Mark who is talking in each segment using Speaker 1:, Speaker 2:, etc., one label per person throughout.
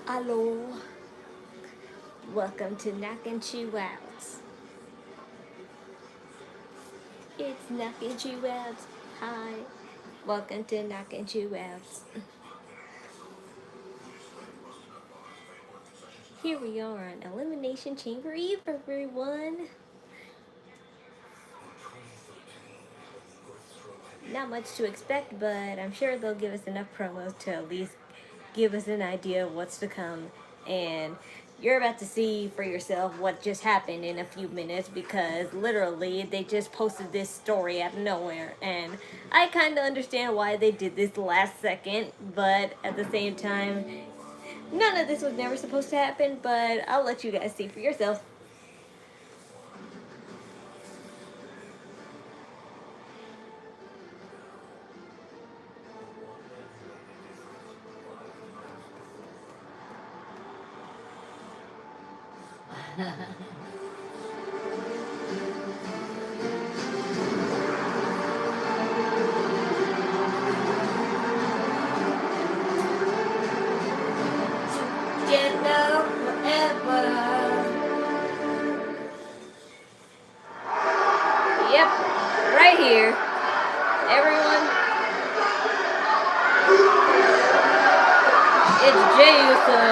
Speaker 1: Hello. Welcome to Knockin Chu Out. It's Knockin Chu Out. Hi. Welcome to Knockin Chu Out. Here we are on Elimination Chamber Eve, everyone. Not much to expect, but I'm sure they'll give us enough promos to at least give us an idea of what's to come. And you're about to see for yourself what just happened in a few minutes, because literally they just posted this story out of nowhere. And I kind of understand why they did this last second, but at the same time, none of this was never supposed to happen, but I'll let you guys see for yourself. Together forever. Yep, right here. Everyone. It's Jey Uso.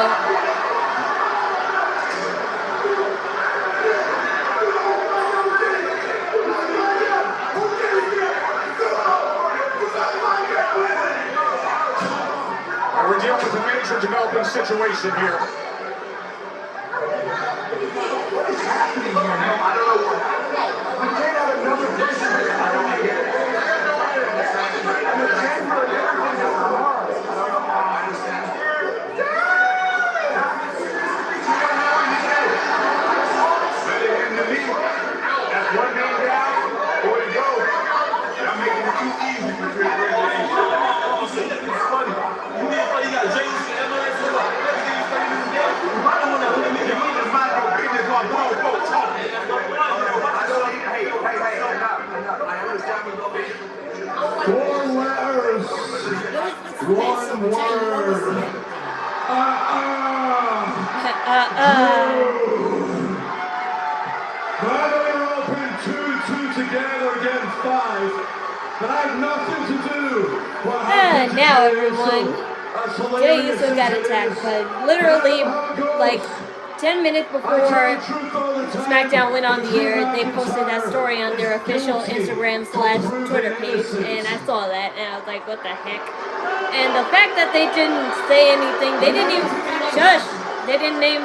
Speaker 2: We're dealing with a major developing situation here. What is happening here now? I don't know what happened. We can't have another person. I don't get it. And the chamber and everything has to hard. I don't know how I understand. Better him than me. That's one man down. Way to go. I'm making it too easy for Triple H. It's funny. You got James and Everett for what? Everything you say in the game. I don't want to put him in the mind your business while grown folks talking. Hey, I understand we go in. 4 letters. 1 word. They're open 2-2 together against 5. But I have nothing to do.
Speaker 1: And now everyone. Jey Uso got attacked, but literally, like 10 minutes before Smackdown went on the air, they posted that story on their official Instagram/Twitter page, and I saw that, and I was like, what the heck? And the fact that they didn't say anything, they didn't even shush. They didn't name.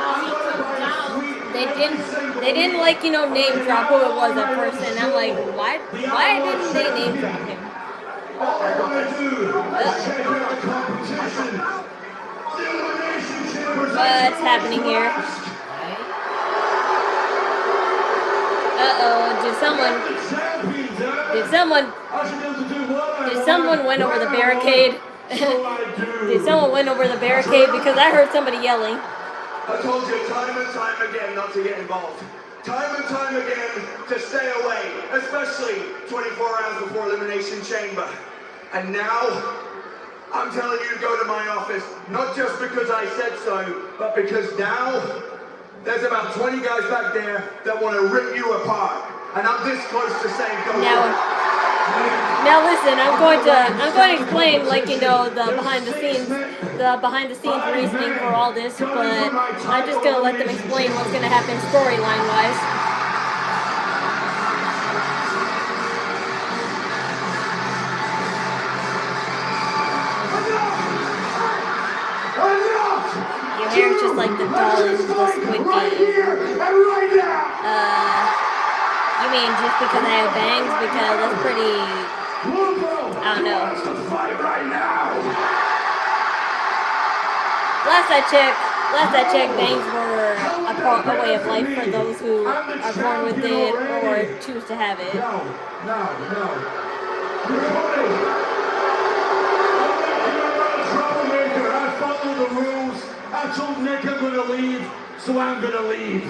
Speaker 1: They didn't like, you know, name drop who it was at first, and I'm like, why didn't they name drop him? What's happening here? Uh-oh, did someone went over the barricade? Did someone went over the barricade? Because I heard somebody yelling.
Speaker 2: I told you time and time again not to get involved. Time and time again to stay away, especially 24 hours before Elimination Chamber. And now, I'm telling you to go to my office, not just because I said so, but because now, there's about 20 guys back there that want to rip you apart. And I'm this close to saying go.
Speaker 1: Now listen, I'm going to explain, like, you know, the behind the scenes reasoning for all this, but I'm just gonna let them explain what's gonna happen storyline wise. Your hair's just like the doll in the Squid Game. You mean just because I have bangs? Because that's pretty, I don't know. Last I checked, bangs were a way of life for those who are born with it or choose to have it.
Speaker 2: No. Troublemaker, I follow the rules. I told Nick I'm gonna leave, so I'm gonna leave.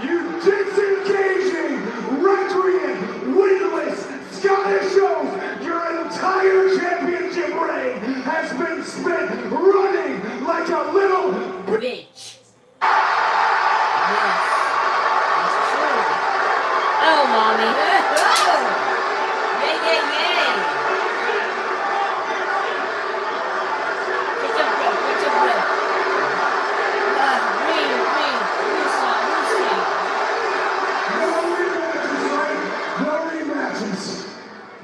Speaker 2: You disengaging, recreant, winless, Scottish oaf, your entire championship reign has been spent running like a little
Speaker 1: bitch. Yes. That's true. Oh, mommy. Yay, yay, yay. Get your breath, get your breath.
Speaker 2: No rematches.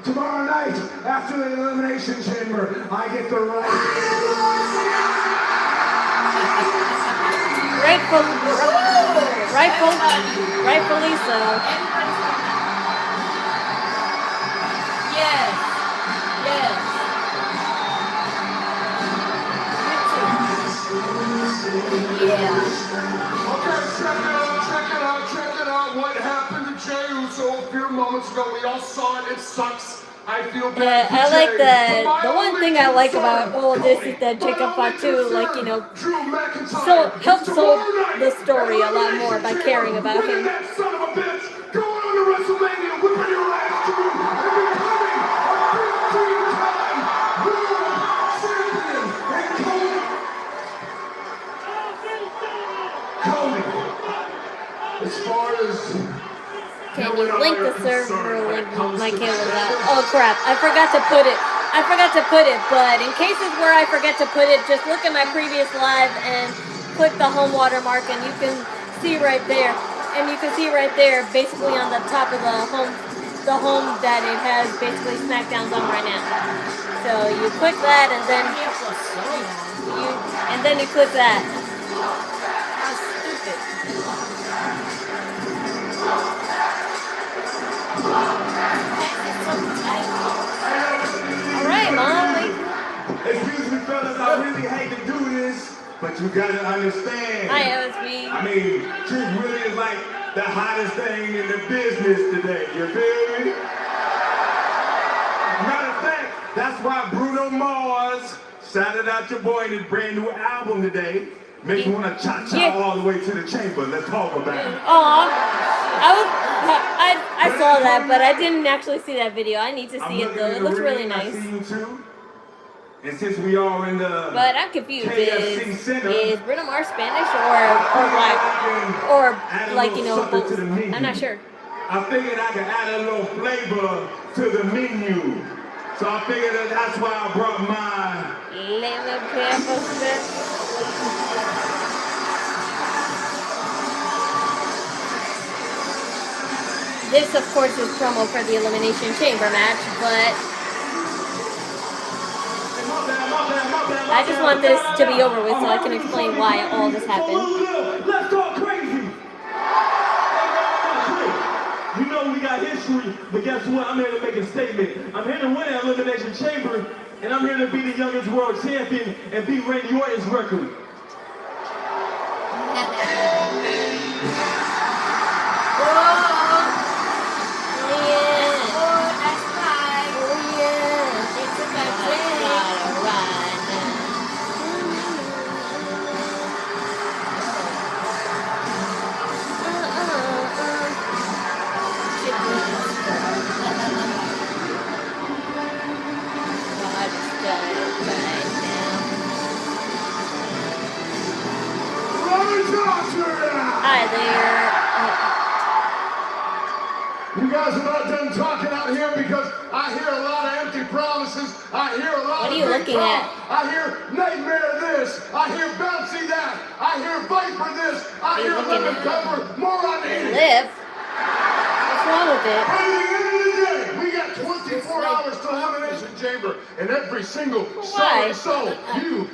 Speaker 2: Tomorrow night, after the Elimination Chamber, I get the right.
Speaker 1: Rightfully so. Yes. Yes. Yeah.
Speaker 2: Okay, check it out. What happened to Jey Uso a few moments ago? We all saw it. It sucks. I feel bad.
Speaker 1: Yeah, I like that. The one thing I like about all of this is that Jacob Fatu, like, you know, helps solve the story a lot more by caring about him.
Speaker 2: That son of a bitch going on to WrestleMania, whipping your ass, Drew, and becoming a 15-time world champion. And Cody, as far as
Speaker 1: can you link the server link? My cable's out. Oh crap! I forgot to put it. But in cases where I forget to put it, just look at my previous live and click the home watermark, and you can see right there. And you can see right there, basically on the top of the home that it has basically Smackdowns on right now. So you click that, and then you click that. How stupid! Alright, Mom.
Speaker 2: Excuse me, fellas, I really hate to do this, but you gotta understand.
Speaker 1: Hi, OSB.
Speaker 2: I mean, truth really is like the hottest thing in the business today. You feel me? Matter of fact, that's why Bruno Mars shouted out your boy in his brand new album today. Makes me want to cha-cha all the way to the chamber. Let's talk about it.
Speaker 1: Aw, I saw that, but I didn't actually see that video. I need to see it though. It looks really nice.
Speaker 2: I see you too. And since we are in the
Speaker 1: but I'm confused.
Speaker 2: KFC Center,
Speaker 1: is Bruno Mars Spanish or black or like, you know, both? I'm not sure.
Speaker 2: I figured I could add a little flavor to the menu. So I figured that's why I brought my
Speaker 1: lemon pepper. This, of course, is promo for the Elimination Chamber match, but I just want this to be over with so I can explain why all this happened.
Speaker 2: Let's go crazy! You know we got history, but guess what? I'm here to make a statement. I'm here to win an Elimination Chamber, and I'm here to be the youngest world champion and beat Randy Orton's record.
Speaker 1: Hi there.
Speaker 2: You guys are not done talking out here because I hear a lot of empty promises. I hear a lot
Speaker 1: of
Speaker 2: big
Speaker 1: looking
Speaker 2: talk.
Speaker 1: at?
Speaker 2: I hear nightmare this. I hear bouncy that. I hear viper this. I hear lemon pepper. Moron idiot.
Speaker 1: Lip? What's wrong with it?
Speaker 2: At the end of the day, we got 24 hours to Elimination Chamber, and every single soul, you,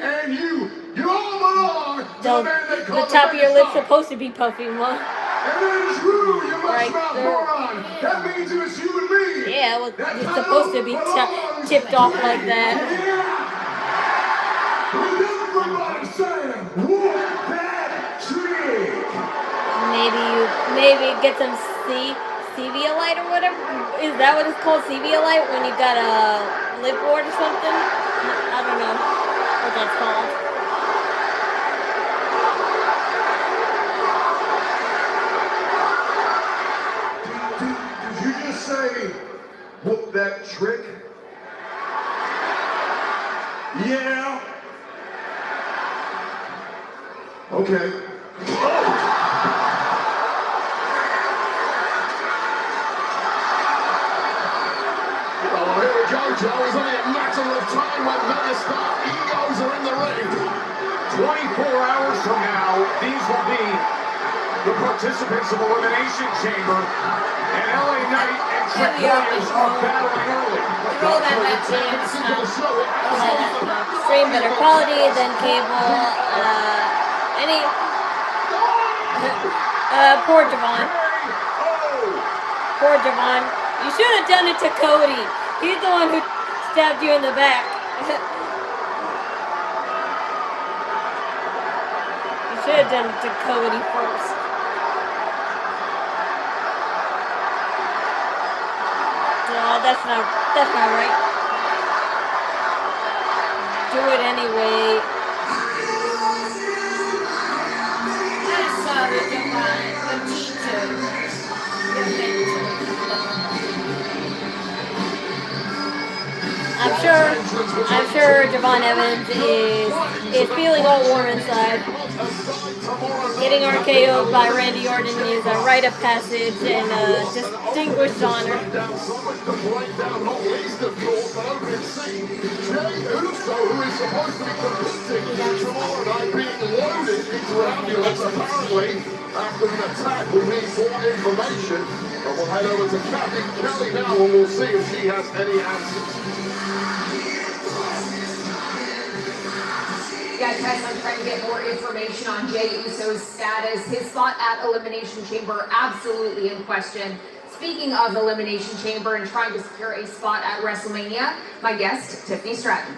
Speaker 2: and you all belong to the man they call
Speaker 1: the top of your lip's supposed to be puffy, Mom.
Speaker 2: And then Drew, you must mouth moron. That means it's you and me.
Speaker 1: Yeah, well, it's supposed to be tipped off like that.
Speaker 2: Everybody saying, what that trick?
Speaker 1: Maybe get some stevia light or whatever. Is that what it's called, stevia light, when you got a lip wart or something? I don't know what that's called.
Speaker 2: Did you just say, whoop that trick? Yeah. Okay. Oh, here we go, Joe. It's only a matter of time when megastar egos are in the ring.
Speaker 3: 24 hours from now, these will be the participants of Elimination Chamber, and LA Knight and Trick Williams are battling early.
Speaker 1: Throw that back to stream better quality than cable. Poor Javon. Poor Javon. You should have done it to Cody. He's the one who stabbed you in the back. You should have done it to Cody first. No, that's not right. Do it anyway.
Speaker 4: I'm sorry, Javon, but teacher.
Speaker 1: I'm sure Javon Evans is feeling all warm inside. Getting RKO'd by Randy Orton is a rite of passage and a distinguished honor.
Speaker 2: After an attack, we need more information. But we'll head over to Kathy Kelly now and we'll see if she has any answers.
Speaker 5: Yeah, Tess, I'm trying to get more information on Jey Uso's status. His spot at Elimination Chamber absolutely in question. Speaking of Elimination Chamber and trying to secure a spot at WrestleMania, my guest, Tiffany Stratton.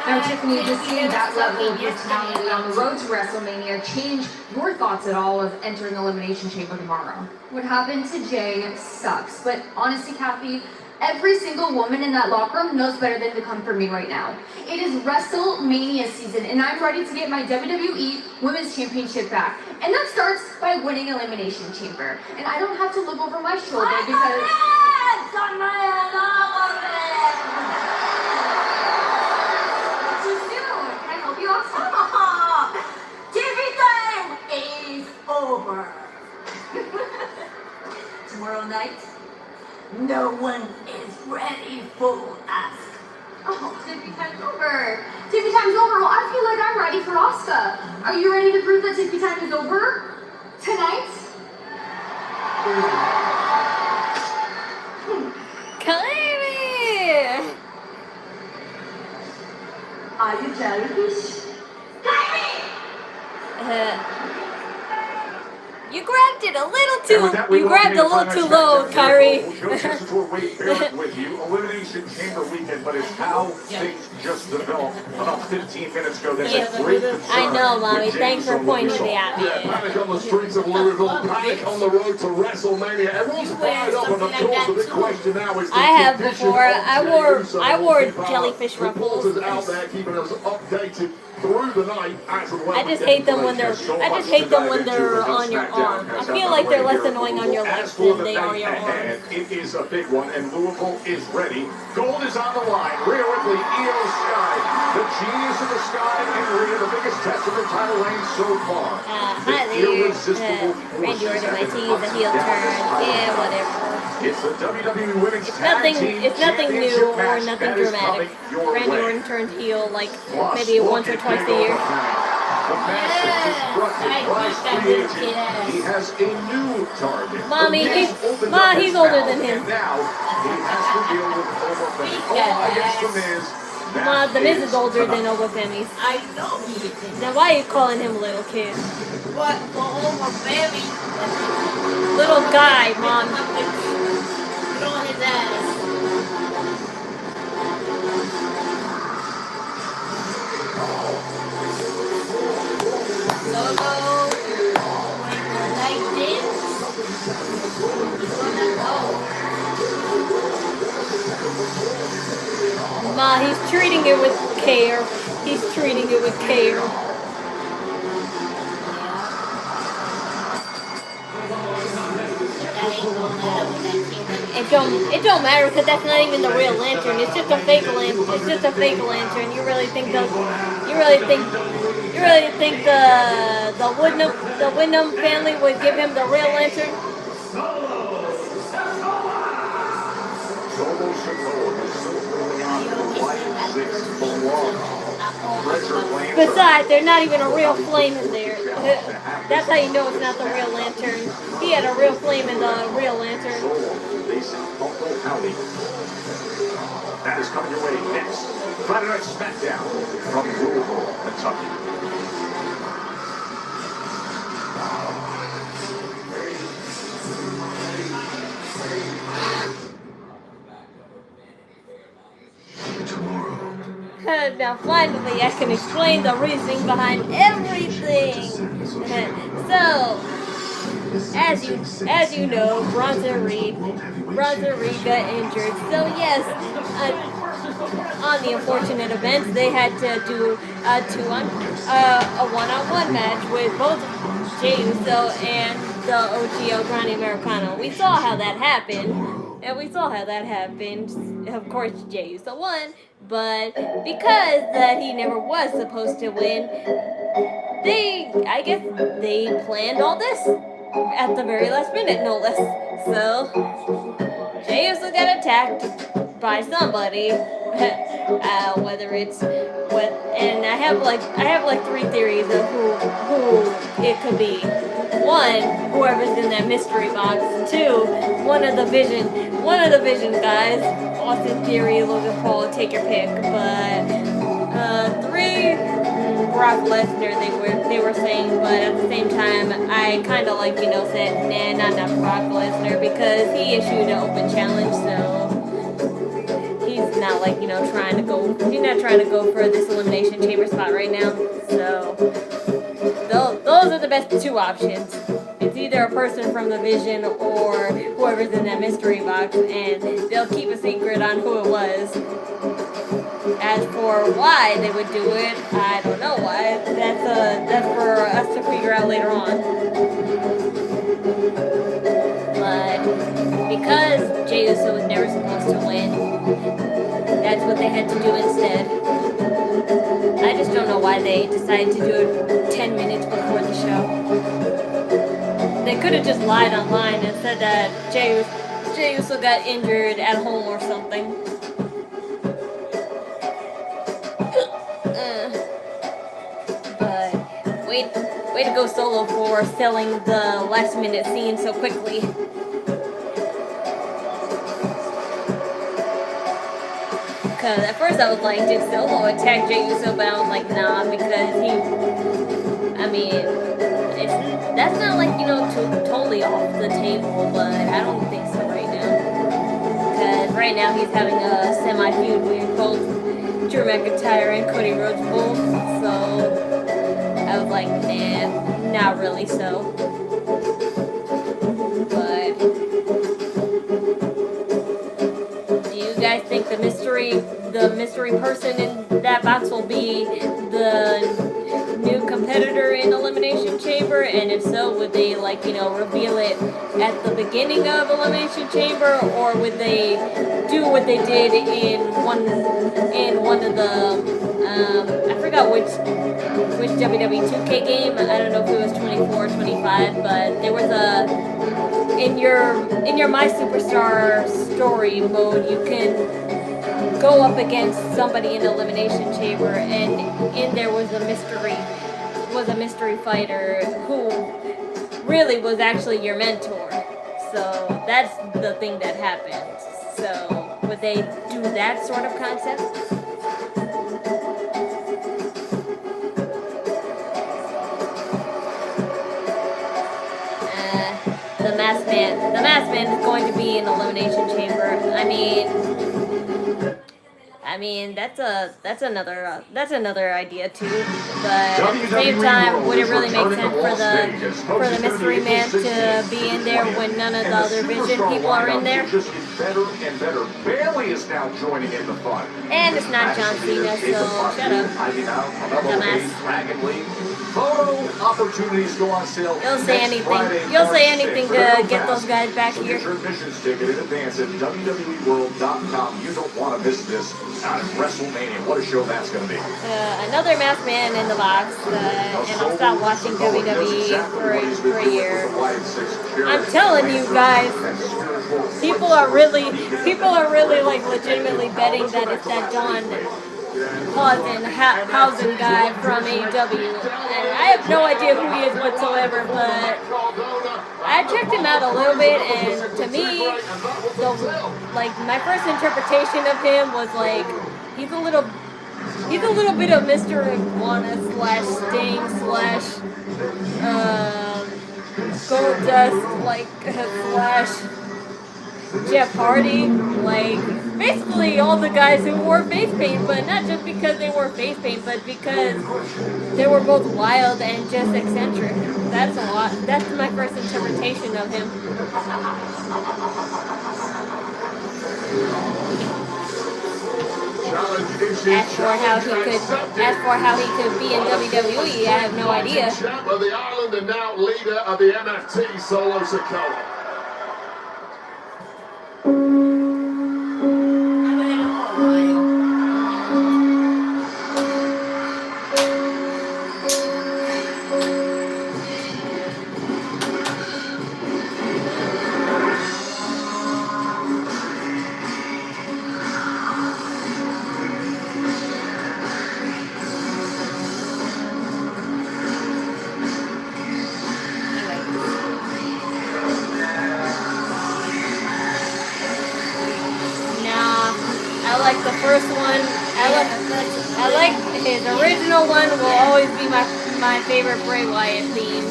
Speaker 5: Now, Tiffany, just seeing that level of brutality on the road to WrestleMania change your thoughts at all of entering Elimination Chamber tomorrow?
Speaker 6: What happened to Jey sucks, but honestly, Kathy, every single woman in that locker room knows better than to come for me right now. It is WrestleMania season, and I'm ready to get my WWE Women's Championship back. And that starts by winning Elimination Chamber. And I don't have to look over my shoulder because...
Speaker 4: Everything is over. Tomorrow night, no one is ready for us.
Speaker 6: Oh, Tiffy time's over. Tiffy time's over. Well, I feel like I'm ready for Asuka. Are you ready to prove that Tiffy time is over? Tonight?
Speaker 1: Kairi!
Speaker 4: Are you jellyfish?
Speaker 1: You grabbed it a little too. You grabbed a little too low, Kairi.
Speaker 3: with you. Elimination Chamber weekend, but it's how things just developed about 15 minutes ago. There's a great
Speaker 1: I know, Mommy. Thanks for pointing it out.
Speaker 2: Yeah, panic on the streets of Louisville, panic on the road to WrestleMania. Everyone's fired up, and of course the big question now is
Speaker 1: I have before. I wore jellyfish ruffles.
Speaker 2: Reporters out there keeping us updated through the night as and when
Speaker 1: I just hate them when they're on your arm. I feel like they're less annoying on your legs than they are your arm.
Speaker 3: It is a big one, and Louisville is ready. Gold is on the line. Rhea Ripley, Io Sky, the genius of the sky, and Rhea, the biggest test of her title reign so far.
Speaker 1: Hi there. Randy Orton, my tease, a heel turn. Yeah, whatever.
Speaker 3: It's the WWE Women's Tag Team
Speaker 1: It's nothing new
Speaker 3: Championship
Speaker 1: or
Speaker 3: match
Speaker 1: nothing
Speaker 3: that is
Speaker 1: dramatic.
Speaker 3: coming your
Speaker 1: Randy
Speaker 3: way.
Speaker 1: Orton turns heel like
Speaker 3: Plus,
Speaker 1: maybe once or
Speaker 3: look
Speaker 1: twice
Speaker 3: at
Speaker 1: a year.
Speaker 3: the match that constructed by free agent. He has a new target.
Speaker 1: Mommy,
Speaker 3: The
Speaker 1: he's-
Speaker 3: match opened
Speaker 1: Ma,
Speaker 3: up
Speaker 1: he's
Speaker 3: his
Speaker 1: older
Speaker 3: mouth,
Speaker 1: than him.
Speaker 3: And now he has to deal with Overfemi. Oh, against The Miz.
Speaker 1: Ma, the Miz is older than Obafemi's.
Speaker 4: I know he is.
Speaker 1: Now why are you calling him little kid?
Speaker 4: But for over baby,
Speaker 1: Little guy, Mom.
Speaker 4: throw his ass. Solo, like this, he's gonna go.
Speaker 1: Ma, he's treating it with care. He's treating it with care. It don't matter because that's not even the real lantern. It's just a fake lantern. It's just a fake lantern. You really think really think the Wyndham family would give him the real lantern?
Speaker 3: Solo Sikoa is still holding on to the white 6 belong. Pressure claims.
Speaker 1: Besides, there's not even a real flame in there. That's how you know it's not the real lantern. He had a real flame in the real lantern.
Speaker 3: Solo facing Uncle Howdy. That is coming your way next. Friday Night Smackdown from Louisville, Kentucky.
Speaker 1: Now finally I can explain the reasoning behind everything. So, as you know, Bronson Reed got injured. So yes, on the unfortunate events, they had to do a one-on-one match with both Jey Uso and the OG Grande Americano. We saw how that happened. And we saw how that happened. Of course, Jey Uso won, but because that he never was supposed to win, I guess they planned all this at the very last minute, no less. So Jey Uso got attacked by somebody, whether it's and I have like 3 theories of who it could be. 1, whoever's in that mystery box. 2, one of the Vision guys. Austin Theory, Logan Paul, take your pick. But 3, Brock Lesnar. They were saying, but at the same time, I kind of said, nah, not Brock Lesnar, because he issued an open challenge, so he's not trying to go. He's not trying to go for this Elimination Chamber spot right now. So those are the best 2 options. It's either a person from the Vision or whoever's in that mystery box, and they'll keep a secret on who it was. As for why they would do it, I don't know why. That's for us to figure out later on. But because Jey Uso was never supposed to win, that's what they had to do instead. I just don't know why they decided to do it 10 minutes before the show. They could have just lied online and said that Jey Uso got injured at home or something. But way to go Solo for selling the last minute scene so quickly. Because at first I was like, did Solo attack Jey Uso? But I was like, nah, because that's not totally off the table, but I don't think so right now. Because right now he's having a semi-feud with both Drew McIntyre and Cody Rhodes both, so I was like, nah, not really so. But do you guys think the mystery person in that box will be the new competitor in Elimination Chamber? And if so, would they reveal it at the beginning of Elimination Chamber, or would they do what they did in one of the I forgot which WWE 2K game. I don't know if it was 24 or 25, but there was in your My Superstar story mode, you can go up against somebody in the Elimination Chamber, and in there was a mystery fighter who really was actually your mentor. So that's the thing that happened. So would they do that sort of concept? The Masked Man is going to be in Elimination Chamber. I mean, that's another idea too. But at the same time, would it really make sense for the mystery man to be in there when none of the other Vision people are in there?
Speaker 3: Better and better. Bailey is now joining in the fun.
Speaker 1: And it's not John Cena, so shut up, dumbass.
Speaker 3: Photo opportunities go on sale.
Speaker 1: You'll say anything to get those guys back here.
Speaker 3: Get your admissions ticket in advance at wweworld.com. You don't want to miss this. out of WrestleMania. What a show that's going to be.
Speaker 1: Another masked man in the box, and I'll stop watching WWE for a year. I'm telling you guys, people are really like legitimately betting that it's that John Hausen guy from AEW, and I have no idea who he is whatsoever, but I checked him out a little bit, and to me, my first interpretation of him was like he's a little bit of Mr. Iguana / Sting / Goldust / Jeff Hardy, basically all the guys who wore face paint, but not just because they wore face paint, but because they were both wild and just eccentric. That's a lot. That's my first interpretation of him. As for how he could be in WWE, I have no idea.
Speaker 2: Champ of the island and now leader of the MFT, Solo Sikoa.
Speaker 1: The first one, I like his original one. Will always be my favorite Bray Wyatt themes.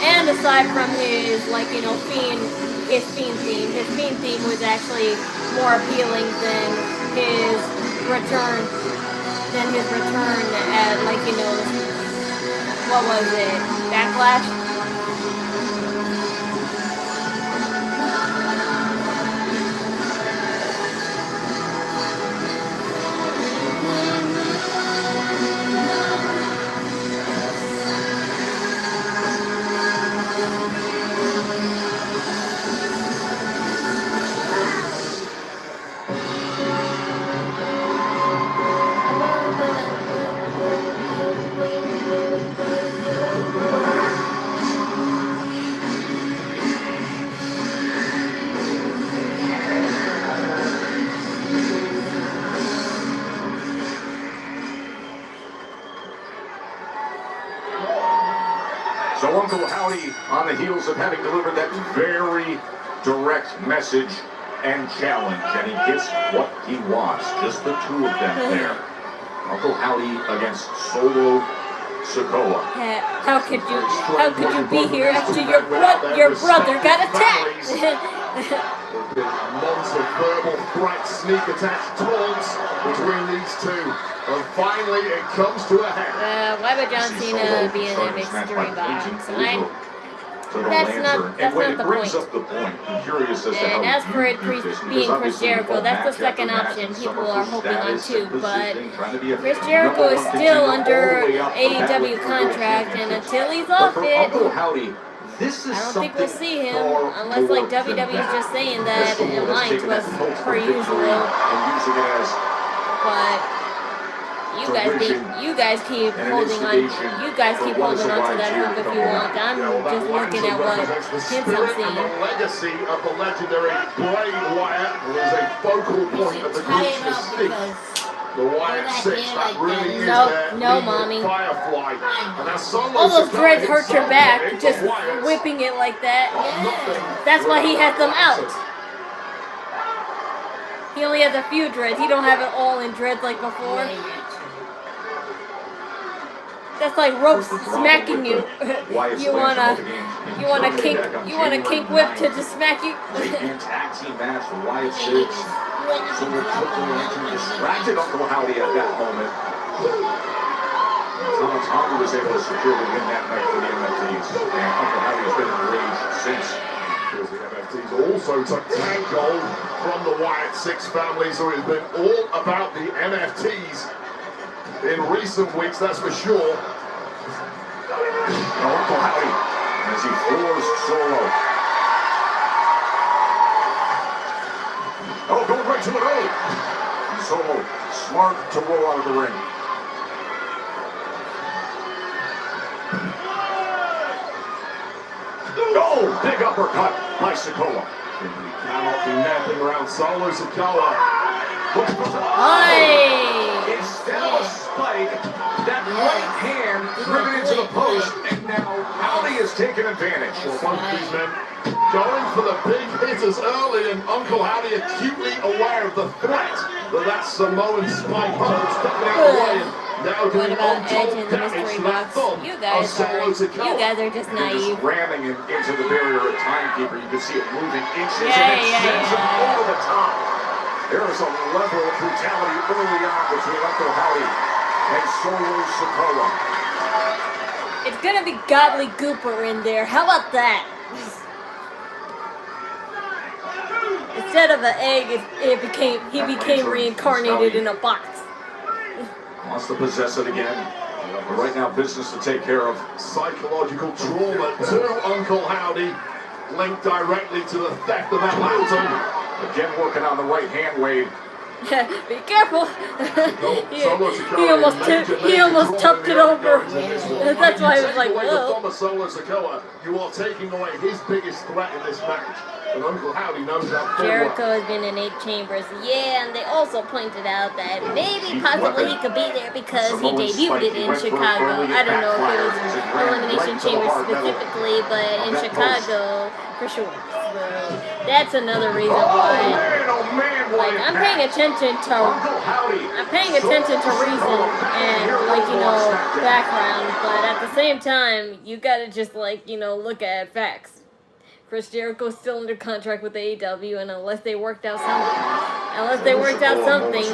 Speaker 1: And aside from his Fiend theme, his Fiend theme was actually more appealing than his return at what was it? Backlash?
Speaker 3: So Uncle Howdy, on the heels of having delivered that very direct message and challenge, and he gets what he wants. Just the two of them there. Uncle Howdy against Solo Sikoa.
Speaker 1: How could you be here after your brother got attacked?
Speaker 2: Months of verbal threats, sneak attacks, taunts between these two. And finally, it comes to a head.
Speaker 1: Why would John Cena be in a mystery box? That's not the point. And as for it being Chris Jericho, that's the second option people are hoping on too. But Chris Jericho is still under AEW contract, and until he's off it, I don't think we'll see him unless WWE is just saying that and lying to us per usual. But you guys keep holding on. You guys keep holding on to that hook if you want. I'm just looking at what hints I'm seeing.
Speaker 2: The legacy of the legendary Bray Wyatt was a focal point of the group's mystique. The Wyatt Six, that really is
Speaker 1: no, mommy.
Speaker 2: Firefly.
Speaker 1: All those dreads hurt your back, just whipping it like that. That's why he has them out. He only has a few dreads. He don't have it all in dreads like before. That's like ropes smacking you. you wanna kink whip to just smack you.
Speaker 3: Tag team match for Wyatt Six. Distracted Uncle Howdy at that moment. Tom was able to secure the win that night for the MFTs. And Uncle Howdy has been enraged since.
Speaker 2: Because the MFTs also took tag gold from the Wyatt Six family, so it's been all about the MFTs in recent weeks, that's for sure.
Speaker 3: Uncle Howdy as he floors Solo. Oh, going right to it early. Solo smart to roll out of the ring. Oh, big uppercut by Sikoa.
Speaker 2: Cannot be napping around Solo Sikoa.
Speaker 3: Instead of a spike, that right hand driven into the post, and now Howdy has taken advantage.
Speaker 2: Well, both these men going for the big hitters early, and Uncle Howdy acutely aware of the threat that Samoan spike pose, stepping out of the way, and now
Speaker 1: What
Speaker 2: doing
Speaker 1: about Edge
Speaker 2: untold
Speaker 1: in the
Speaker 2: damage
Speaker 1: mystery
Speaker 2: to that
Speaker 1: box?
Speaker 2: thumb
Speaker 1: You
Speaker 2: of
Speaker 1: guys
Speaker 2: Solo Sikoa.
Speaker 1: are just
Speaker 3: And just
Speaker 1: naive.
Speaker 3: ramming him into the barrier at timekeeper. You can see it moving inches
Speaker 1: Yeah,
Speaker 3: and it
Speaker 1: yeah,
Speaker 3: sends him
Speaker 1: yeah.
Speaker 3: over the top. There is a level of brutality early on between Uncle Howdy and Solo Sikoa.
Speaker 1: It's gonna be gobbledygooper in there. How about that? Instead of an egg, he became reincarnated in a box.
Speaker 3: Wants to possess it again. But right now, business to take care of.
Speaker 2: Psychological trauma to Uncle Howdy, linked directly to the theft of that lantern.
Speaker 3: Again, working on the right hand wave.
Speaker 1: Be careful.
Speaker 2: Solo Sikoa
Speaker 1: he almost tucked it over. That's why I was like,
Speaker 2: whoa.
Speaker 1: whoa.
Speaker 2: Solo Sikoa, you are taking away his biggest threat in this match. And Uncle Howdy knows that full
Speaker 1: Jericho
Speaker 2: well.
Speaker 1: has been in 8 chambers. Yeah, and they also pointed out that maybe possibly he could be there because he debuted it in Chicago. I don't know if it was Elimination Chamber specifically, but in Chicago for sure. So that's another reason why. Like, I'm paying attention to reason and, like, you know, background, but at the same time, you gotta just, like, you know, look at facts. Chris Jericho's still under contract with AEW, and unless they worked out something,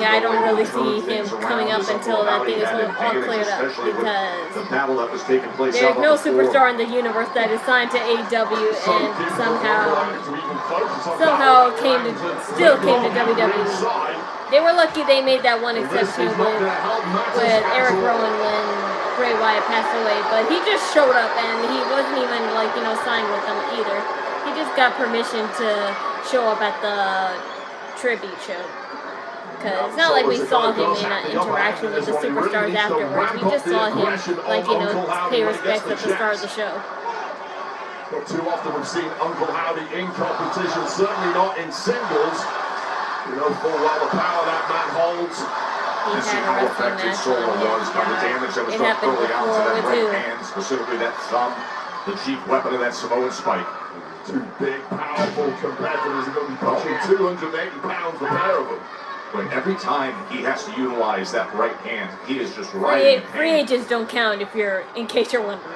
Speaker 1: I don't really see him coming up until that thing is all cleared up, because
Speaker 3: the battle that was taking place
Speaker 1: there's
Speaker 3: out
Speaker 1: no
Speaker 3: on the floor.
Speaker 1: superstar in the universe that is signed to AEW and somehow still came to WWE. They were lucky they made that one exception with Eric Rowan when Bray Wyatt passed away, but he just showed up and he wasn't even, like, you know, signed with them either. He just got permission to show up at the tribute show. Because it's not like we saw him in an interaction with the superstars afterwards. We just saw him, like, you know, pay respects at the start of the show.
Speaker 2: Not too often we've seen Uncle Howdy in competition, certainly not in singles. You know full well the power that man holds.
Speaker 1: He
Speaker 3: And see
Speaker 1: had a
Speaker 3: how
Speaker 1: wrestling
Speaker 3: effective
Speaker 1: match
Speaker 3: Solo
Speaker 1: on
Speaker 3: was
Speaker 1: him.
Speaker 3: by the damage that was
Speaker 1: It
Speaker 3: done
Speaker 1: happened
Speaker 3: early on to
Speaker 1: before
Speaker 3: that
Speaker 1: too.
Speaker 3: right hand, specifically that thumb, the chief weapon of that Samoan spike.
Speaker 2: Two big, powerful competitors are going to be pushing 280 pounds a pair of them.
Speaker 3: But every time he has to utilize that right hand, he is just riding
Speaker 1: Free agents don't count in case you're wondering.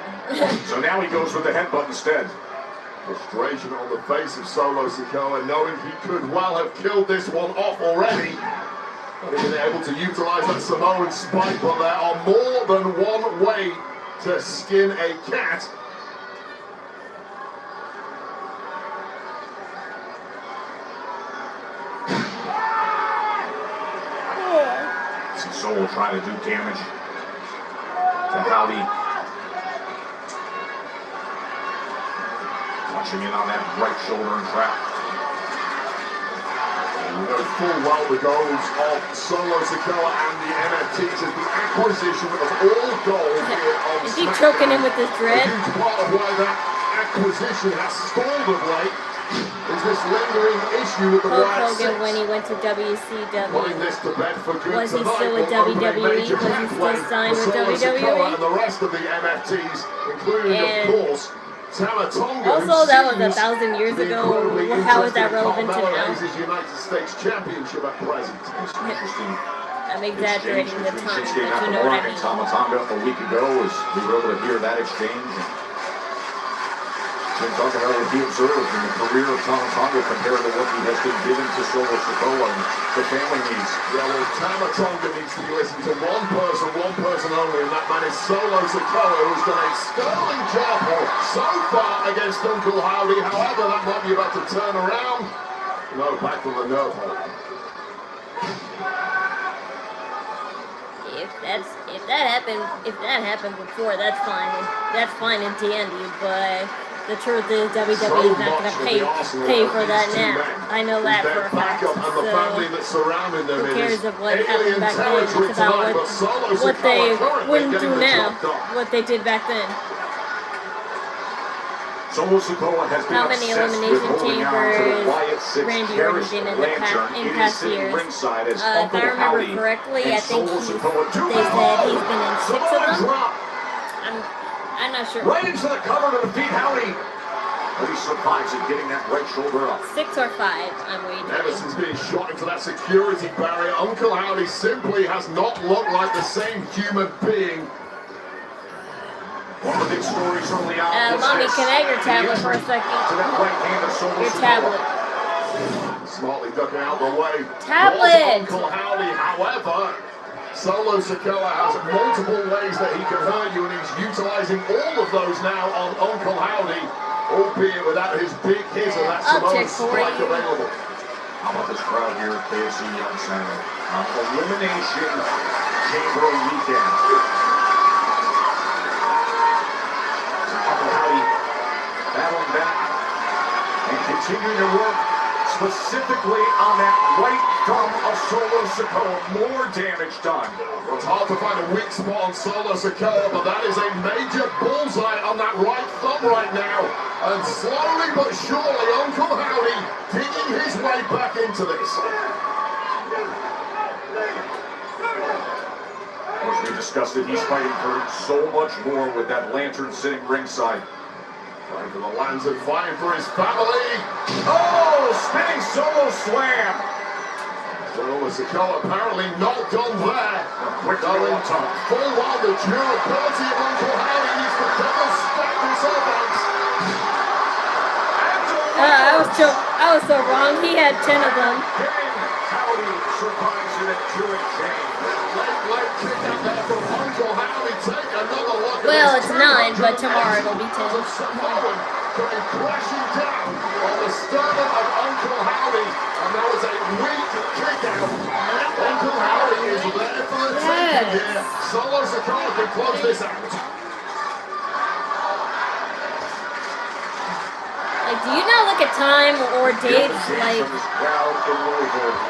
Speaker 3: So now he goes with the headbutt instead.
Speaker 2: Frustration on the face of Solo Sikoa, knowing he could well have killed this one off already. Not even able to utilize that Samoan spike, but there are more than one way to skin a cat.
Speaker 3: See Solo trying to do damage to Howdy. Punching in on that right shoulder and trap.
Speaker 2: We know full well the goals of Solo Sikoa and the NFTs is the acquisition of all gold here on
Speaker 1: Is he
Speaker 2: Smackdown.
Speaker 1: choking him with his
Speaker 2: A
Speaker 1: dread?
Speaker 2: huge part of why that acquisition has stalled of late is this lingering issue with the
Speaker 1: Hulk
Speaker 2: Wyatt
Speaker 1: Hogan
Speaker 2: Six.
Speaker 1: when he went to
Speaker 2: Putting
Speaker 1: WCW.
Speaker 2: this to bed for good
Speaker 1: Was he
Speaker 2: tonight
Speaker 1: still with
Speaker 2: will open a
Speaker 1: WWE?
Speaker 2: major
Speaker 1: Was he still
Speaker 2: pathway
Speaker 1: signed
Speaker 2: for
Speaker 1: with
Speaker 2: Solo Sikoa
Speaker 1: WWE?
Speaker 2: and the rest of the NFTs, including,
Speaker 1: And
Speaker 2: of course, Tamatonga.
Speaker 1: also, that was 1,000 years ago. How is that relevant to
Speaker 2: Carmelo
Speaker 1: now?
Speaker 2: Hayes' United States Championship at present.
Speaker 3: Interesting.
Speaker 1: I'm exaggerating the time,
Speaker 3: Shinsuke
Speaker 1: but you know what I
Speaker 3: Nakamura and
Speaker 1: mean.
Speaker 3: Tamatonga a week ago as we were able to hear that exchange. Been talking about what he observed in the career of Tamatonga compared to what he has been given to Solo Sikoa and the family needs.
Speaker 2: Yeah, well, Tamatonga needs to be listened to one person only, and that man is Solo Sikoa, who's done a sterling job so far against Uncle Howdy. However, that might be about to turn around. No, back to the nerve hole.
Speaker 1: If that happened before, that's fine. That's fine in Tandy, but the truth is WWE is not going to pay for that now. I know that for a fact. So who cares of what happened back then? It's about what they wouldn't do now, what they did back then.
Speaker 3: Solo Sikoa has been
Speaker 1: How many elimination chambers Randy Orton been in past years? If I remember correctly, I think they said he's been in 6 of them. I'm not sure.
Speaker 3: Right into the cover to defeat Howdy. But he survives it, getting that right shoulder up.
Speaker 1: 6 or 5, I'm waiting.
Speaker 2: Emerson's being shot into that security barrier. Uncle Howdy simply has not looked like the same human being.
Speaker 3: One of the big stories early on.
Speaker 1: Mommy, can I have your tablet for a second?
Speaker 3: To that right hand of Solo
Speaker 1: Your tablet.
Speaker 2: Smartly ducking out the way.
Speaker 1: Tablet!
Speaker 2: Uncle Howdy, however, Solo Sikoa has multiple ways that he can hurt you, and he's utilizing all of those now on Uncle Howdy, albeit without his big hit and that Samoan strike available.
Speaker 3: How about this crowd here at KFC Young Center on Elimination Chamber Weekend? Uncle Howdy battling back and continuing to work specifically on that right thumb of Solo Sikoa. More damage done.
Speaker 2: Well, it's hard to find a weak spot on Solo Sikoa, but that is a major bullseye on that right thumb right now. And slowly but surely, Uncle Howdy digging his way back into this.
Speaker 3: As we discussed it, he's fighting for so much more with that lantern sitting ringside.
Speaker 2: Fighting for the lands and fighting for his family.
Speaker 3: Oh, spinning solo slam.
Speaker 2: Solo Sikoa apparently not done there.
Speaker 3: Quick
Speaker 2: Going
Speaker 3: tongue.
Speaker 2: full on the durability of Uncle Howdy needs to double stack this offense.
Speaker 1: I was so wrong. He had 10 of them.
Speaker 3: Howdy survives it at 2 and change.
Speaker 2: Leg kick out there from Uncle Howdy. Take another look at
Speaker 1: Well,
Speaker 2: this
Speaker 1: it's 9,
Speaker 2: turn.
Speaker 1: but tomorrow it'll be 10.
Speaker 2: Samoan coming crashing down on the sternum of Uncle Howdy, and that was a weak kick out. Uncle Howdy is there for the taking here. Solo Sikoa can close this out.
Speaker 1: Like, do you not look at time or dates? Like,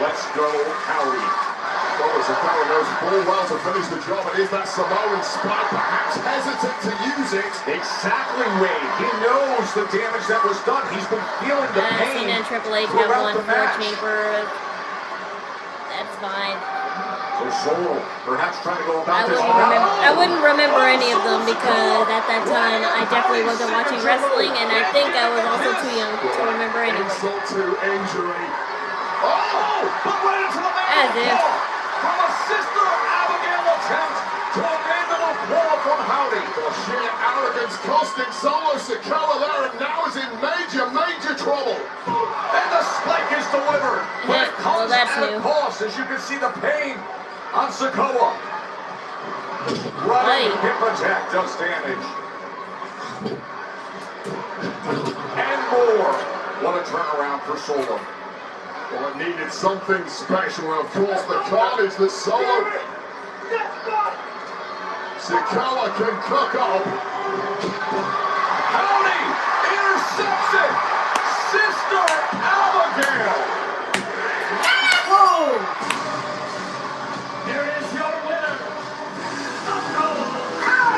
Speaker 3: Let's go, Howdy.
Speaker 2: Solo Sikoa knows full well to finish the job. It is that Samoan spike, perhaps hesitant to use it.
Speaker 3: Exactly, Wade. He knows the damage that was done. He's been feeling the pain.
Speaker 1: Cena and Triple H have won 4 chambers. That's fine.
Speaker 3: So Solo, perhaps trying to go about this.
Speaker 1: I wouldn't remember any of them because at that time I definitely wasn't watching wrestling, and I think I was also too young to remember any of them.
Speaker 2: Insult to injury.
Speaker 3: Oh, but right into the main
Speaker 1: As if.
Speaker 3: from a Sister Abigail attempt to abandon a wall from Howdy.
Speaker 2: The sheer arrogance costing Solo Sikoa there, and now is in major trouble.
Speaker 3: And the spike is delivered. But it comes
Speaker 1: that's
Speaker 3: at a
Speaker 1: new.
Speaker 3: cost, as you can see the pain on Sikoa. Running hip attack does damage. And more. What a turnaround for Solo.
Speaker 2: Well, it needed something special, and of course the carnage that Solo Sikoa can cook up.
Speaker 3: Howdy intercepts it. Sister Abigail.
Speaker 4: Oh! Here is your winner.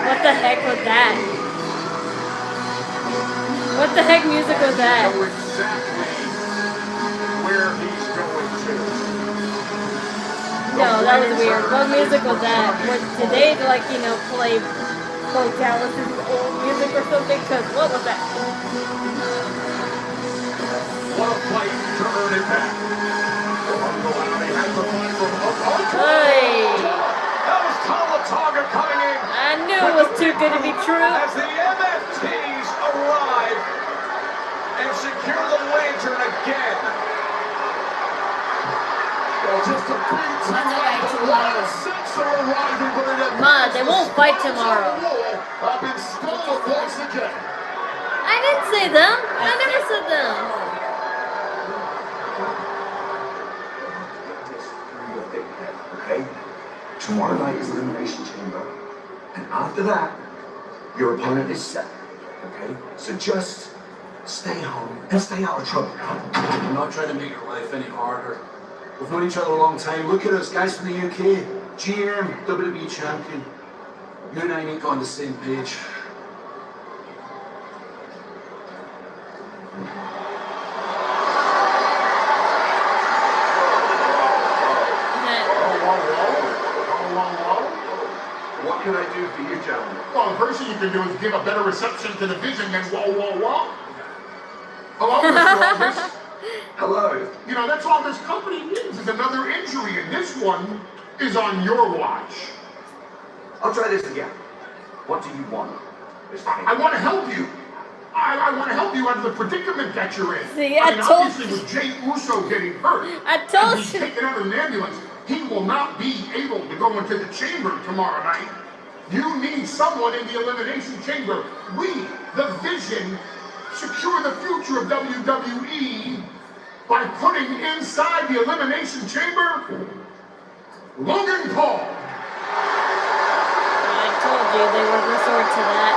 Speaker 1: What the heck was that? What the heck music was that?
Speaker 3: Know exactly where he's going to.
Speaker 1: No, that was weird. What music was that? Did they, like, you know, play Bo Dallas's old music or something? Because what was that?
Speaker 3: What a fight to earn it back. Uncle Howdy has the fight from
Speaker 1: Hey!
Speaker 3: That was Talataga coming in.
Speaker 1: I knew it was too good to be true.
Speaker 3: As the MFTs arrive and secure the lantern again.
Speaker 2: Well, just a beat. Six are arriving, but it
Speaker 1: Ma, they won't fight tomorrow.
Speaker 2: I've been stolen once again.
Speaker 1: I didn't say them. I never said them.
Speaker 7: Okay? Tomorrow night is Elimination Chamber. And after that, your opponent is set. Okay? So just stay home and stay out of trouble.
Speaker 8: I'm not trying to make your life any harder. We've known each other a long time. Look at us, guys from the UK. GM, WWE champion. You and I ain't on the same page.
Speaker 7: What can I do for you, gentlemen?
Speaker 2: Well, the first thing you can do is give a better reception to the vision than whoa, whoa, whoa. Hello, Mr. Aldrich.
Speaker 7: Hello.
Speaker 2: You know, that's all this company needs is another injury, and this one is on your watch.
Speaker 7: I'll try this again. What do you want, Mr.
Speaker 2: I want to help you. I want to help you out of the predicament that you're in.
Speaker 1: See,
Speaker 2: I
Speaker 1: I
Speaker 2: mean,
Speaker 1: told
Speaker 2: obviously, with Jey Uso getting hurt,
Speaker 1: I told
Speaker 2: and he's
Speaker 1: you.
Speaker 2: taken out of an ambulance, he will not be able to go into the chamber tomorrow night. You need someone in the Elimination Chamber. We, the Vision, secure the future of WWE by putting inside the Elimination Chamber Logan Paul.
Speaker 1: I told you they would resort to that.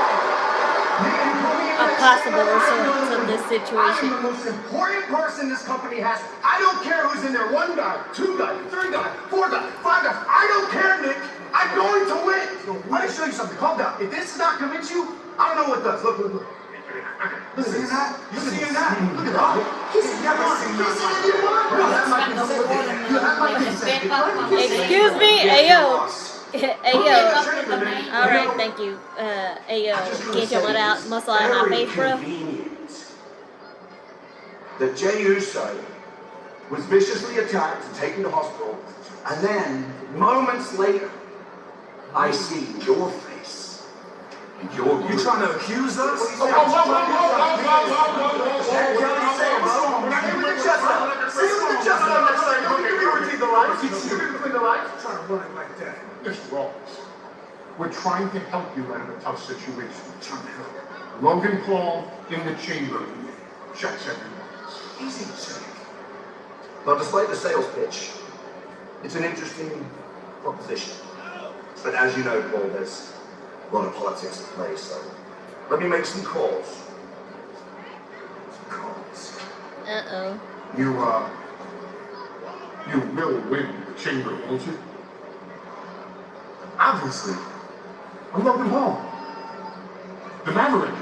Speaker 1: A possible resort to this situation.
Speaker 7: I'm the most important person this company has. I don't care who's in there. 1 guy, 2 guys, 3 guys, 4 guys, 5 guys. I don't care, Nick. I'm going to win. Let me show you something. Calm down. If this does not convince you, I don't know what does. Look, look, look. You seeing that? You seeing that? Look at that. He's never seen that. You have my consent.
Speaker 1: Excuse me, Ayo. Ayo. Alright, thank you. Ayo. Can't you let out muscle out of my face, bro?
Speaker 7: That Jey Uso was viciously attacked and taken to hospital, and then, moments later, I see your face. And your
Speaker 8: You trying to accuse us?
Speaker 2: Whoa, whoa, whoa, whoa, whoa, whoa, whoa, whoa,
Speaker 7: See with the chest up. See with the chest up. Give me between the lights. Give me between the lights. Trying to run it like that.
Speaker 2: Mr. Rawls, we're trying to help you out of a tough situation. Logan Paul in the chamber checks every box.
Speaker 7: Easy to say. Now, despite the sales pitch, it's an interesting proposition. But as you know, Paul, there's a lot of politics at play, so let me make some calls. Some calls.
Speaker 1: Uh-oh.
Speaker 2: You will win the chamber, won't you? Obviously. I'm Logan Paul. The Maverick.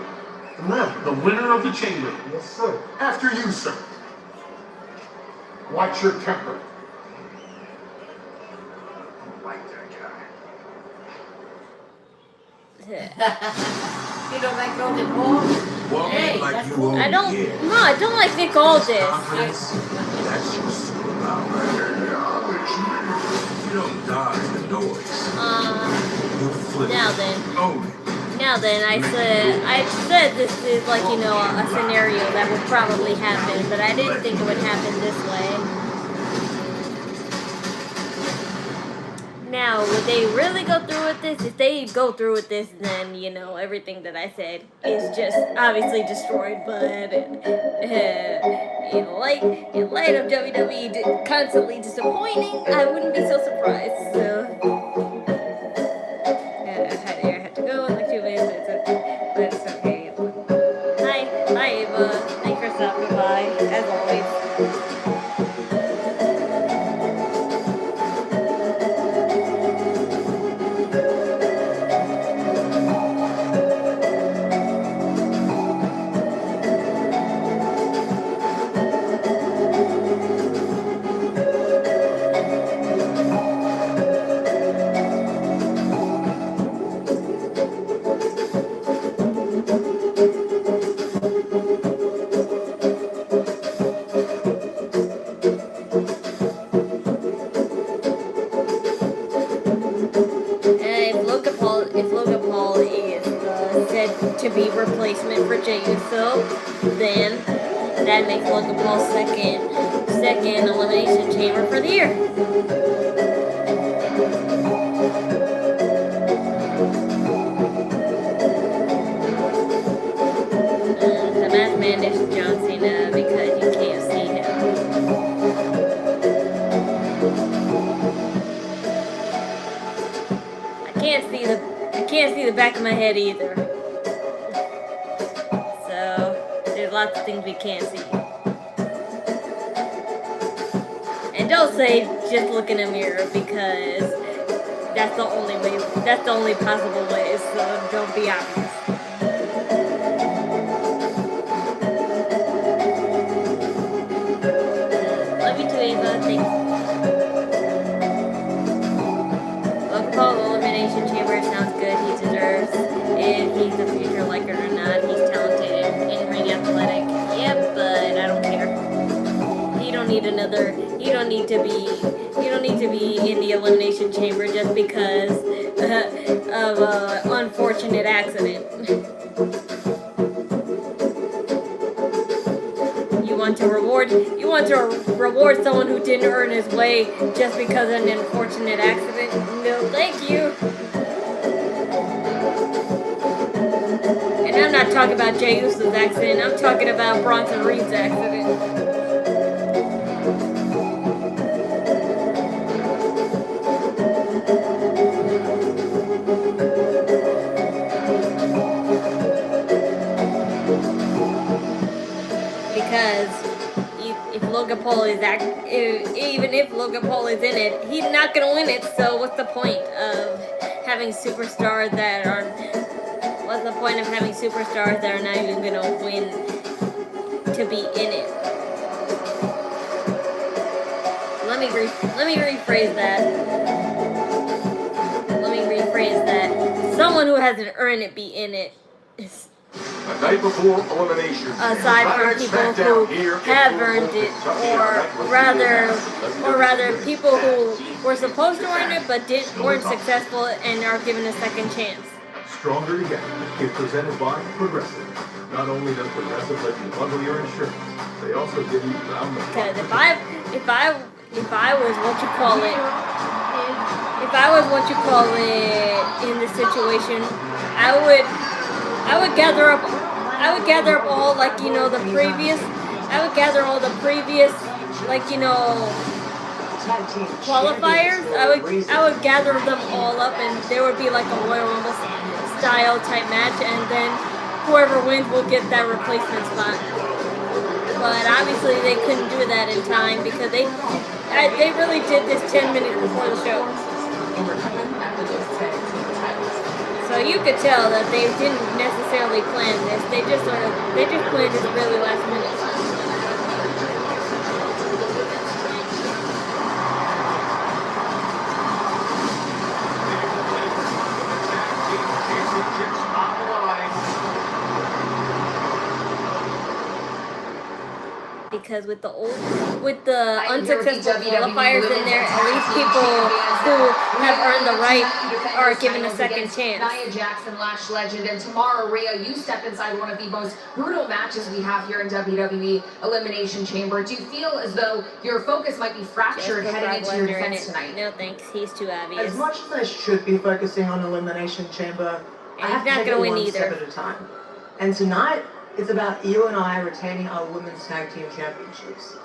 Speaker 2: The winner of the chamber.
Speaker 7: Yes, sir.
Speaker 2: After you, sir. Watch your temper.
Speaker 7: Like that guy.
Speaker 4: You don't like Logan Paul?
Speaker 1: Hey,
Speaker 4: that's
Speaker 1: I
Speaker 4: cool.
Speaker 1: don't. No, I don't like Nick Aldis.
Speaker 8: Confidence? That's what's all about right there. You don't dodge the noise. You flip
Speaker 1: Now
Speaker 8: it.
Speaker 1: then.
Speaker 8: Own it.
Speaker 1: Now then, I said this is like, you know, a scenario that would probably happen, but I didn't think it would happen this way. Now, would they really go through with this? If they go through with this, then, you know, everything that I said is just obviously destroyed, but in light of WWE constantly disappointing, I wouldn't be so surprised, so... I had to go in like 2 minutes, but it's okay. Hi, Ava. Thanks for stopping by, as always. To be replacement for Jey Uso, then that makes Logan Paul second elimination chamber for the year. The math man is John Cena because you can't see him. I can't see the back of my head either. there's lots of things we can't see. And don't say just look in a mirror, because that's the only way. That's the only possible way. So don't be obvious. Love you too, Ava. Thanks. Logan Paul elimination chamber sounds good. He deserves it. He's the future, like it or not. He's talented and ring athletic. Yep, but I don't care. You don't need another. You don't need to be in the elimination chamber just because of an unfortunate accident. You want to reward someone who didn't earn his way just because of an unfortunate accident? No, thank you. And I'm not talking about Jey Uso's accident. I'm talking about Bronson Reed's accident. Even if Logan Paul is in it, he's not gonna win it. So what's the point of having superstars that are? What's the point of having superstars that are not even gonna win to be in it? Let me rephrase that. Someone who hasn't earned it be in it.
Speaker 3: The night before elimination.
Speaker 1: Aside from people who have earned it, or rather people who were supposed to earn it but weren't successful and are given a second chance.
Speaker 2: Stronger Together is presented by Progressive. Not only does Progressive let you bundle your insurance, they also give you round the clock.
Speaker 1: Because if I was what you call it in this situation, I would gather up all the previous qualifiers. I would gather them all up, and there would be like a Royal Rumble style type match, and then whoever wins will get that replacement spot. But obviously they couldn't do that in time because they really did this 10 minutes before the show. So you could tell that they didn't necessarily plan this. They just planned this really last minute. Because with the unsuccessful qualifiers in there, at least people who have earned the right are given a second chance.
Speaker 5: Nia Jackson, Lash legend, and tomorrow, Rhea, you step inside one of the most brutal matches we have here in WWE Elimination Chamber. Do you feel as though your focus might be fractured heading into your defense tonight?
Speaker 1: No thanks, he's too obvious.
Speaker 9: As much as I should be focusing on Elimination Chamber, I have to take it one step at a time. And tonight, it's about you and I retaining our Women's Tag Team Championships.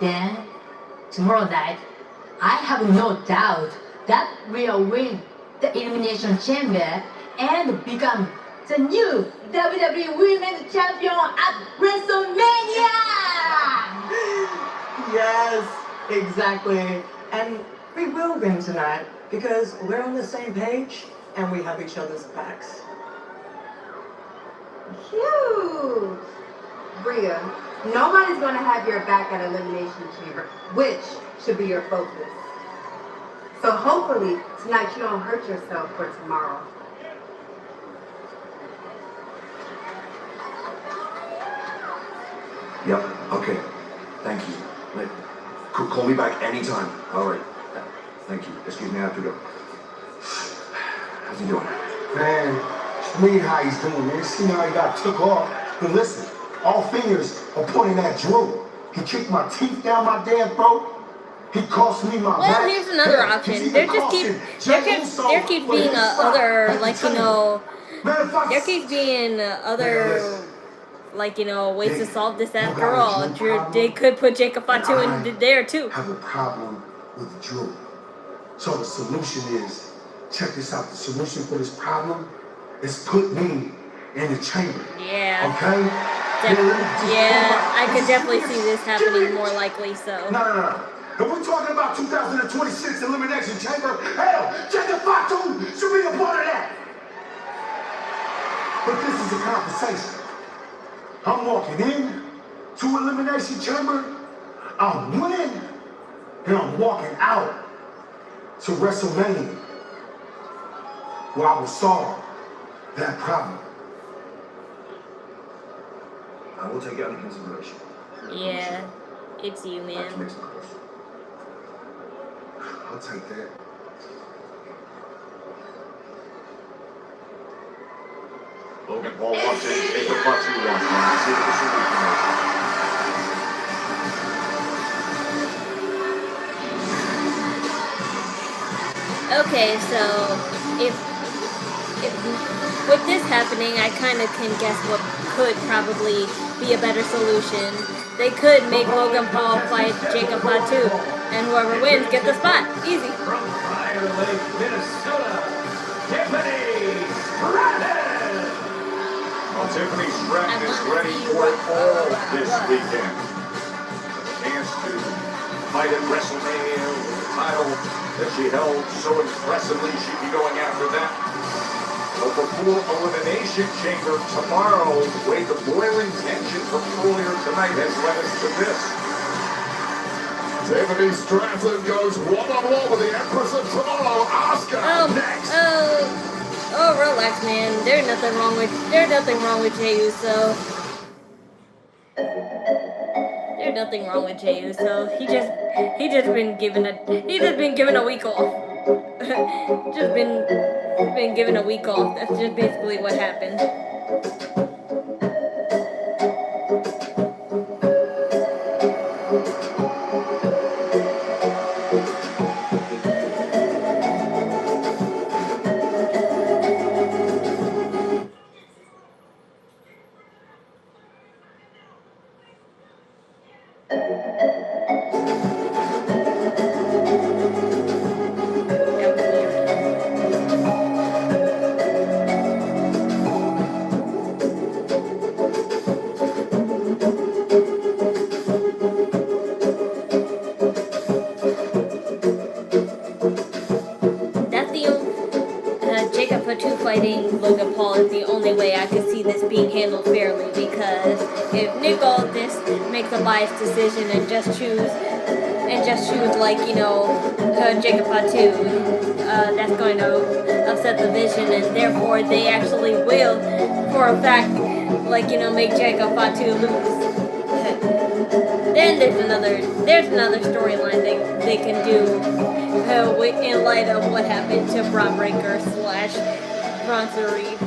Speaker 4: Then, tomorrow night, I have no doubt that we'll win the Elimination Chamber and become the new WWE Women's Champion at WrestleMania!
Speaker 9: Yes, exactly. And we will win tonight because we're on the same page and we have each other's backs.
Speaker 10: Huge! Rhea, nobody's going to have your back at Elimination Chamber, which should be your focus. So hopefully tonight you don't hurt yourself for tomorrow.
Speaker 8: Yep, okay. Thank you. Call me back anytime. All right. Thank you. Excuse me, I have to go. How's he doing?
Speaker 7: Man, me how he's doing, man. See how he got took off. But listen, all fingers are pointing at Drew. He kicked my teeth down my damn throat. He cost me my
Speaker 1: Well, here's another option. There keeps being other ways to solve this after all. They could put Jacob Fatu in there too.
Speaker 7: Have a problem with Drew. So the solution is, check this out. The solution for this problem is put me
Speaker 8: in the chamber.
Speaker 1: Yeah.
Speaker 8: Okay?
Speaker 1: Yeah, I could definitely see this happening more likely, so.
Speaker 7: No. If we're talking about 2026 Elimination Chamber, hell, Jacob Fatu should be a part of that. But this is a conversation. I'm walking in to Elimination Chamber, I'm winning, and I'm walking out to WrestleMania, where I will solve that problem. I will take you into consideration.
Speaker 1: Yeah, it's you, man.
Speaker 7: I'll take that.
Speaker 3: Logan Paul wants it. Jacob Fatu wants it. Let's see what the solution is.
Speaker 1: Okay, so if with this happening, I kind of can guess what could probably be a better solution. They could make Logan Paul fight Jacob Fatu, and whoever wins get the spot. Easy.
Speaker 2: From Fire Lake, Minnesota, Tiffany Stratton.
Speaker 3: Well, Tiffany Stratton is ready for it all this weekend. A chance to fight at WrestleMania with the title that she held so impressively. She'd be going after that. But before Elimination Chamber tomorrow, the way the boiling tension from earlier tonight has led us to this.
Speaker 11: Tiffany Stratton goes one-on-one with the Empress of Tomorrow, Asuka, next.
Speaker 1: Oh, relax, man. There's nothing wrong with Jey Uso. There's nothing wrong with Jey Uso. He just been given a week off. just been given a week off. That's just basically what happened. Fighting Logan Paul is the only way I could see this being handled fairly, because if Nick Aldis makes a biased decision and just choose like, you know, Jacob Fatu, that's going to upset the vision, and therefore they actually will, for a fact, like, you know, make Jacob Fatu lose. Then there's another storyline they can do in light of what happened to Braun Breaker / Bronson Reed.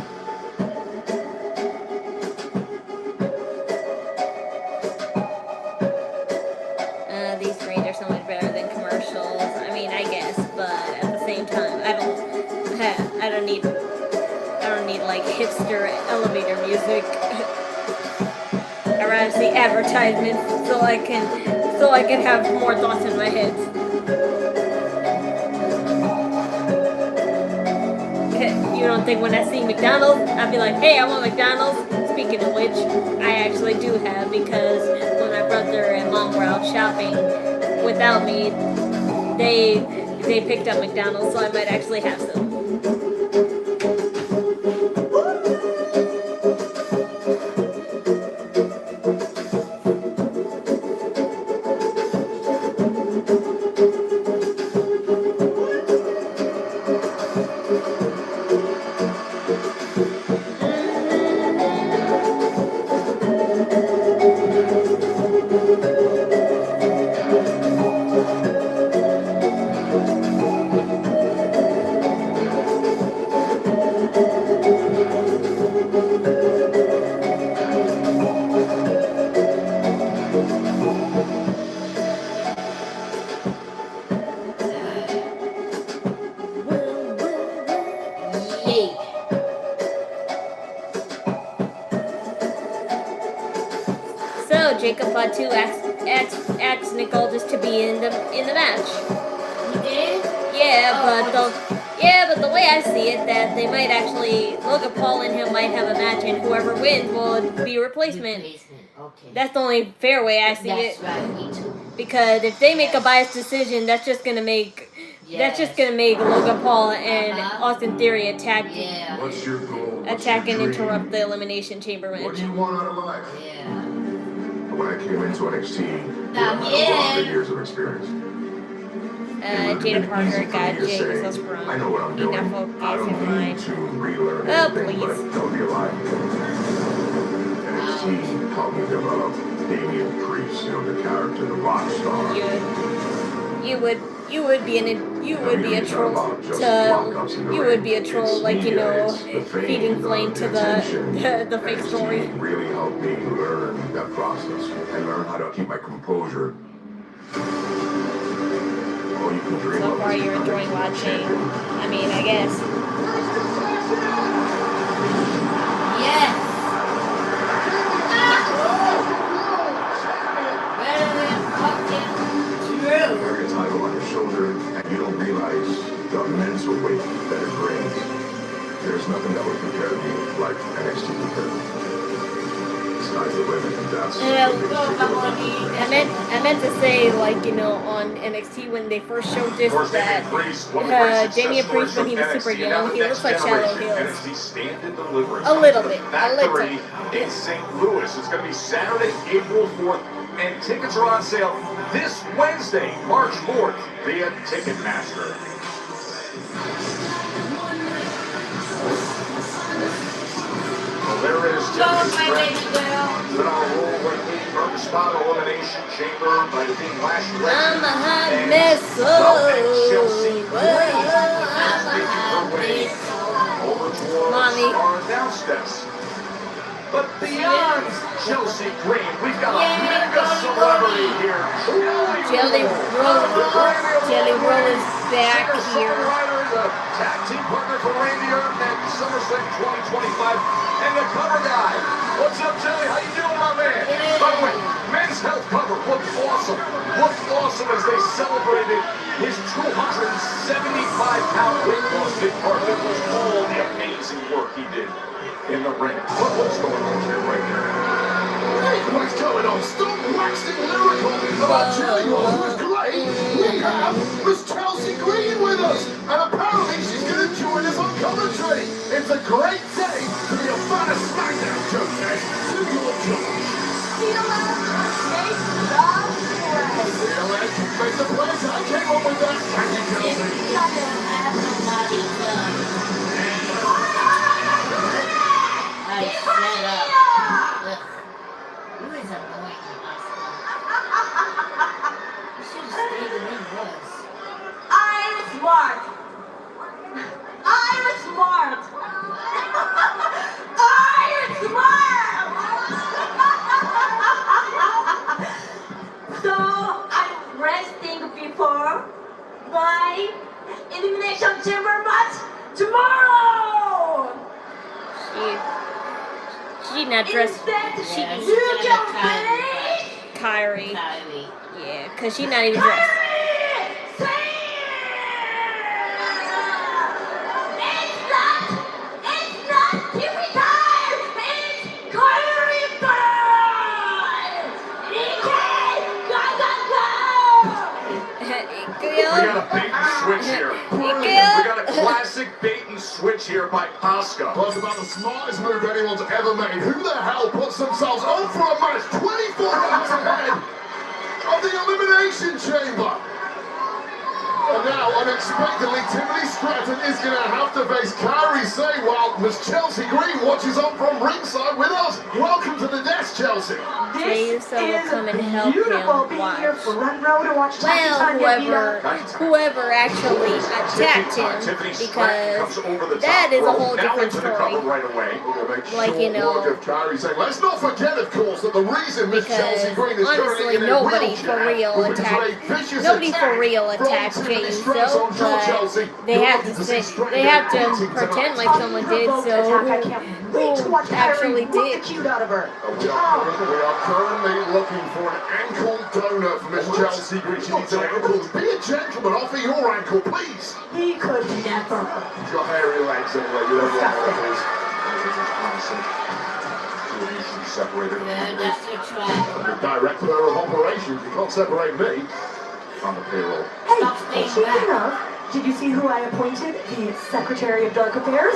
Speaker 1: These screens are so much better than commercials. I mean, I guess, but at the same time, I don't need like hipster elevator music. I'd rather see advertisements so I can have more thoughts in my head. You don't think when I see McDonald's, I'd be like, hey, I want McDonald's? Speaking of which, I actually do have, because when my brother and mom were out shopping without me, they picked up McDonald's, so I might actually have some. Jacob Fatu asked Nick Aldis to be in the match.
Speaker 4: He did?
Speaker 1: Yeah, Yeah, but the way I see it, that they might actually, Logan Paul and him might have a match, and whoever wins will be a replacement.
Speaker 12: Okay.
Speaker 1: That's the only fair way I see it.
Speaker 12: That's right, me too.
Speaker 1: Because if they make a biased decision, that's just gonna make Logan Paul and Austin Theory attack,
Speaker 11: What's your goal?
Speaker 1: attack and interrupt the Elimination Chamber
Speaker 11: What
Speaker 1: match.
Speaker 11: do you want out of life?
Speaker 12: Yeah.
Speaker 11: When I came into NXT, I had a lot of years of experience.
Speaker 1: Jada Parker got Jay so sprung.
Speaker 11: I know what I'm doing. I don't need to relearn anything, but don't be a lie. NXT helped me develop Damian Priest, the character, the rock star.
Speaker 1: You would be a troll like feeding flame to the fake story.
Speaker 11: NXT really helped me learn that process and learn how to keep my composure. You can dream
Speaker 1: So far, you're enjoying watching. I mean, I guess.
Speaker 12: Yes. Better than fucking true.
Speaker 11: Wearing a title on your shoulder, and you don't realize the mental weight that it brings. There's nothing that would compare to me like NXT compared to me. Sky's the limit, and that's
Speaker 1: I meant to say, on NXT when they first showed this, that Damian Priest, when he was super young, he looks like Shallow Hills.
Speaker 3: NXT Stand and Deliverance.
Speaker 1: A little bit.
Speaker 3: Factory in St. Louis. It's going to be Saturday, April 4th, and tickets are on sale this Wednesday, March 4th, via Ticketmaster. There is Tiffany Stratton. Then I'll roll right in from the spot elimination chamber by the being Lash.
Speaker 1: I'm a hot mess.
Speaker 3: Chelsea Green is making her way over towards our downsteps. But beyond Chelsea Green, we've got a mega celebrity here.
Speaker 1: Jelly Roll is back here.
Speaker 3: The tag team partner for Randy Orton at SummerSlam 2025, and the cover guy. What's up, Jelly? How you doing, my man? By the way, Men's Health cover looked awesome. Looked awesome as they celebrated his 275-pound weight loss. Big part of it was all the amazing work he did in the ring. What's going on here right now?
Speaker 11: Hey, what's going on? Stop waxing lyrical about Jelly Roll, who is great. We have Miss Chelsea Green with us, and apparently she's going to join us on commentary. It's a great day to be a fan of Smackdown, Jordynne. To your George. Make the place. I came up with that. Thank you, Chelsea.
Speaker 12: Shut up. Who is annoying us? You should have stayed where he was.
Speaker 13: I'm smart. I'm smart. I'm smart. So I'm resting before my elimination chamber match tomorrow.
Speaker 1: She not dressed.
Speaker 13: Instead, you can face
Speaker 1: Kairi.
Speaker 12: Kairi.
Speaker 1: Yeah, because she not even dressed.
Speaker 13: It's not TV time! It's Kairi time!
Speaker 3: We got a bait and switch here. We got a classic bait and switch here by Asuka.
Speaker 11: Well, it's about the smartest move anyone's ever made. Who the hell puts themselves on for a match 24 hours ahead of the Elimination Chamber? And now, unexpectedly, Tiffany Stratton is going to have to face Kairi Sane while Miss Chelsea Green watches on from ringside with us. Welcome to the desk, Chelsea.
Speaker 13: This is beautiful being here for one row to watch.
Speaker 1: Whoever actually attacked him, because that is a whole different story.
Speaker 11: Let's not forget, of course, that the reason Miss Chelsea Green is
Speaker 1: honestly, nobody for real attacked Jay saying so, but they have to pretend like someone did, so who actually did?
Speaker 11: We are currently looking for an ankle donor for Miss Chelsea Green. She needs an ankle. Be a gentleman, offer your ankle, please.
Speaker 13: He could never.
Speaker 11: Your hairy legs anyway, you don't want one of those.
Speaker 3: Separated.
Speaker 12: Yeah, that's the track.
Speaker 11: The director of operations, you can't separate me on the payroll.
Speaker 13: Hey, speaking of, did you see who I appointed? The Secretary of Dark Affairs?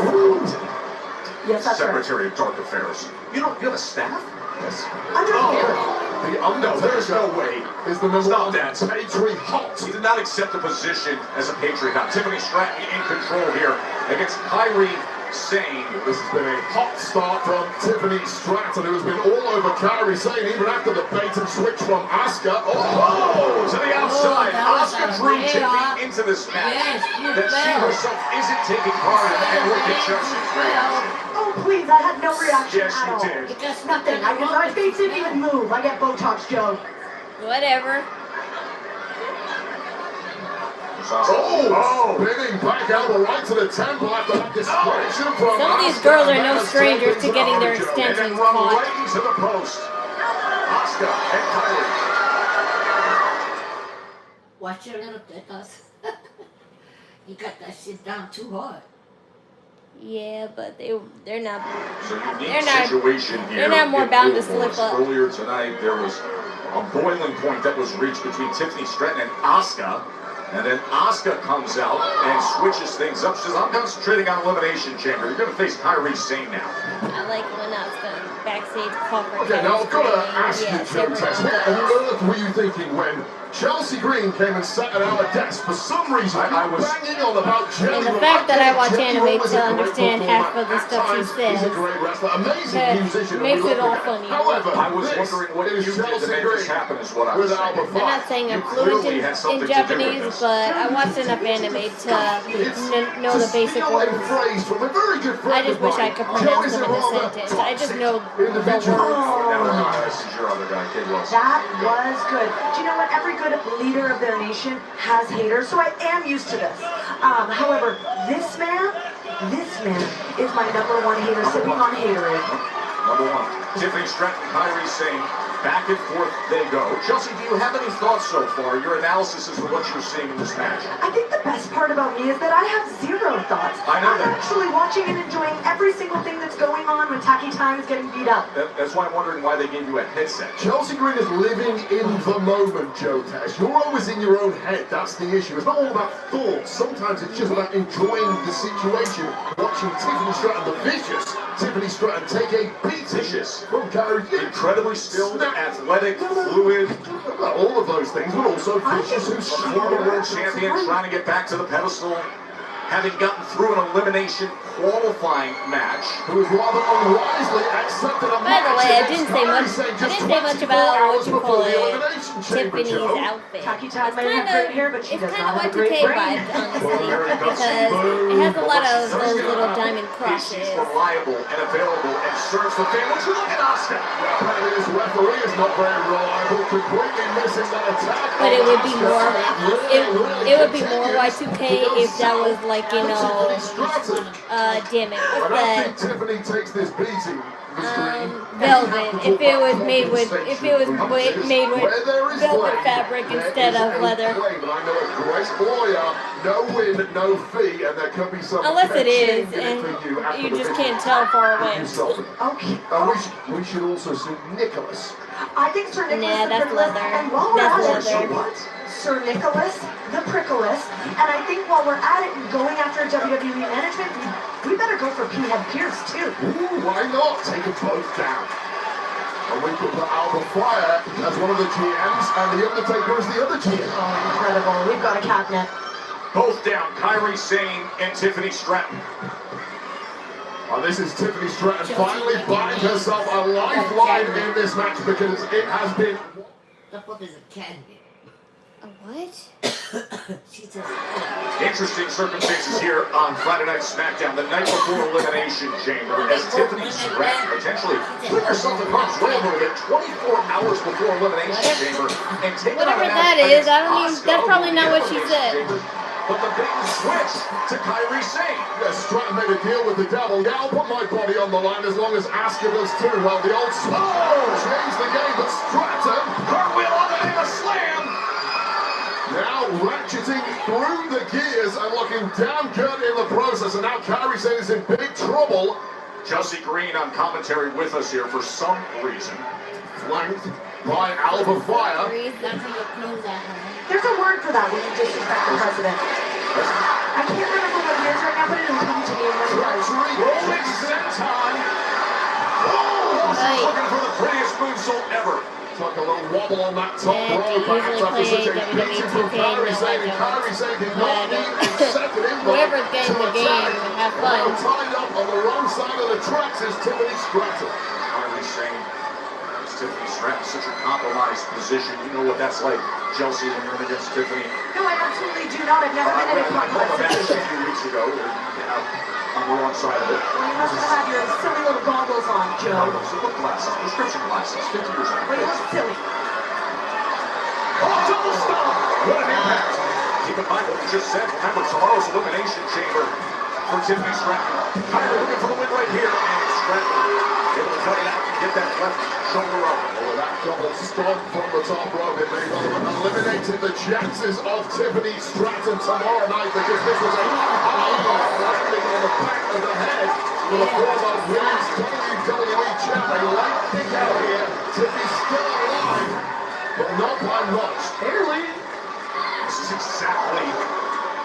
Speaker 13: Yes, that's right.
Speaker 3: Secretary of Dark Affairs. You have a staff? Yes.
Speaker 11: No, there's no way. Is the number one
Speaker 3: Patriot Hot. He did not accept the position as a Patriot Hot. Tiffany Stratton in control here against Kairi, Sane.
Speaker 11: This has been a hot start from Tiffany Stratton, who has been all over Kairi, Sane even after the bait and switch from Asuka.
Speaker 3: Oh, to the outside. Asuka drew Tiffany into this match that she herself isn't taking part in and look at Chelsea's reaction.
Speaker 13: Oh, please, I had no reaction
Speaker 3: Yes,
Speaker 13: at all.
Speaker 3: you did.
Speaker 12: Because
Speaker 13: Nothing. My face didn't even move. I get Botox, Joe.
Speaker 1: Whatever.
Speaker 11: Spinning back out the right to the temple after that distraction from
Speaker 1: Some of these girls are no strangers to getting their extensions caught.
Speaker 3: Right to the post. Asuka and Kairi.
Speaker 12: watch your little because you got that shit down too hard.
Speaker 1: Yeah, but they're not.
Speaker 3: It's a unique situation here.
Speaker 1: They're not more bound to slip up.
Speaker 3: Earlier tonight, there was a boiling point that was reached between Tiffany Stratton and Asuka. And then Asuka comes out and switches things up. She says, I'm concentrating on Elimination Chamber. You're going to face Kairi Sane now.
Speaker 1: I like when Asuka backstage cover.
Speaker 11: Okay, now I've got to ask you, Joe Tess, what on earth were you thinking when Chelsea Green came and sat at our desk? For some reason, I was banging on about Jelly.
Speaker 1: And the fact that I watch anime to understand half of the stuff she says makes it all funny.
Speaker 11: However,
Speaker 3: I was wondering what you did to make this happen is what I was saying.
Speaker 1: I'm not saying I'm fluent in Japanese, but I watched enough anime to know the basic words. I just wish I could pronounce them in a sentence. I just know the words.
Speaker 13: That was good. Do you know what? Every good leader of their nation has haters, so I am used to this. However, this man is my #1 hater, sipping on haterade.
Speaker 3: #1. Tiffany Stratton, Kairi Sane, back and forth they go. Chelsea, do you have any thoughts so far? Your analysis is what you're seeing in this match.
Speaker 13: I think the best part about me is that I have 0 thoughts.
Speaker 3: I know
Speaker 13: I'm
Speaker 3: that.
Speaker 13: actually watching and enjoying every single thing that's going on when Taki Time is getting beat up.
Speaker 3: That's why I'm wondering why they gave you a headset.
Speaker 11: Chelsea Green is living in the moment, Joe Tess. You're always in your own head. That's the issue. It's not all about thoughts. Sometimes it's just about enjoying the situation. Watching Tiffany Stratton, the vicious Tiffany Stratton, take a beating from Kairi.
Speaker 3: Incredibly skilled, athletic, fluid.
Speaker 11: All of those things, but also vicious, who's
Speaker 3: a former world champion trying to get back to the pedestal, having gotten through an elimination qualifying match.
Speaker 11: Who was rather unwisely accepted a
Speaker 1: By the way, I didn't say much about what you call it, Tiffany's outfit.
Speaker 13: Taki Time might have great hair, but she does not have a great
Speaker 1: Y2K
Speaker 13: brain.
Speaker 1: vibes, honestly, because it has a lot of those little diamond crosses.
Speaker 3: She's reliable and available and serves the fan. What you look at Asuka?
Speaker 11: Apparently this referee is not very reliable, completely missing that attack.
Speaker 1: But it would be more, it would be more Y2K if that was like, you know, damn it, what's that?
Speaker 11: Tiffany takes this beating.
Speaker 1: Velvet. If it was made with velvet fabric instead of leather.
Speaker 11: No win, no fee, and there could be some.
Speaker 1: Unless it is, and you just can't tell far away.
Speaker 13: Okay.
Speaker 11: We should also see Nicholas.
Speaker 13: I think Sir Nicholas
Speaker 1: Nah, that's leather.
Speaker 13: And while we're
Speaker 1: That's
Speaker 13: at it,
Speaker 1: leather.
Speaker 13: Sir Nicholas, the Prickleless, and I think while we're at it and going after WWE management, we better go for P-Head Pierce too.
Speaker 11: Ooh, why not? Take them both down. And we could put Alba Fire as one of the GMs, and The Undertaker as the other GM.
Speaker 13: Oh, incredible. We've got a cabinet.
Speaker 3: Both down, Kairi Sane and Tiffany Stratton.
Speaker 11: And this is Tiffany Stratton finally buying herself a lifeline in this match because it has been...
Speaker 12: The fuck is a candy?
Speaker 1: A what?
Speaker 3: Interesting circumstances here on Friday Night Smackdown, the night before Elimination Chamber, as Tiffany Stratton potentially put herself in harm's way a little bit 24 hours before Elimination Chamber and taking on a
Speaker 1: Whatever
Speaker 3: match
Speaker 1: that is,
Speaker 3: against
Speaker 1: I don't even.
Speaker 3: Asuka,
Speaker 1: That's probably
Speaker 3: who
Speaker 1: not what she
Speaker 3: Elimination
Speaker 1: said.
Speaker 3: Chamber. But the big switch to Kairi Sane.
Speaker 11: Yes, Stratton made a deal with the devil. Yeah, I'll put my body on the line as long as Asuka does too. Well, the old changed the game, but Stratton,
Speaker 3: Cartwheel on the name of Slam.
Speaker 11: now ratcheting through the gears and looking damn good in the process. And now Kairi Sane is in big trouble.
Speaker 3: Chelsea Green on commentary with us here for some reason.
Speaker 11: Flanked by Alba Fire.
Speaker 13: There's a word for that when you disrespect the president. I can't remember what it is right now, but it'll come to me in one place.
Speaker 3: Rolling senton. Oh, she's looking for the prettiest moonsault ever.
Speaker 11: Took a little wobble on that top row, perhaps after such a beating from Kairi Sane. And Kairi Sane did not need a second involved
Speaker 1: Whoever's getting the game, have fun.
Speaker 11: Now tied up on the wrong side of the tracks is Tiffany Stratton.
Speaker 3: Kairi Sane. Tiffany Stratton, such a compromised position. You know what that's like, Chelsea, when you're in against Tiffany.
Speaker 13: No, I absolutely do not. I've never been in a
Speaker 3: I called a match
Speaker 13: compromised
Speaker 3: a few weeks ago. On the wrong side of it.
Speaker 13: Well, you must have your silly little goggles on, Joe.
Speaker 3: What glasses? Prescription glasses. 50 years old.
Speaker 13: Well, you look silly.
Speaker 3: Oh, double stomp! What an impact! Keep in mind what you just said. Remember, tomorrow's Elimination Chamber for Tiffany Stratton. Kairi looking for the win right here, and Stratton able to cut it out and get that left shoulder up.
Speaker 11: Oh, that double stomp from the top rope, it may well have eliminated the chances of Tiffany Stratton tomorrow night, because this was a landing on the back of the head for the former women's WWE champ. A light kick out here. Tiffany's still alive, but not by much.
Speaker 3: Barely. This is exactly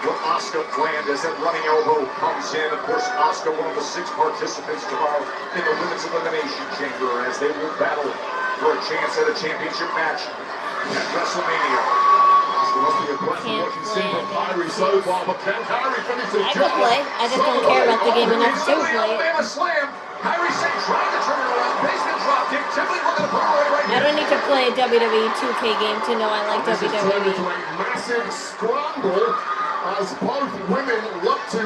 Speaker 3: what Asuka planned as that running elbow comes in. Of course, Asuka, one of the 6 participants tomorrow in the Women's Elimination Chamber, as they will battle for a chance at a championship match at WrestleMania.
Speaker 11: Asuka must be impressed with what she's seen from Kairi so far, but can Kairi finish the
Speaker 1: I
Speaker 11: job?
Speaker 1: could play. I just don't care about the game enough to play it.
Speaker 3: Alabama Slam. Kairi Sane trying to turn it around. Basement drop kick. Tiffany looking to put away right
Speaker 1: I
Speaker 3: here.
Speaker 1: don't need to play a WWE 2K game to know I like
Speaker 11: This is turned
Speaker 1: WWE.
Speaker 11: into a massive scramble as both women look to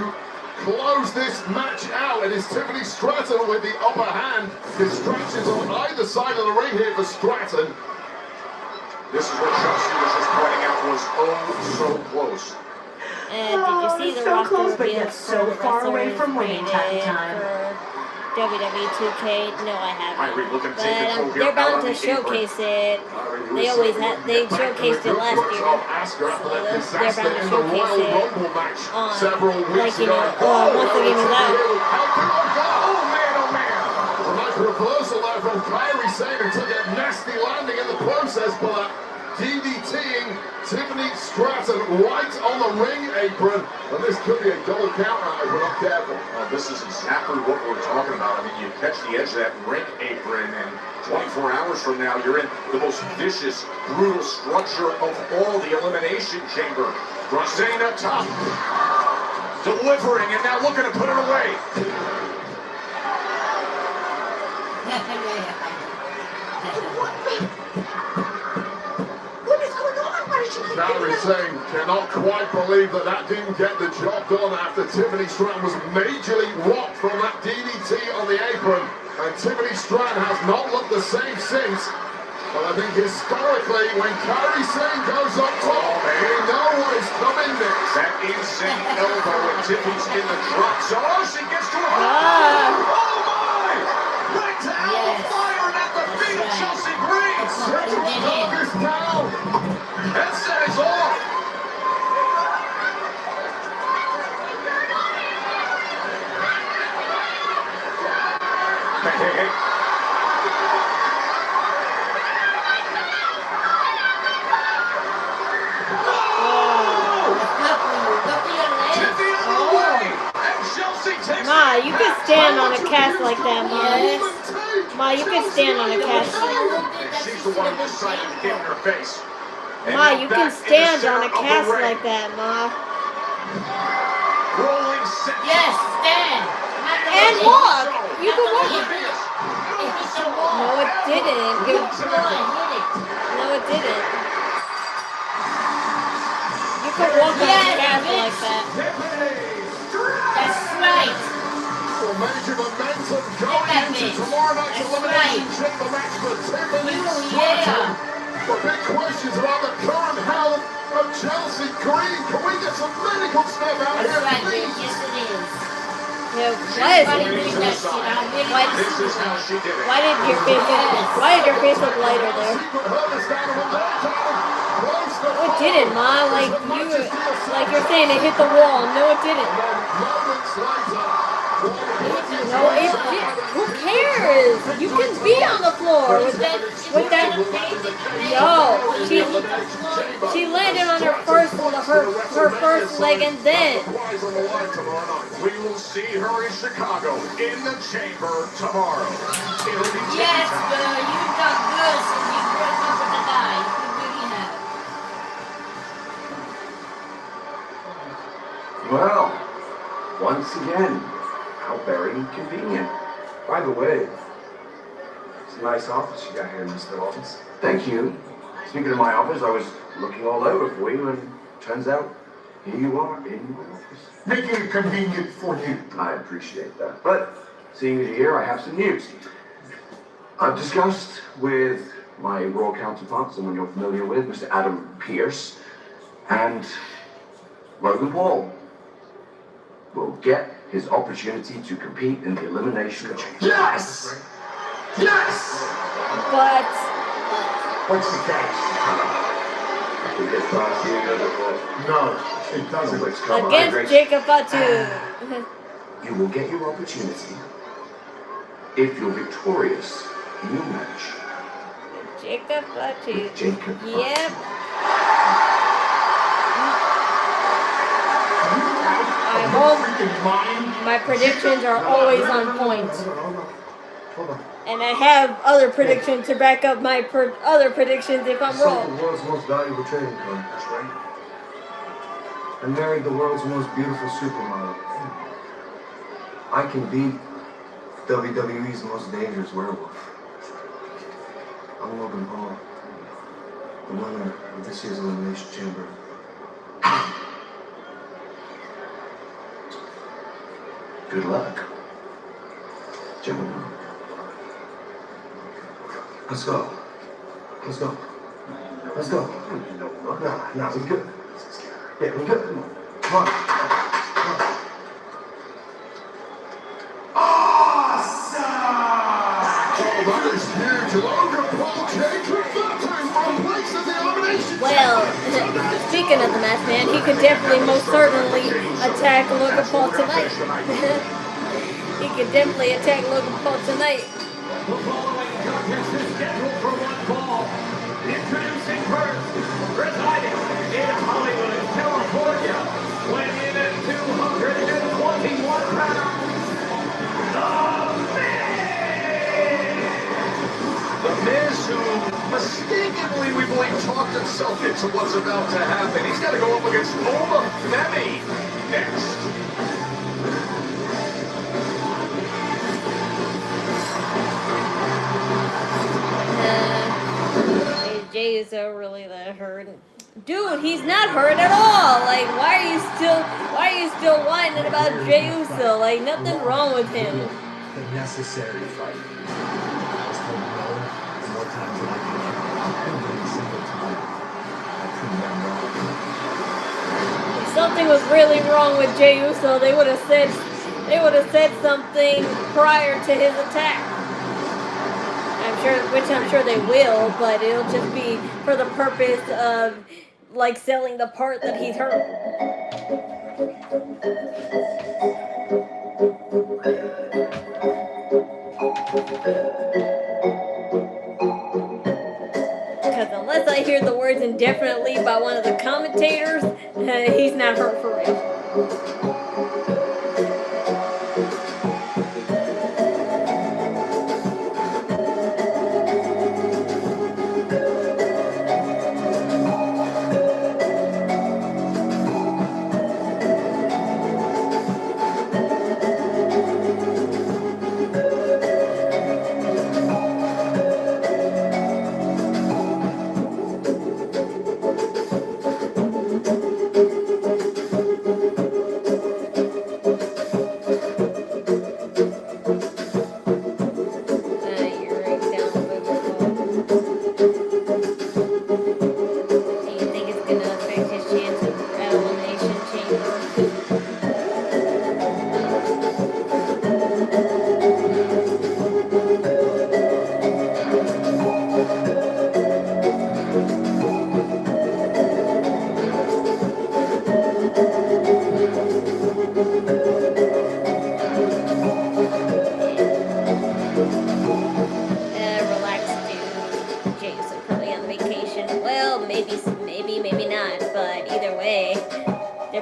Speaker 11: close this match out. It is Tiffany Stratton with the upper hand. Distractions on either side of the ring here for Stratton.
Speaker 3: This is what Chelsea was just pointing out was so close.
Speaker 1: And did you see the
Speaker 13: so
Speaker 1: roster
Speaker 13: close, but
Speaker 1: reveal
Speaker 13: yet so
Speaker 1: for the
Speaker 13: far away
Speaker 1: wrestlers
Speaker 13: from winning
Speaker 1: nominated
Speaker 13: time.
Speaker 1: for WWE 2K? No, I haven't.
Speaker 3: Kairi looking to
Speaker 1: But
Speaker 3: take control here.
Speaker 1: they're bound
Speaker 3: out on
Speaker 1: to
Speaker 3: the apron.
Speaker 1: showcase it. They always had. They showcased it last year.
Speaker 11: Asuka after that
Speaker 1: They're
Speaker 11: disaster
Speaker 1: bound to
Speaker 11: in the Royal
Speaker 1: showcase it
Speaker 11: Rumble match
Speaker 1: on,
Speaker 11: several weeks
Speaker 1: like, you
Speaker 11: ago.
Speaker 1: know, once the game is out.
Speaker 11: Oh man, oh man! A nice reversal there from Kairi Sane, who took a nasty landing in the process, but DDTing Tiffany Stratton right on the ring apron. And this could be a double count now if we're not careful.
Speaker 3: Well, this is exactly what we're talking about. I mean, you catch the edge of that ring apron, and 24 hours from now, you're in the most vicious, brutal structure of all the Elimination Chamber. Sane up top, delivering, and now looking to put it away.
Speaker 11: Kairi Sane cannot quite believe that that didn't get the job done after Tiffany Stratton was majorly rocked from that DDT on the apron. And Tiffany Stratton has not looked the same since. But I think historically, when Kairi Sane goes up top, we know what is coming next.
Speaker 3: That insane elbow, and Tiffany's in the drop zone. Oh, she gets to her. Oh my! Right to Alba Fire, and at the feet of Chelsea Green.
Speaker 11: Central focus down.
Speaker 3: That set is off. Hey.
Speaker 1: Ma, you could stand on a cast like that, Ma. Ma, you could stand on a cast.
Speaker 3: She's the one who decided to get in her face.
Speaker 1: Ma, you can stand on a cast like that, Ma.
Speaker 3: Rolling set.
Speaker 12: Yes, stand.
Speaker 1: And walk. You can walk.
Speaker 12: It's a
Speaker 1: No, it didn't.
Speaker 12: Come on, hit it.
Speaker 1: No, it didn't. You could walk on the cast like that.
Speaker 12: That's right.
Speaker 11: Well, major momentum going into tomorrow night's elimination chamber match for Tiffany Stratton. The big questions about the current health of Chelsea Green. Can we get some medical stuff out here, please?
Speaker 12: Yes, it is.
Speaker 1: Yeah, why did your face look lighter there? No, it didn't, Ma. Like you're saying it hit the wall. No, it didn't. No, it did. Who cares? You can be on the floor with that. No, she landed on her first leg and then.
Speaker 3: We will see her in Chicago in the chamber tomorrow.
Speaker 12: Yes, girl, you done good since you broke up with the guy. You really have.
Speaker 14: Well, once again, how very convenient.
Speaker 15: By the way, it's a nice office you got here, Mr. Lolz.
Speaker 14: Thank you. Speaking of my office, I was looking all over for you, and turns out here you are in my office.
Speaker 11: Making it convenient for you.
Speaker 14: I appreciate that. But seeing as you're here, I have some news. I've discussed with my Raw counterpart, someone you're familiar with, Mr. Adam Pearce, and Logan Paul will get his opportunity to compete in the Elimination Chamber.
Speaker 11: Yes! Yes!
Speaker 1: But
Speaker 11: what's the catch? No, it doesn't.
Speaker 1: against Jacob Fatu.
Speaker 14: You will get your opportunity if you're victorious in your match.
Speaker 1: Jacob Fatu.
Speaker 14: Jacob Fatu.
Speaker 1: Yep. I hope my predictions are always on point.
Speaker 15: Hold on.
Speaker 1: And I have other predictions to back up my other predictions if I'm
Speaker 15: I sold
Speaker 1: wrong.
Speaker 15: the world's most valuable trading card. That's right. I married the world's most beautiful supermodel. I can beat WWE's most dangerous werewolf. I'm Logan Paul, the winner of this year's Elimination Chamber.
Speaker 14: Good luck, gentlemen.
Speaker 15: Let's go. Let's go. Let's go. No, we good. Yeah, we good. Come on.
Speaker 11: Awesome! Oh, that is huge. Logan Paul Jacob Fatu replaces the elimination.
Speaker 1: Well, speaking of the masked man, he could definitely, most certainly attack Logan Paul tonight. He could definitely attack Logan Paul tonight.
Speaker 2: The following contest is scheduled for one fall. Introducing first, residing in Hollywood, California, weighing in at 221 pounds,
Speaker 3: The Miz, who mistakenly, we believe, talked himself into what's about to happen. He's got to go up against Oma Femi next.
Speaker 1: Is Jey Uso really that hurt? Dude, he's not hurt at all. Like, why are you still whining about Jey Uso? Like, nothing wrong with him.
Speaker 15: The necessary fight. I was told no more times than I can count. Every single time. I proved them wrong.
Speaker 1: If something was really wrong with Jey Uso, they would have said something prior to his attack. I'm sure they will, but it'll just be for the purpose of like selling the part that he's hurt. Because unless I hear the words indefinitely by one of the commentators, he's not hurt for real.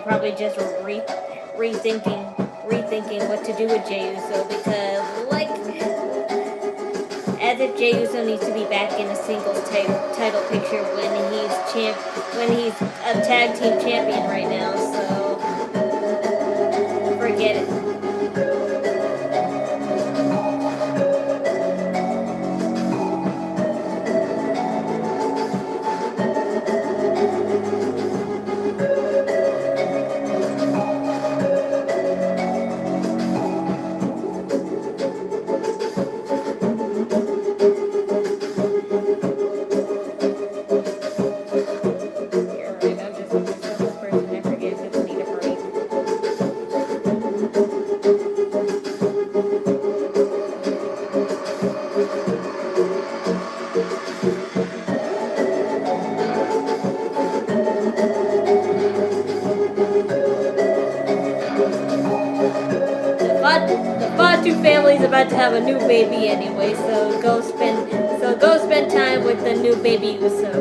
Speaker 1: probably just rethinking what to do with Jey Uso, because as if Jey Uso needs to be back in a singles title picture when he's a tag team champion right now. So forget it. Family's about to have a new baby anyway, so go spend time with the new baby Uso.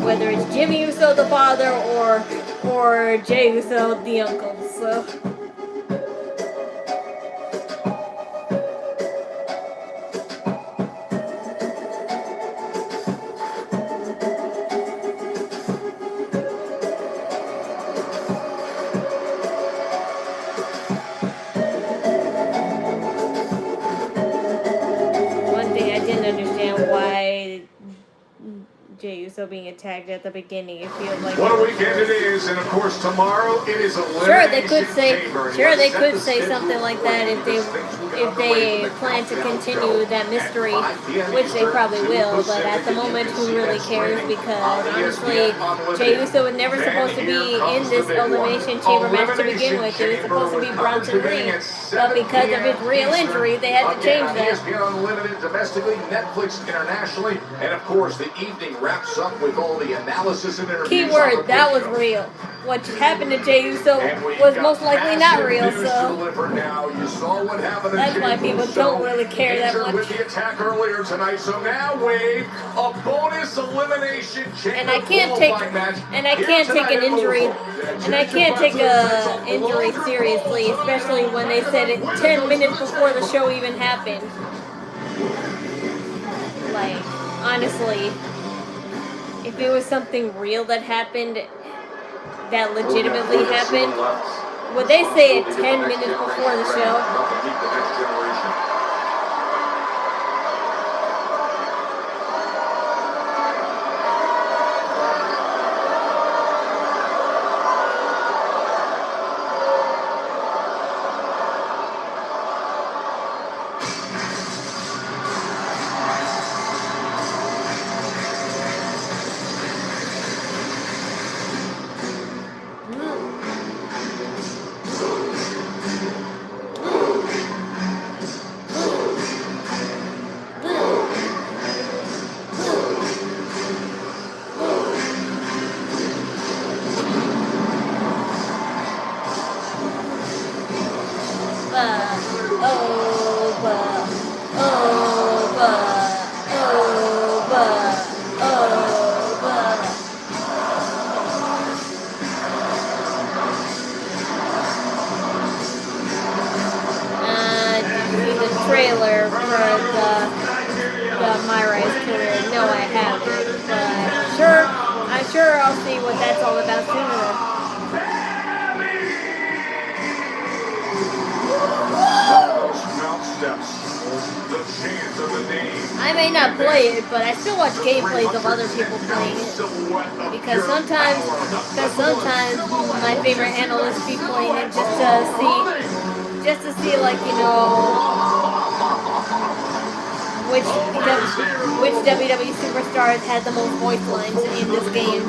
Speaker 1: Whether it's Jimmy Uso the father or Jey Uso the uncle. So being attacked at the beginning, it feels like
Speaker 3: what a weekend it is, and of course tomorrow it is elimination.
Speaker 1: Sure, they could say something like that if they plan to continue that mystery, which they probably will. But at the moment, who really cares? Because honestly, Jey Uso was never supposed to be in this elimination chamber match to begin with. It was supposed to be Bronson Reed, but because of his real injury, they had to change that.
Speaker 3: ESPN Unlimited domestically, Netflix internationally, and of course the evening wraps up with all the analysis and interviews.
Speaker 1: Keyword, that was real. What happened to Jey Uso was most likely not real, so that's why people don't really care that much.
Speaker 3: With the attack earlier tonight, so now Wade, a bonus elimination chamber.
Speaker 1: And I can't take an injury, and I can't take a injury seriously, especially when they said it 10 minutes before the show even happened. Like, honestly, if it was something real that happened, that legitimately happened, would they say it 10 minutes before the show? I may not play it, but I still watch gameplays of other people playing it. Because sometimes my favorite analysts be playing it just to see like, you know, which WWE superstars had the most voice lines in this game.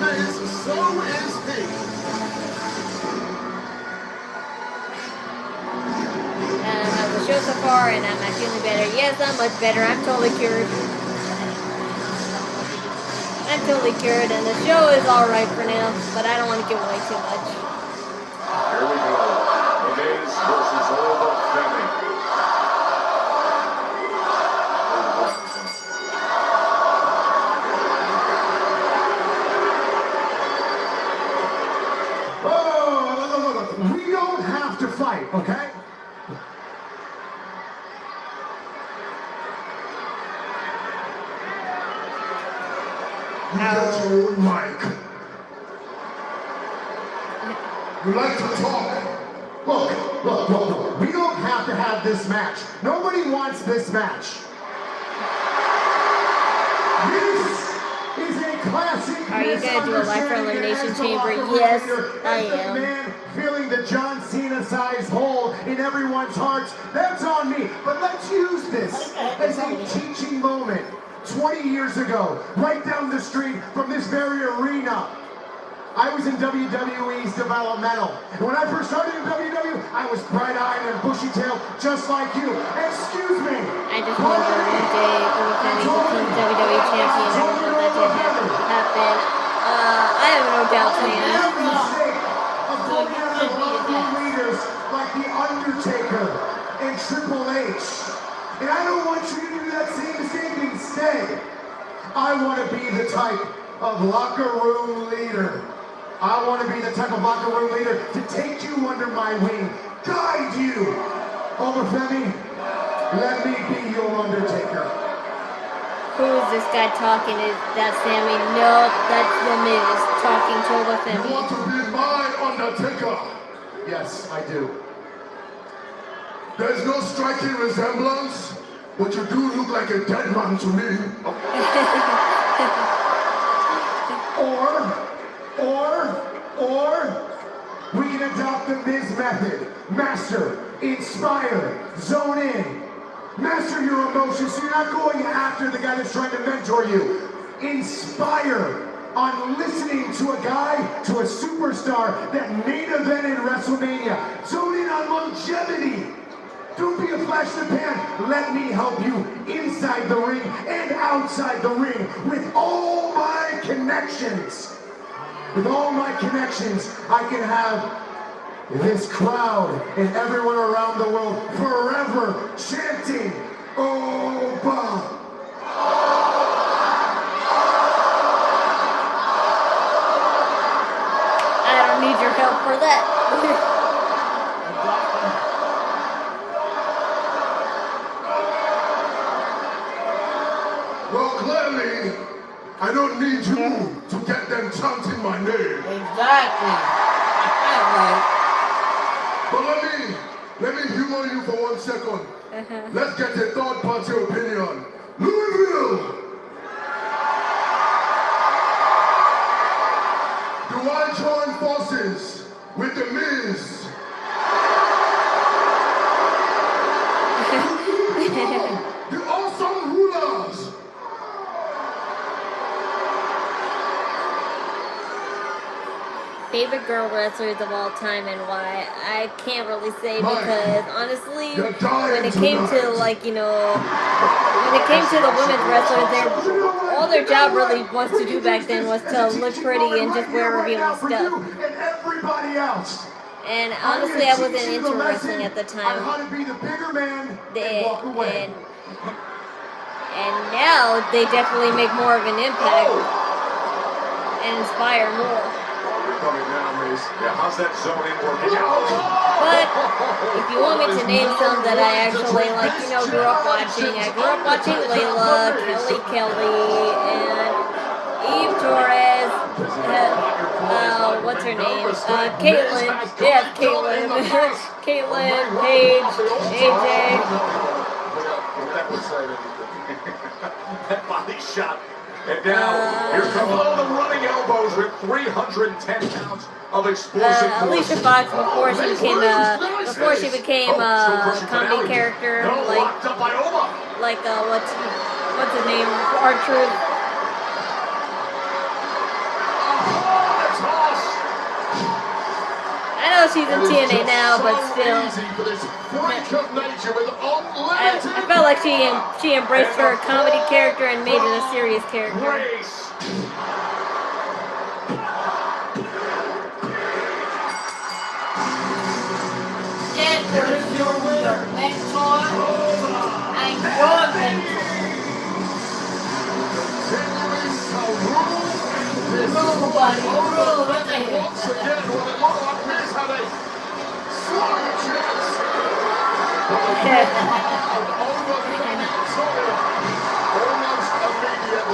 Speaker 1: How's the show so far? And am I feeling better? Yes, I'm much better. I'm totally cured. I'm totally cured, and the show is alright for now, but I don't want to give away too much.
Speaker 3: Here we go. Miz versus all the Femi.
Speaker 11: get your own mic. You like to talk?
Speaker 7: Look. We don't have to have this match. Nobody wants this match. This is a classic.
Speaker 1: Are you gonna do a live for Elimination Chamber? Yes, I am.
Speaker 7: Man feeling the John Cena-sized hole in everyone's hearts. That's on me. But let's use this as a teaching moment. 20 years ago, right down the street from this very arena, I was in WWE's developmental. And when I first started in WWE, I was bright-eyed and bushy-tailed, just like you. Excuse me.
Speaker 1: I just wonder one day Overfemi becomes WWE champion. I want that to happen. I have no doubts, man.
Speaker 7: Leaders like The Undertaker and Triple H. And I don't want you to do that same mistake. Instead, I want to be the type of locker room leader. I want to be the type of locker room leader to take you under my wing, guide you. Overfemi, let me be your Undertaker.
Speaker 1: Who is this guy talking? Is that Sammy? No, that's The Miz talking to Overfemi.
Speaker 11: You want to be my Undertaker?
Speaker 7: Yes, I do.
Speaker 11: There's no striking resemblance, but you do look like a dead man to me.
Speaker 7: Or we can adopt the Miz method. Master, inspire, zone in. Master your emotions so you're not going after the guy that's trying to mentor you. Inspire on listening to a guy, to a superstar that main evented WrestleMania. Zone in on longevity. Don't be a flash in the pan. Let me help you inside the ring and outside the ring with all my connections. With all my connections, I can have this crowd and everyone around the world forever chanting, Oba.
Speaker 1: I don't need your help for that.
Speaker 11: Well, clearly, I don't need you to get them chanting my name.
Speaker 12: Exactly. Right.
Speaker 11: But let me humor you for 1 second. Let's get a third party opinion. Louisville! Do I join forces with The Miz? The Awesome Rulers!
Speaker 1: Favorite girl wrestlers of all time and why? I can't really say because honestly, when it came to like, you know, when it came to the women's wrestlers, all their job really was to do back then was to look pretty and just wear revealing stuff. And honestly, I wasn't into wrestling at the time. And now they definitely make more of an impact and inspire more.
Speaker 3: Yeah, how's that zone in working out?
Speaker 1: But if you want me to name some that I actually like, you know, grew up watching, I grew up watching Layla, Kelly, and Eve Torres, what's her name? Caitlyn, yeah, Caitlyn, Caitlyn, Paige, AJ.
Speaker 3: That body shot. And now, here come all the running elbows with 310 pounds of explosive force.
Speaker 1: Alicia Fox before she became a comedy character, like what's his name? R-Truth. I know she's in TNA now, but still. I felt like she embraced her comedy character and made it a serious character.
Speaker 12: Your mentor and your mentor. Nobody rule with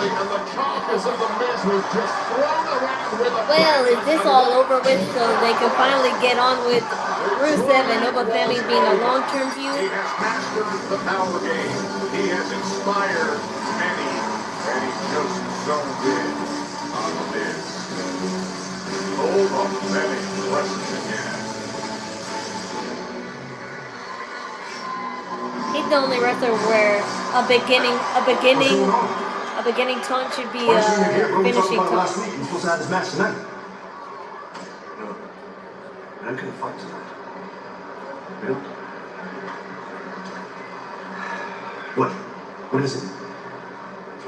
Speaker 11: Bailey, and the carcass of the Miz was just thrown around with a...
Speaker 1: Well, is this all over with so they can finally get on with Rusev and Nova Family being a long-term feud?
Speaker 3: He has mastered the power game. He has inspired many, and he just zoned in on the Miz. Oh, pathetic lessons again.
Speaker 1: He's the only wrestler where a beginning taunt should be a finishing taunt.
Speaker 15: Last week, you're supposed to have this match tonight. No, we're not gonna fight tonight. We don't. What? What is it?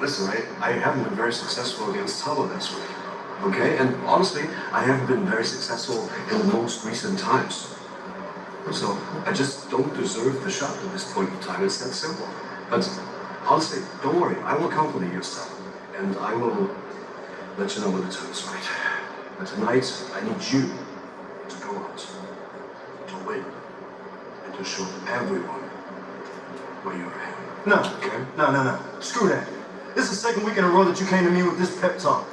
Speaker 15: Listen, I haven't been very successful against Tolo this week. Okay? And honestly, I haven't been very successful in the most recent times. So I just don't deserve the shot at this point in time. It's that simple. But honestly, don't worry. I will accompany you, son. And I will let you know when the time is right. But tonight, I need you to go out, to win, and to show everyone where you're at. No, okay? No. Screw that. This is the second week in a row that you came to me with this pep talk.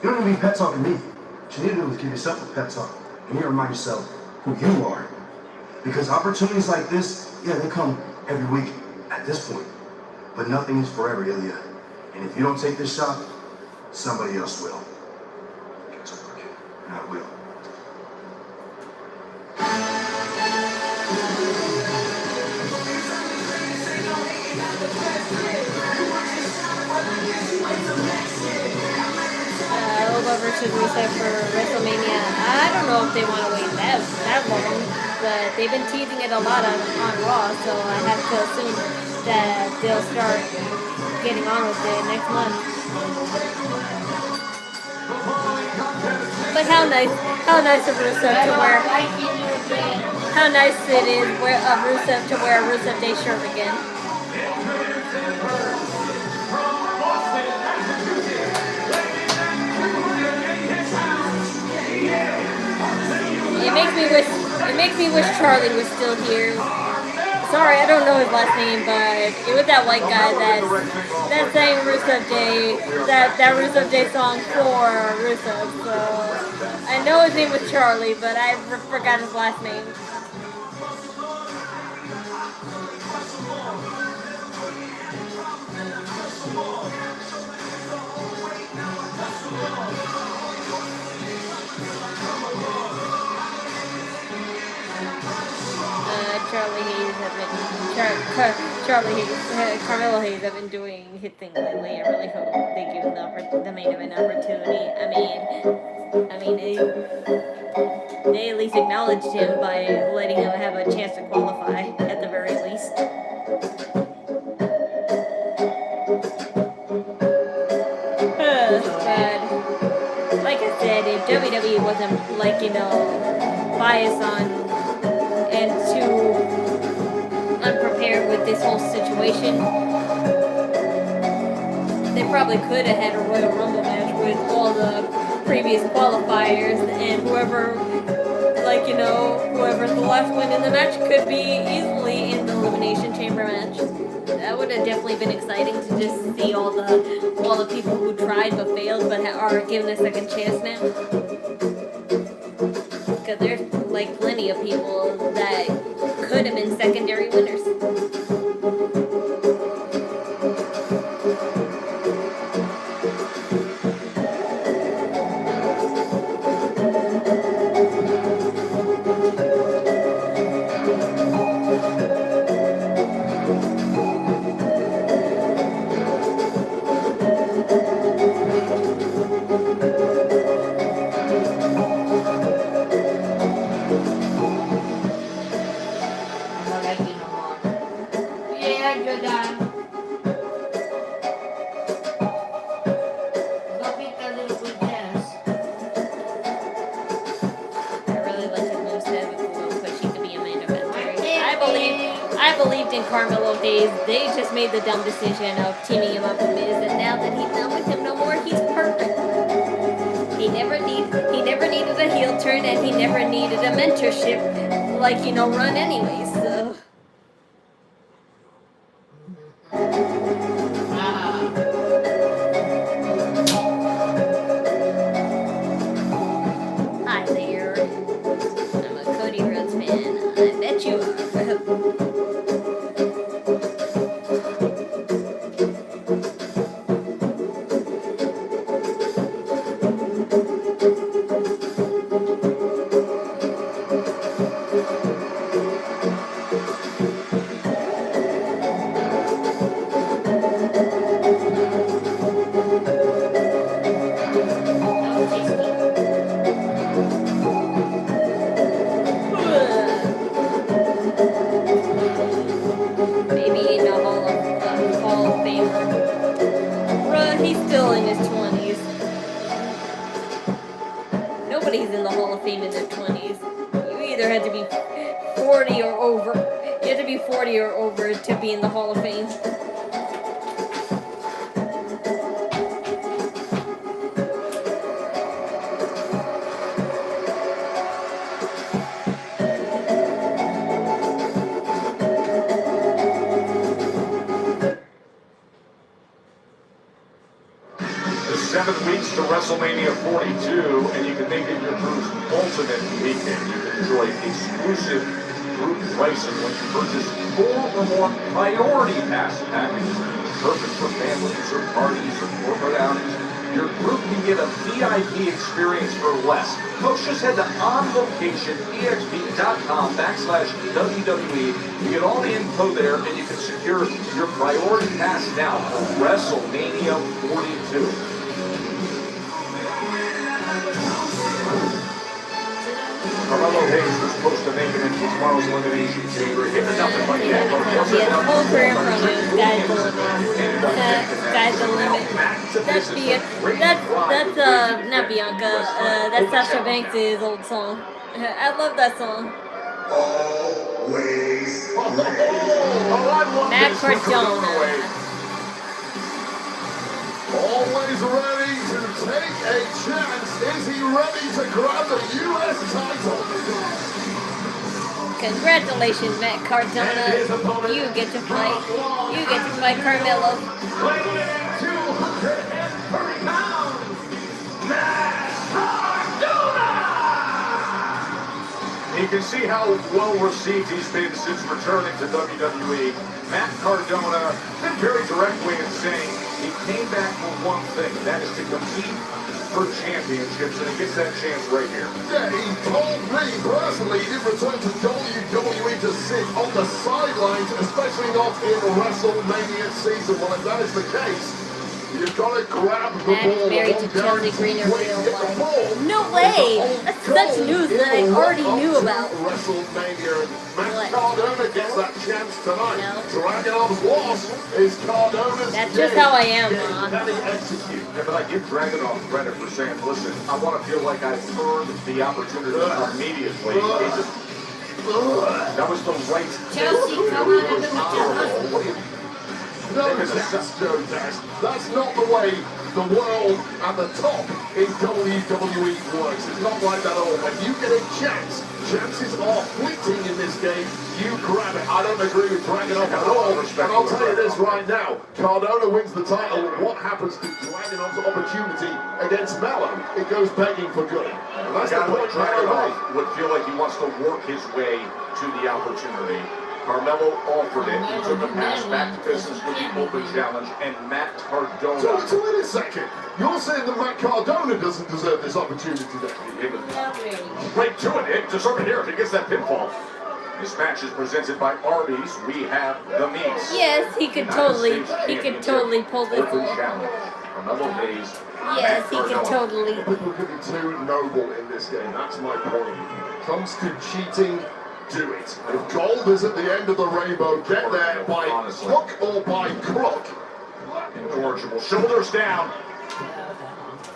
Speaker 15: You don't need to be pep talking me. What you need to do is give yourself a pep talk. And you remind yourself who you are. Because opportunities like this, yeah, they come every week at this point. But nothing is forever, Ilya. And if you don't take this shot, somebody else will. Get to work, and I will.
Speaker 1: Over versus Rusev for WrestleMania. I don't know if they want to wait that long, but they've been teasing it a lot on Raw, so I have to assume that they'll start getting on with it next month. But how nice of Rusev to wear. How nice it is of Rusev to wear a Rusev Day shirt again. It makes me wish Charlie was still here. Sorry, I don't know his last name, but it was that white guy that sang Rusev Day, that Rusev Day song for Rusev. So I know his name was Charlie, but I forgot his last name. Carmelo Hayes have been doing his thing lately. I really hope they give him the main event opportunity. I mean, they at least acknowledged him by letting him have a chance to qualify at the very least. But like I said, if WWE wasn't biased on and too unprepared with this whole situation, they probably could have had a Royal Rumble match with all the previous qualifiers, and whoever's the last one in the match could be easily in the Elimination Chamber match. That would have definitely been exciting to just see all the people who tried but failed but are given a second chance now. Because there's plenty of people that could have been secondary winners. I believed in Carmelo Hayes. They just made the dumb decision of teaming him up with Miz, and now that he's not with him no more, he's perfect. He never needed a heel turn, and he never needed a mentorship run anyways. So. Maybe in the Hall of Fame. Bruh, he's still in his 20s. Nobody's in the Hall of Fame in their 20s. You either had to be 40 or over. You had to be 40 or over to be in the Hall of Fame.
Speaker 3: The 7 weeks to WrestleMania 42, and you can make it your group's ultimate weekend. You can enjoy exclusive group pricing when you purchase 4 or more priority pass packages. Perfect for families or parties or corporate outings. Your group can get a VIP experience for less. Folks, just head to onlocationexp.com/WWE. You get all the info there, and you can secure your priority pass now for WrestleMania 42. Carmelo Hayes was supposed to make it into tomorrow's elimination chamber. Hit nothing like that.
Speaker 1: He has a whole career in front of him. Sky's the limit. Sky's the limit. That's not Bianca. That's Sasha Banks' old song. I love that song.
Speaker 11: Always
Speaker 1: Matt Cardona.
Speaker 11: Always ready to take a chance. Is he ready to grab the U.S. title?
Speaker 1: Congratulations, Matt Cardona. You get to fight. You get to fight Carmelo.
Speaker 11: Weighing in at 230 pounds, Matt Cardona!
Speaker 3: You can see how well received he's been since returning to WWE. Matt Cardona been very directly in saying he came back for one thing, and that is to compete for championships, and he gets that chance right here.
Speaker 11: Yeah, he told me personally he didn't return to WWE to sit on the sidelines, especially not in WrestleMania season. Well, if that is the case, you've got to grab the ball.
Speaker 1: Matt is married to Chelsea Green in real life. No way! That's such news that I already knew about.
Speaker 11: WrestleMania, and Matt Cardona gets that chance tonight. Dragunov's loss is Cardona's.
Speaker 1: That's just how I am, Ma.
Speaker 3: Can he execute? Yeah, but I give Dragunov credit for saying, listen, I want to feel like I've earned the opportunity immediately. That was the right
Speaker 12: Chelsea, come on, I'm
Speaker 11: No, that's not the way the world at the top in WWE works. It's not like that at all. When you get a chance, chances are fleeting in this game. You grab it. I don't agree with Dragunov at all. And I'll tell you this right now. Cardona wins the title. What happens to Dragunov's opportunity against Melo? It goes begging for good. And that's the point
Speaker 3: Dragunov would feel like he wants to work his way to the opportunity. Carmelo offered it. He took a pass back to business with the open challenge, and Matt Cardona.
Speaker 11: So wait a second. You're saying that Matt Cardona doesn't deserve this opportunity then?
Speaker 3: Right to it. It deserves it here if he gets that pinfall. This match is presented by Arby's. We have the meats.
Speaker 1: Yes, he could totally pull this
Speaker 3: open
Speaker 1: off.
Speaker 3: challenge. Carmelo Hayes.
Speaker 1: Yes, he could totally.
Speaker 11: People could be too noble in this game. That's my point. When it comes to cheating, do it. If gold is at the end of the rainbow, get there by hook or by crook.
Speaker 3: Incorrigible. Shoulders down.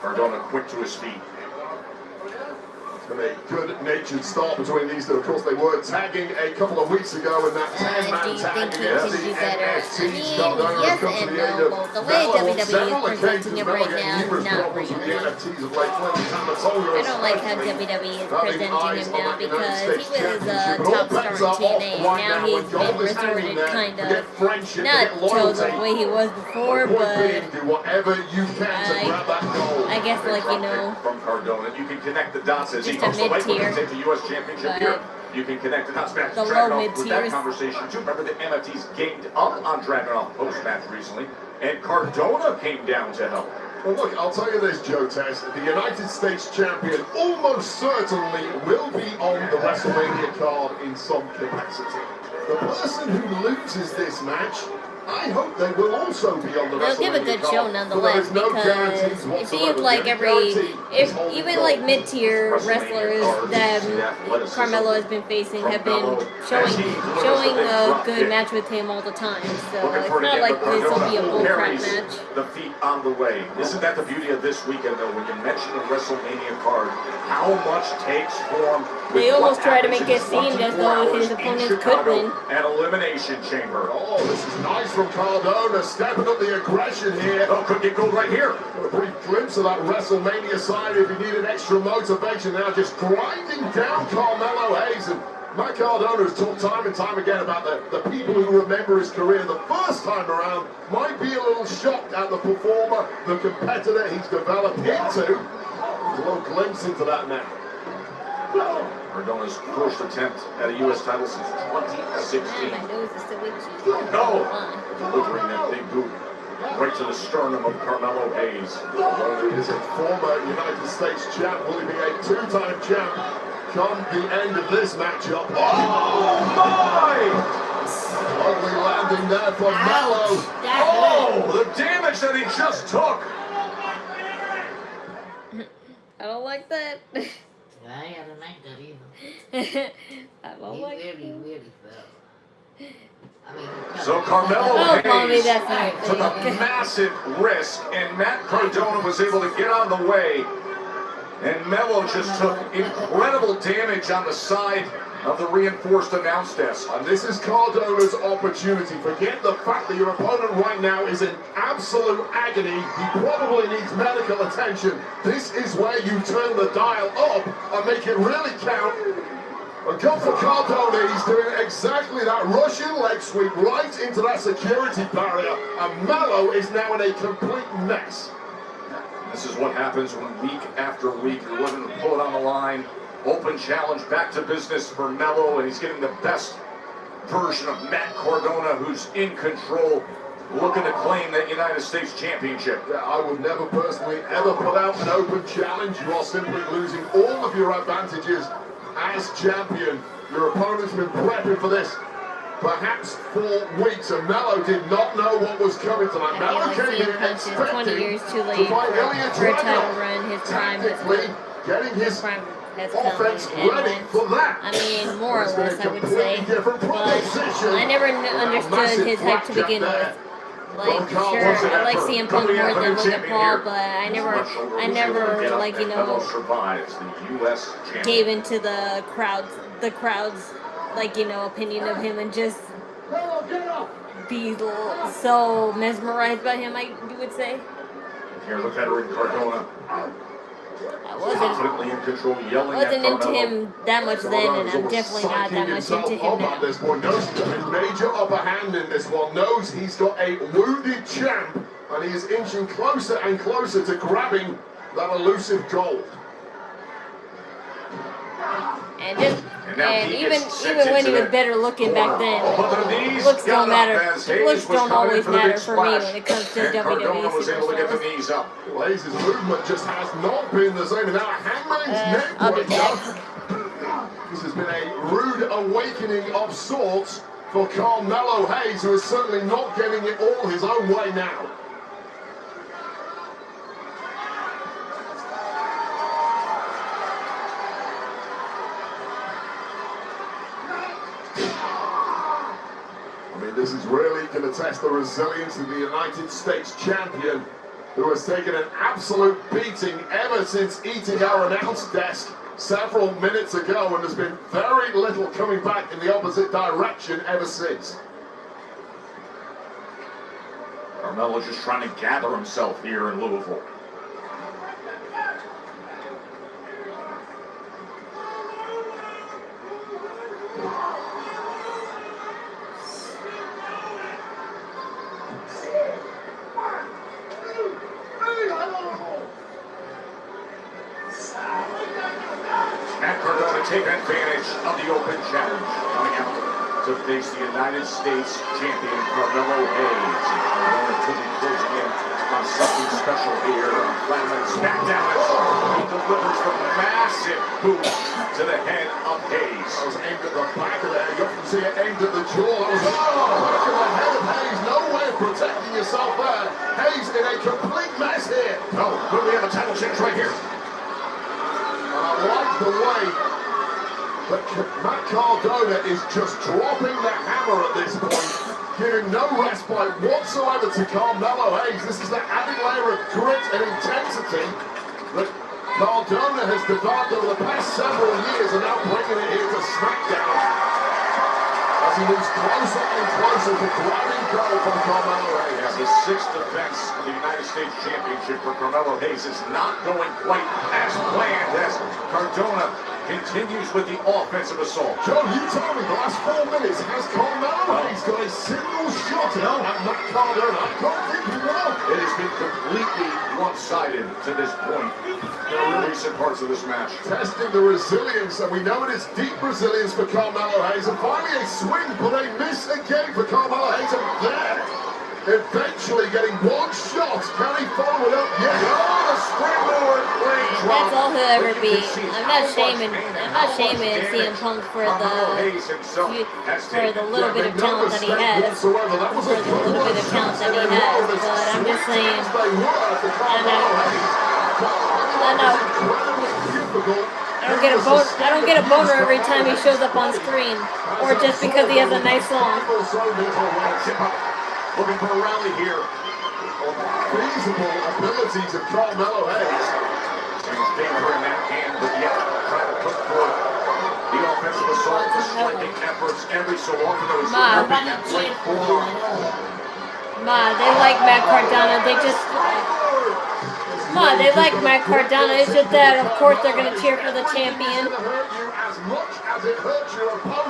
Speaker 3: Cardona quick to his feet.
Speaker 11: A good-natured start between these two. Of course, they were tagging a couple of weeks ago in that 10-man tag against the NXT. Cardona
Speaker 1: yes
Speaker 11: come to
Speaker 1: and
Speaker 11: the aid
Speaker 1: no.
Speaker 11: of
Speaker 1: The way
Speaker 11: Melo on
Speaker 1: WWE
Speaker 11: several
Speaker 1: is presenting
Speaker 11: occasions.
Speaker 1: it
Speaker 11: Melo
Speaker 1: right
Speaker 11: getting
Speaker 1: now,
Speaker 11: numerous
Speaker 1: not
Speaker 11: problems with the
Speaker 1: really.
Speaker 11: NFTs of late. Clinton Tamatola
Speaker 1: I don't like how
Speaker 11: especially.
Speaker 1: WWE is
Speaker 11: Having
Speaker 1: presenting
Speaker 11: eyes
Speaker 1: him
Speaker 11: on
Speaker 1: now
Speaker 11: that United
Speaker 1: because he
Speaker 11: States
Speaker 1: was a
Speaker 11: Championship.
Speaker 1: top
Speaker 11: All
Speaker 1: star
Speaker 11: bets
Speaker 1: in
Speaker 11: are off
Speaker 1: TNA.
Speaker 11: right
Speaker 1: Now
Speaker 11: now
Speaker 1: he's
Speaker 11: when
Speaker 1: been
Speaker 11: gold is hanging
Speaker 1: resorted
Speaker 11: there.
Speaker 1: kind
Speaker 11: To get
Speaker 1: of
Speaker 11: friendship, to
Speaker 1: not
Speaker 11: get
Speaker 1: to
Speaker 11: loyalty.
Speaker 1: the way he was before, but
Speaker 11: Do whatever you can to grab that gold.
Speaker 1: I guess like, you know,
Speaker 3: From Cardona, you can connect the dots as he
Speaker 1: just a
Speaker 3: also likely
Speaker 1: mid-tier.
Speaker 3: to take the U.S. Championship
Speaker 1: But
Speaker 3: here. You can connect the dots back to
Speaker 1: The low
Speaker 3: Dragunov with that
Speaker 1: mid-tiers.
Speaker 3: conversation too. Remember the MFTs gained up on Dragunov post-match recently, and Cardona came down to help.
Speaker 11: Well, look, I'll tell you this, Joe Test. The United States champion almost certainly will be on the WrestleMania card in some capacity. The person who loses this match, I hope they will also be on the WrestleMania card.
Speaker 1: They'll give a good show nonetheless, because it seems like even like mid-tier wrestlers that Carmelo has been facing have been showing a good match with him all the time. So it's not like this will be a bullcrap match.
Speaker 3: The feet on the way. Isn't that the beauty of this weekend, though? When you mention the WrestleMania card, how much takes form.
Speaker 1: They almost try to make it seem as though his opponents could win.
Speaker 3: An elimination chamber.
Speaker 11: Oh, this is nice from Cardona, stepping up the aggression here.
Speaker 3: Oh, could get gold right here.
Speaker 11: A brief glimpse of that WrestleMania side if you needed extra motivation. Now just grinding down Carmelo Hayes. And Matt Cardona has talked time and time again about the people who remember his career the first time around might be a little shocked at the performer, the competitor he's developed into. There's a little glimpse into that now.
Speaker 3: Cardona's first attempt at a U.S. title since 2016.
Speaker 1: My nose is still itchy.
Speaker 3: No! Delivering that big boot right to the sternum of Carmelo Hayes.
Speaker 11: Well, he is a former United States champ. Will he be a two-time champ come the end of this matchup? Oh my! Ugly landing there for Melo.
Speaker 3: Oh, the damage that he just took!
Speaker 1: I don't like that.
Speaker 12: I don't like that either.
Speaker 1: I don't like
Speaker 12: really,
Speaker 1: it.
Speaker 12: really fell. I mean,
Speaker 3: So Carmelo Hayes
Speaker 1: that's
Speaker 3: took a massive risk, and Matt Cardona was able to get on the way. And Melo just took incredible damage on the side of the reinforced announce desk.
Speaker 11: And this is Cardona's opportunity. Forget the fact that your opponent right now is in absolute agony. He probably needs medical attention. This is where you turn the dial up and make it really count. And come for Cardona, he's doing exactly that. Russian leg sweep right into that security barrier. And Melo is now in a complete mess.
Speaker 3: This is what happens when week after week you're looking to pull it on the line. Open challenge, back to business for Melo, and he's getting the best version of Matt Cardona, who's in control, looking to claim that United States Championship.
Speaker 11: Yeah, I would never personally ever put out an open challenge. You are simply losing all of your advantages as champion. Your opponent's been prepping for this perhaps 4 weeks, and Melo did not know what was coming tonight. Melo came in expecting
Speaker 1: 20 years too late
Speaker 11: to fight
Speaker 1: for a title run. His prime has
Speaker 11: getting his offense
Speaker 1: come
Speaker 11: ready for that.
Speaker 1: I mean, more or less, I would say.
Speaker 11: But
Speaker 1: I never understood his hype to begin with. Like, sure, I like CM Punk more than Logan Paul, but I never, like, you know, gave into the crowd's, like, you know, opinion of him and just be so mesmerized by him, you would say.
Speaker 3: Here's the veteran Cardona.
Speaker 1: I wasn't into him that much then, and I'm definitely not that much into him now.
Speaker 11: This one knows a major upper hand in this one. Knows he's got a wounded champ, and he is inching closer and closer to grabbing that elusive gold.
Speaker 1: And even when he was better looking back then, looks don't matter. Looks don't always matter for me when it comes to WWE superstars.
Speaker 11: Hayes' movement just has not been the same. Now Hangman's neck breaker. This has been a rude awakening of sorts for Carmelo Hayes, who is certainly not getting it all his own way now. This is really going to test the resilience of the United States champion, who has taken an absolute beating ever since eating our announce desk several minutes ago, and there's been very little coming back in the opposite direction ever since.
Speaker 3: Carmelo just trying to gather himself here in Louisville. Matt Cardona taking advantage of the Open Challenge, coming out to face the United States champion Carmelo Hayes. We're going to be closing in on something special here on Flatland Smackdown as he delivers the massive boot to the head of Hayes.
Speaker 11: That was aimed at the back of there. You often see it aimed at the jaw. That was back of the head of Hayes. No way of protecting yourself there. Hayes in a complete mess here.
Speaker 3: Oh, could we have a title change right here?
Speaker 11: And I like the way that Matt Cardona is just dropping the hammer at this point, giving no respite whatsoever to Carmelo Hayes. This is the added layer of grit and intensity that Cardona has developed over the past several years, and now bringing it here to Smackdown as he moves closer and closer to grabbing gold from Carmelo Hayes.
Speaker 3: Yeah, the sixth defense of the United States Championship for Carmelo Hayes is not going quite as planned as Cardona continues with the offensive assault.
Speaker 11: Joe, you told me the last 4 minutes has Carmelo Hayes got a single shot at Matt Cardona. I don't think he will.
Speaker 3: It has been completely one-sided to this point in the recent parts of this match.
Speaker 11: Testing the resilience, and we know it is deep resilience for Carmelo Hayes. And finally a swing, but a miss again for Carmelo Hayes. And there, eventually getting one shot. Can he follow it up? Yes. Oh, the springboard plane drop.
Speaker 1: That's all he'll ever be. I'm not shaming CM Punk for the little bit of talent that he has. For the little bit of talent that he has. But I'm just saying, I don't get a boner every time he shows up on screen, or just because he has a nice song.
Speaker 3: Looking for a rally here.
Speaker 11: Feasible abilities of Carmelo Hayes.
Speaker 3: He's danger in that hand, but yet trying to put forth the offensive assault, the striking efforts every so often. Though he's ripping that plate forward.
Speaker 1: They like Matt Cardona. They like Matt Cardona. It's just that, of course, they're going to cheer for the champion.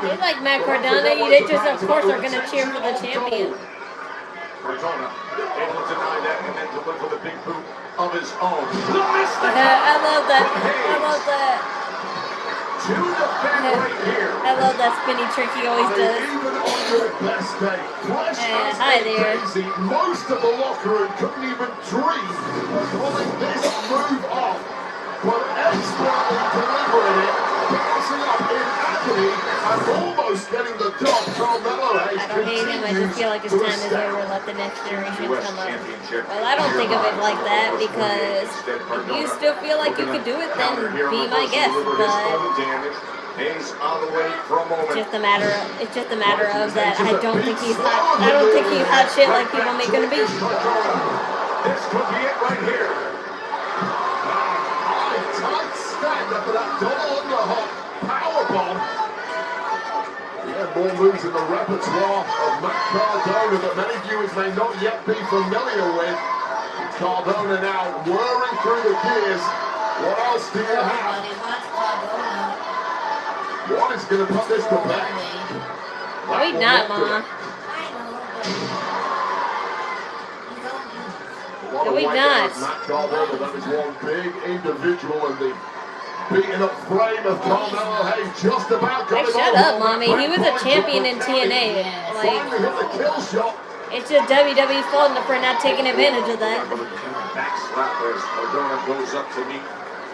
Speaker 1: They like Matt Cardona. They just, of course, are going to cheer for the champion.
Speaker 3: Cardona able to deny that and then deliver the big boot of his own.
Speaker 1: I love that. I love that.
Speaker 3: To defend right here.
Speaker 1: I love that spinny trick he always does.
Speaker 11: Even on your best day,
Speaker 1: hi there.
Speaker 11: Most of the locker room couldn't even dream of pulling this move off, but expertly delivering it, bouncing up in agony and almost getting the job. Carmelo Hayes.
Speaker 1: I don't hate him, I just feel like his time is over. Let the next generation come up. Well, I don't think of it like that, because if you still feel like you could do it, then be my guest. But
Speaker 3: Hayes on the way for a moment.
Speaker 1: it's just a matter of that. I don't think he's hot. I don't think he's hot shit like people make him to be.
Speaker 3: This could be it right here.
Speaker 11: Tight stand after that double underhook powerbomb. More moves in the repertoire of Matt Cardona that many viewers may not yet be familiar with. Cardona now whirring through the gears. What else do you have? What is going to put this to bed?
Speaker 1: No, he's not, Mama. No, he's not.
Speaker 11: Matt Cardona, that is one big individual in the beating up frame of Carmelo Hayes, just about got
Speaker 1: Hey, shut up, Mommy. He was a champion in TNA. Like, it's just WWE fault for not taking advantage of that.
Speaker 3: Back slap as Cardona goes up to meet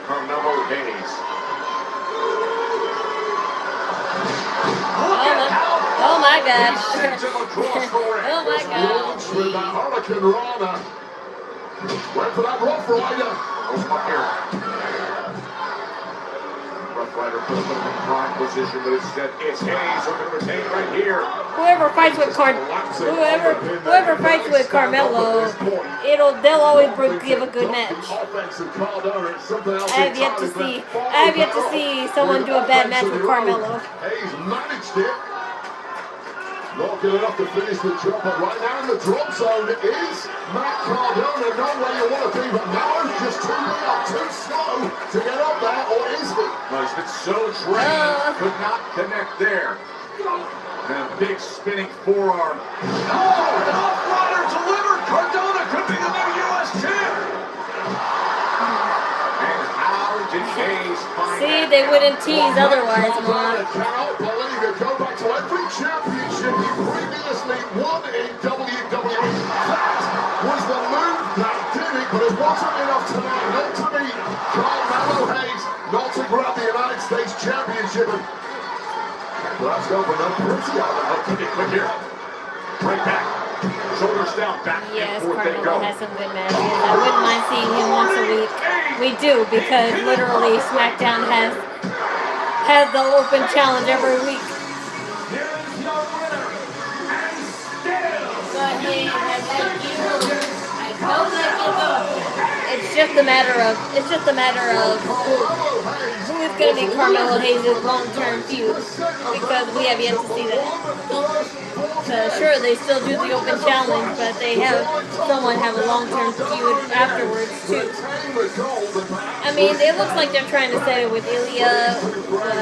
Speaker 3: Carmelo Hayes.
Speaker 1: Oh my God. Oh my God.
Speaker 11: With that Hurricane Rana. Went for that Rough Rider.
Speaker 3: Goes up here. Rough Rider put him in the prime position, but instead it's Hayes looking to retain right here.
Speaker 1: Whoever fights with Carmelo, they'll always give a good match. I have yet to see someone do a bad match with Carmelo.
Speaker 11: Hayes managed it. Not good enough to finish the job, but right now in the drop zone is Matt Cardona. Not where you want to be, but Melo's just too slow to get up there, or is he?
Speaker 3: No, he's been so drained, could not connect there. And a big spinning forearm.
Speaker 8: Oh, an off-rider delivered. Cardona could be the new U.S. champ.
Speaker 3: And how did Hayes find
Speaker 1: See, they wouldn't tease otherwise, Mom.
Speaker 11: I cannot believe it. Go back to every championship he previously won in WWE. That was the move that did it, but it wasn't enough tonight. Not to beat Carmelo Hayes, not to grab the United States Championship.
Speaker 3: Well, that's opened up pretty. I'll keep it quick here. Right back. Shoulders down, back
Speaker 1: Yes,
Speaker 3: and forth they
Speaker 1: Carmelo
Speaker 3: go.
Speaker 1: has some good matches. I wouldn't mind seeing him once a week. We do, because literally Smackdown has the open challenge every week. It's just a matter of who is going to be Carmelo Hayes' long-term feud, because we have yet to see that. So sure, they still do the open challenge, but they have someone have a long-term feud afterwards too. I mean, it looks like they're trying to set it with Ilya, but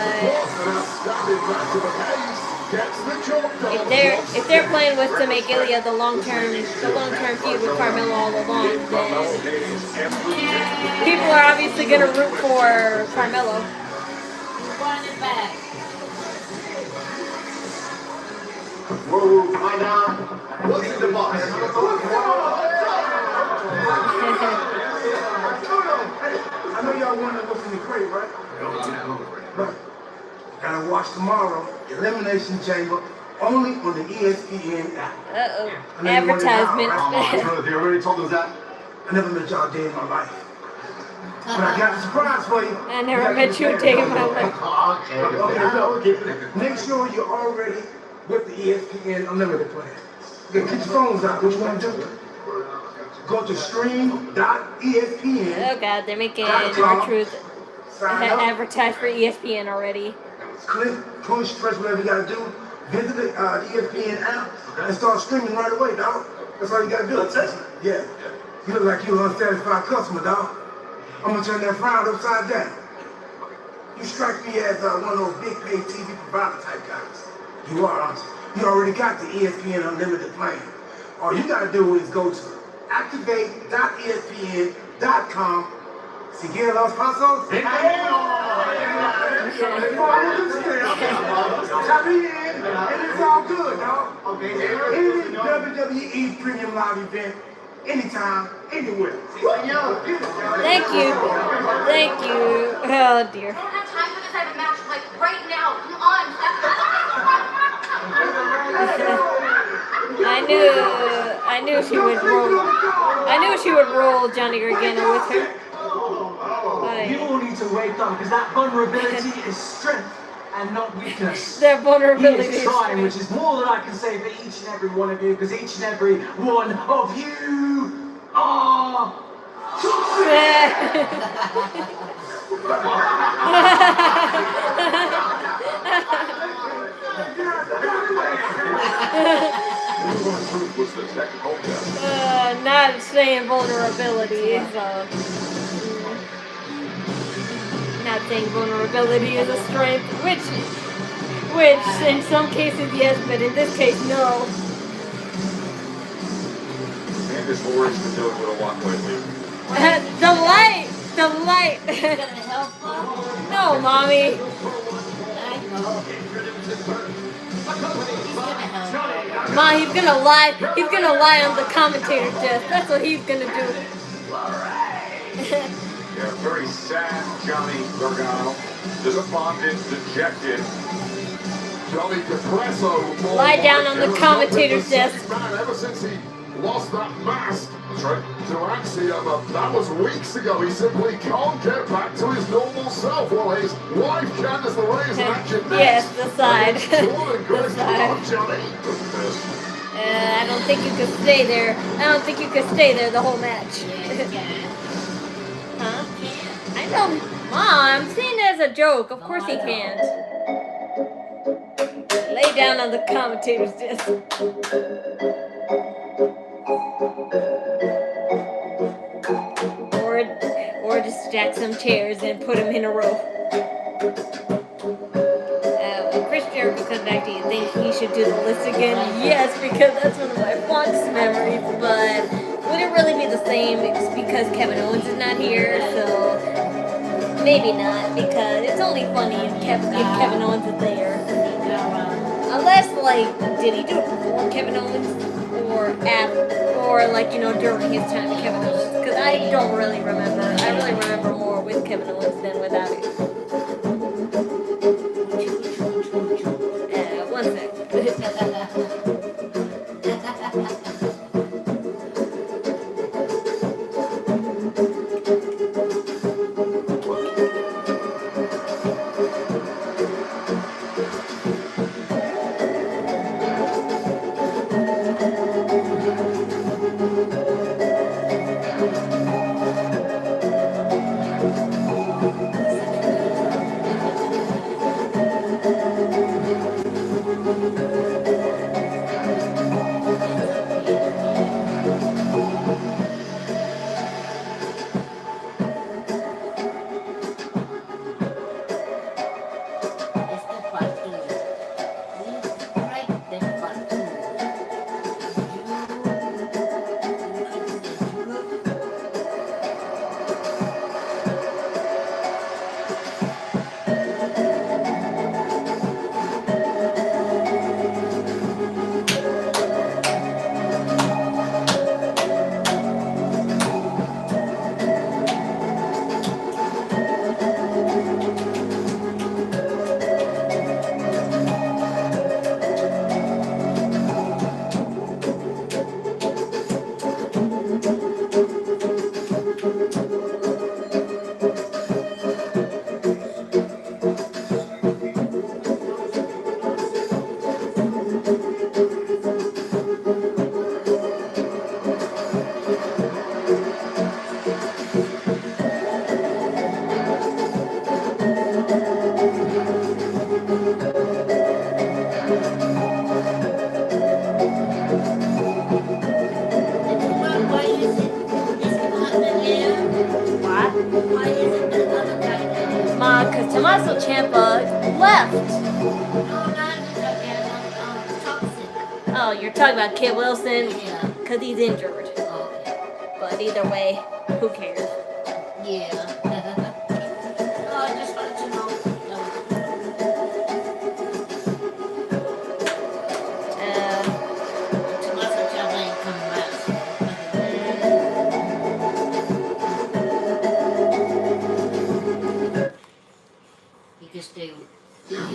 Speaker 1: if they're playing with to make Ilya the long-term feud with Carmelo all along, then people are obviously gonna root for Carmelo.
Speaker 7: Whoa, find out what's in the box. I know y'all wondering what's in the crate, right? Right. Gotta watch tomorrow. Elimination Chamber only on the ESPN app.
Speaker 1: Uh-oh. Advertisement.
Speaker 7: You already told us that? I never met y'all a day in my life. But I got a surprise for you.
Speaker 1: I never met you a day in my life.
Speaker 7: Okay, look. Make sure you're already with the ESPN Unlimited plan. Okay, get your phones out. What you want to do? Go to stream.espn.
Speaker 1: Oh God, they're making R-Truth advertise for ESPN already.
Speaker 7: Click, push, press whatever you gotta do. Visit the ESPN app and start streaming right away, dog. That's all you gotta do. That's it? Yeah. You look like you're an unsatisfied customer, dog. I'm gonna turn that frown upside down. You strike me as one of those big paid TV provider type guys. You are, aren't you? You already got the ESPN Unlimited plan. All you gotta do is go to activate.espn.com. Sigue los pasos. Tap in, and it's all good, dog. Okay. Any WWE Premium Live event, anytime, anywhere.
Speaker 1: Thank you. Thank you. Oh dear.
Speaker 6: I don't have time for this type of match, like right now. Come on,
Speaker 1: I knew she would roll. I knew she would roll Johnny Gargano with her.
Speaker 8: You all need to wake up, because that vulnerability is strength and not weakness.
Speaker 1: That vulnerability
Speaker 8: is trying, which is more than I can say for each and every one of you, because each and every one of you are
Speaker 1: not saying vulnerability, so not saying vulnerability is a strength, which in some cases yes, but in this case no.
Speaker 3: Candice LeRae's been doing what I want lately.
Speaker 1: The light. No, mommy. Ma, he's gonna lie. He's gonna lie on the commentator's desk. That's what he's gonna do.
Speaker 3: Yeah, very sad Johnny Gargano. Despondent, dejected.
Speaker 11: Johnny Depresso.
Speaker 1: Lie down on the commentator's desk.
Speaker 11: Ever since he lost that mask to Axiom, that was weeks ago. He simply can't get back to his normal self. Well, his wife, Candice LeRae, is an action
Speaker 1: Yes, the side. The side.
Speaker 11: Johnny.
Speaker 1: I don't think you could stay there. I don't think you could stay there the whole match. Huh? I know. Mom, I'm saying it as a joke. Of course he can't. Lay down on the commentator's desk. Or just stack some chairs and put them in a row. When Chris Jericho comes back, do you think he should do the list again? Yes, because that's one of my fondest memories, but would it really be the same? It's because Kevin Owens is not here, so Maybe not, because it's only funny if Kevin Owens is there. Unless, like, did he do it before Kevin Owens? Or like, you know, during his time with Kevin Owens? Because I don't really remember. I really remember more with Kevin Owens than without it. One sec. Tommaso Ciampa left. Oh, you're talking about Kid Wilson? Yeah. Because he's injured. But either way, who cares?
Speaker 12: Yeah. Oh, I just wanted to know. Tommaso Ciampa ain't coming back.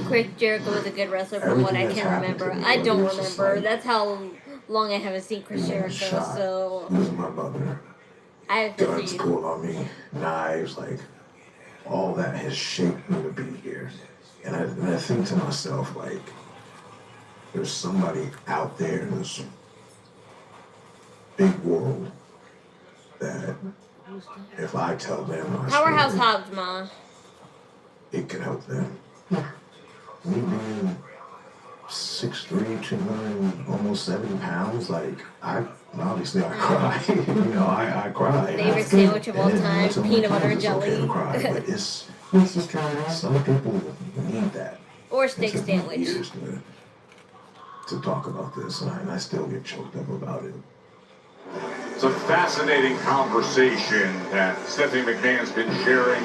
Speaker 1: Chris Jericho was a good wrestler from what I can remember. I don't remember. That's how long I haven't seen Chris Jericho, so
Speaker 11: Losing my mother.
Speaker 1: I have to
Speaker 11: Guns
Speaker 1: see.
Speaker 11: pulled on me, knives, like all that has shaped me to be here. And I think to myself, like, there's somebody out there in this big world that if I tell them my
Speaker 1: Powerhouse
Speaker 11: story,
Speaker 1: Hobbs, Ma.
Speaker 11: it could help them. Me being 6'3", 200, almost 70 pounds, like, obviously I cry. You know, I cry.
Speaker 1: Favorite sandwich of all time,
Speaker 11: so
Speaker 1: peanut butter and
Speaker 11: it's okay
Speaker 1: jelly.
Speaker 11: to cry, but it's some people need that.
Speaker 1: Or steak
Speaker 11: It took me
Speaker 1: sandwich.
Speaker 11: years to talk about this, and I still get choked up about it.
Speaker 3: It's a fascinating conversation that Stephanie McMahon's been sharing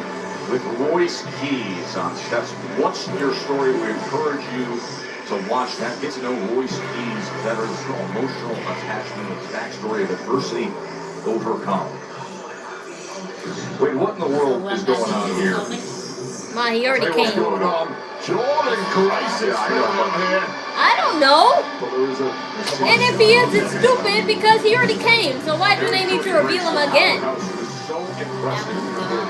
Speaker 3: with Royce Keys on Chef's What's Your Story? We encourage you to watch that, get to know Royce Keys better, the emotional attachment, his backstory of adversity overcome. Wait, what in the world is going on here?
Speaker 1: Ma, he already
Speaker 3: Hey, what's
Speaker 1: came.
Speaker 3: going on?
Speaker 11: Jordynne Grace is filming here.
Speaker 1: I don't know.
Speaker 3: Well, there was a
Speaker 1: And if he is, it's stupid because he already came. So why do they need to reveal him again?
Speaker 3: so impressive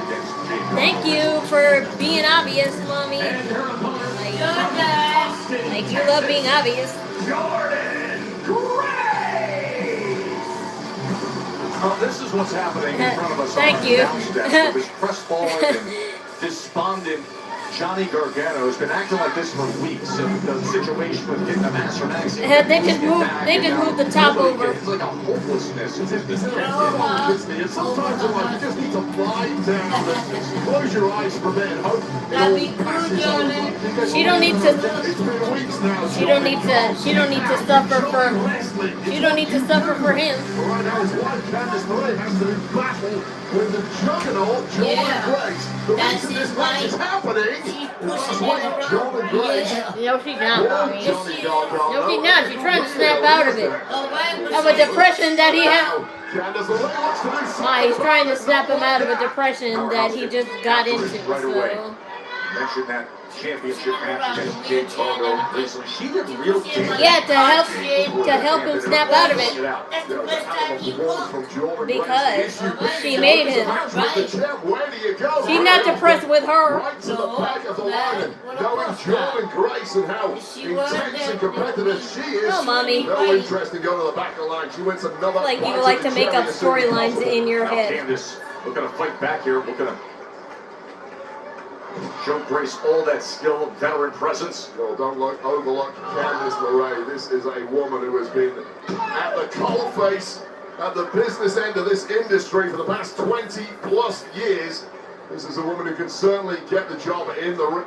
Speaker 3: against Jake.
Speaker 1: Thank you for being obvious, Mommy. Like you love being obvious.
Speaker 3: Jordynne Grace! This is what's happening in front of us.
Speaker 1: Thank
Speaker 3: on
Speaker 1: you.
Speaker 3: the announce desk with this crestfallen and despondent Johnny Gargano has been acting like this for weeks. And the situation with getting the Master Max.
Speaker 1: They just moved the top over.
Speaker 3: It's like a hopelessness.
Speaker 11: Sometimes in life you just need to lie down and close your eyes for a bit and hope.
Speaker 1: She don't need to. She don't need to. She don't need to suffer for. She don't need to suffer for him.
Speaker 11: Right now, his wife Candice LeRae has to battle with the juggernaut Jordynne Grace. The reason this match is happening is Jordynne Grace.
Speaker 1: No, she's not, mommy. No, she's not. She's trying to snap out of it. Of a depression that he had. He's trying to snap him out of a depression that he just got into. So.
Speaker 3: Mentioned that championship match against Jade Cargo recently. She did real damage.
Speaker 1: Yeah, to help him snap out of it. Because she made him. She's not depressed with her.
Speaker 11: Knowing Jordynne Grace and how intense and competitive she is.
Speaker 1: No, mommy.
Speaker 11: No interest in going to the back of the line. She wins another.
Speaker 1: Like you like to make up storylines in your head.
Speaker 3: Candice looking to fight back here. Looking to show Grace all that skill, veteran presence.
Speaker 11: Well, don't overlook Candice LeRae. This is a woman who has been at the coalface, at the business end of this industry for the past 20 plus years. This is a woman who can certainly get the job done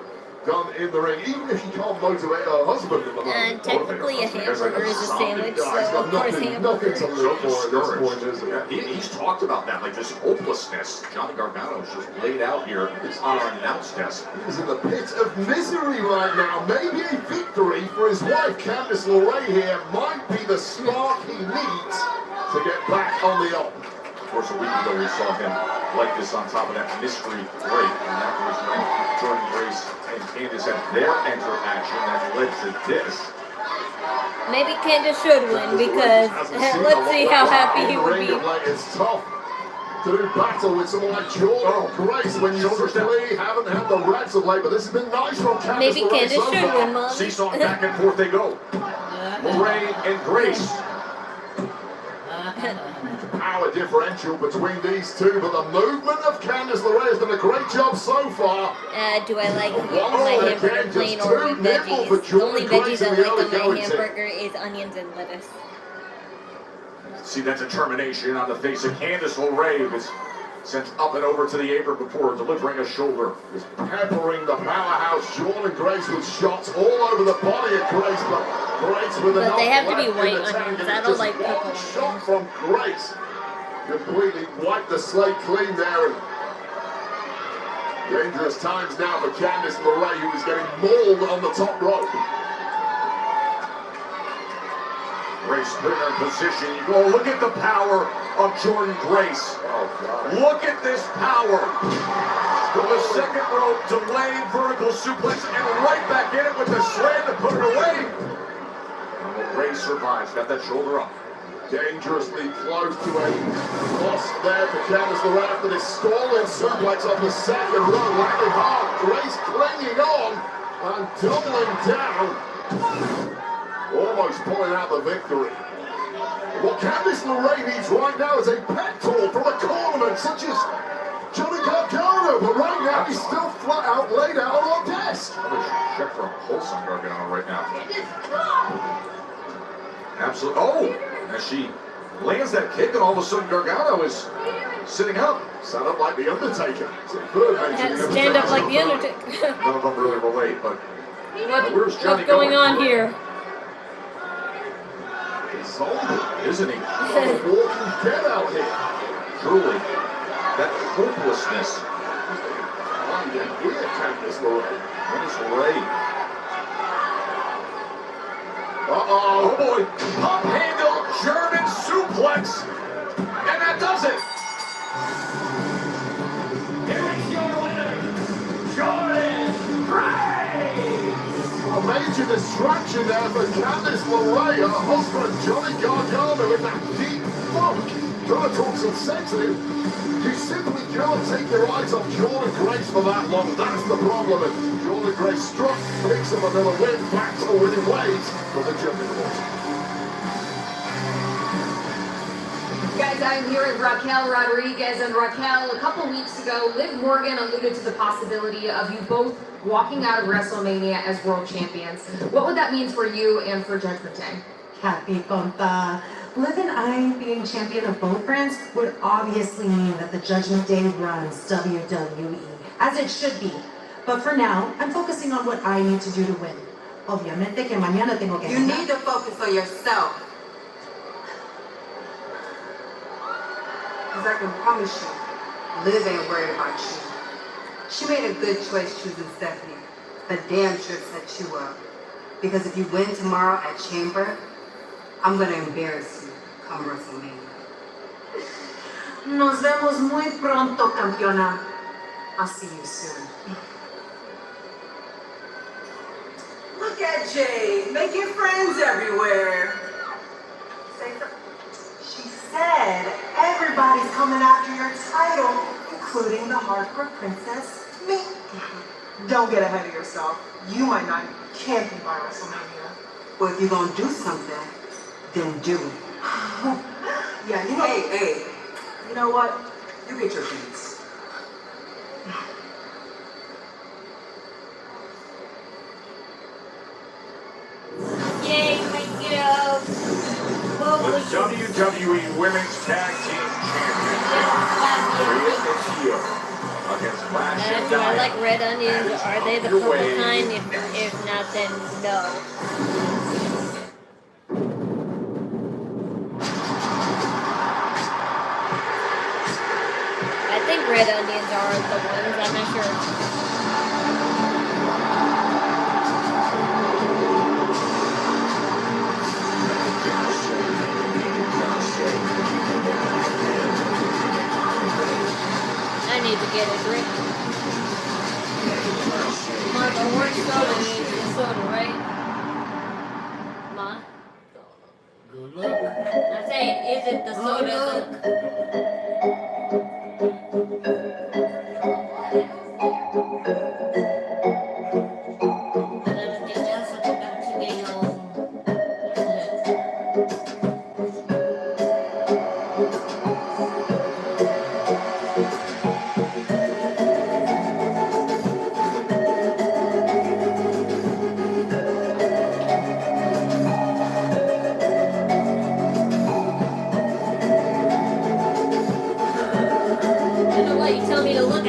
Speaker 11: in the ring, even if she can't motivate her husband.
Speaker 1: And technically a hamburger is a sandwich, so of course hamburger.
Speaker 11: Nothing to live for at this point, is it?
Speaker 3: He's talked about that, like this hopelessness. Johnny Gargano is just laid out here on our announce desk.
Speaker 11: He's in the pit of misery right now. Maybe a victory for his wife, Candice LeRae here, might be the spark he needs to get back on the up.
Speaker 3: Of course, a week ago we saw him like this on top of that mystery break, and that was when Jordynne Grace and Candice had their interaction that led to this.
Speaker 1: Maybe Candice should win because let's see how happy he would be.
Speaker 11: It's tough to do battle with someone like Jordynne Grace when you simply haven't had the reps of late, but this has been nice from Candice.
Speaker 1: Maybe Candice should win, Mom.
Speaker 3: Seesawing back and forth they go. LeRae and Grace.
Speaker 11: Power differential between these two, but the movement of Candice LeRae has done a great job so far.
Speaker 1: Do I like my hamburger plain or with veggies? The only veggies I like on my hamburger is onions and lettuce.
Speaker 3: See that determination on the face of Candice LeRae, who was sent up and over to the apron before delivering a shoulder.
Speaker 11: Just peppering the powerhouse Jordynne Grace with shots all over the body of Grace, but Grace with
Speaker 1: But they have to be white onions. I don't like purple.
Speaker 11: Shot from Grace. Completely wiped the slate clean there. And dangerous times now for Candice LeRae, who is getting mauled on the top rope.
Speaker 3: Grace put her in position. You go, look at the power of Jordynne Grace.
Speaker 11: Oh, God.
Speaker 3: Look at this power. From the second rope, delayed vertical suplex, and right back in it with the slam to put it away. And Grace survives, got that shoulder up.
Speaker 11: Dangerously close to a loss there for Candice LeRae after this stalling suplex off the second row. Landing hard, Grace clinging on and doubling down. Almost pulling out the victory. What Candice LeRae needs right now is a pep talk from a cornerman such as Johnny Gargano, but right now he's still flat out laid out on our desk.
Speaker 3: I'm going to check for a pulse on Gargano right now. Absolutely. Oh! As she lands that kick, and all of a sudden Gargano is sitting up.
Speaker 11: Sound up like the Undertaker.
Speaker 1: Stand up like the Undertaker.
Speaker 3: None of them really relate, but
Speaker 1: what's going on here?
Speaker 3: Isn't he?
Speaker 11: Walking dead out here.
Speaker 3: Truly, that hopelessness.
Speaker 11: Here, Candice LeRae.
Speaker 3: Candice LeRae.
Speaker 11: Uh-oh.
Speaker 3: Oh boy. Pump handle German suplex. And that does it. Here's your winner, Jordynne Grace.
Speaker 11: A major distraction there for Candice LeRae. Her husband, Johnny Gargano, in that deep funk. Trying to talk some sense to him. You simply can't take your eyes off Jordynne Grace for that long. That's the problem. And Jordynne Grace struck, picks up another win, back to the winning ways for the juggernaut.
Speaker 5: Guys, I'm here with Raquel Rodriguez. And Raquel, a couple weeks ago, Liv Morgan alluded to the possibility of you both walking out of WrestleMania as world champions. What would that mean for you and for Judgment Day?
Speaker 13: Happy compa. Liv and I being champion of both brands would obviously mean that the Judgment Day runs WWE, as it should be. But for now, I'm focusing on what I need to do to win. Obviamente que mañana tengo que
Speaker 10: You need to focus on yourself. Because I can promise you, Liv ain't worried about you. She made a good choice choosing Stephanie, but damn sure set you up. Because if you win tomorrow at Chamber, I'm gonna embarrass you come WrestleMania.
Speaker 13: Nos vemos muy pronto, campeona. I'll see you soon.
Speaker 9: Look at Jade, making friends everywhere. She said everybody's coming after your title, including the hardcore princess, me. Don't get ahead of yourself. You might not can't be by WrestleMania.
Speaker 10: Well, if you're gonna do something, then do it.
Speaker 9: Yeah, you know.
Speaker 10: Hey,
Speaker 9: you know what? You get your chance.
Speaker 12: Yay, we go.
Speaker 3: The WWE Women's Tag Team Champion, Rhea against Lash and
Speaker 1: Do I
Speaker 3: Haii.
Speaker 1: like red onions? Are they the purple kind? If not, then no. I think red onions are the ones. I'm not sure. I need to get a drink. Ma, the orange soda is the soda, right? Ma?
Speaker 12: Good luck.
Speaker 1: I'm saying, is it the soda?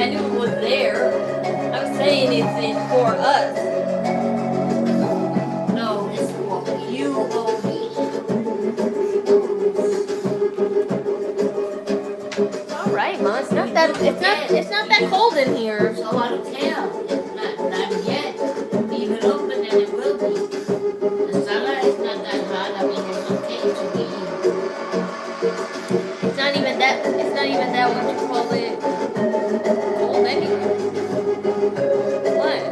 Speaker 1: I knew it was there. I was saying it's for us.
Speaker 12: No, it's for you only.
Speaker 1: Alright, Ma, it's not that cold in here.
Speaker 12: So I don't tell. It's not yet. Even open and it will be. The sunlight is not that hot. I mean, it's okay to eat.
Speaker 1: It's not even that what you call it. Cold anyway. What?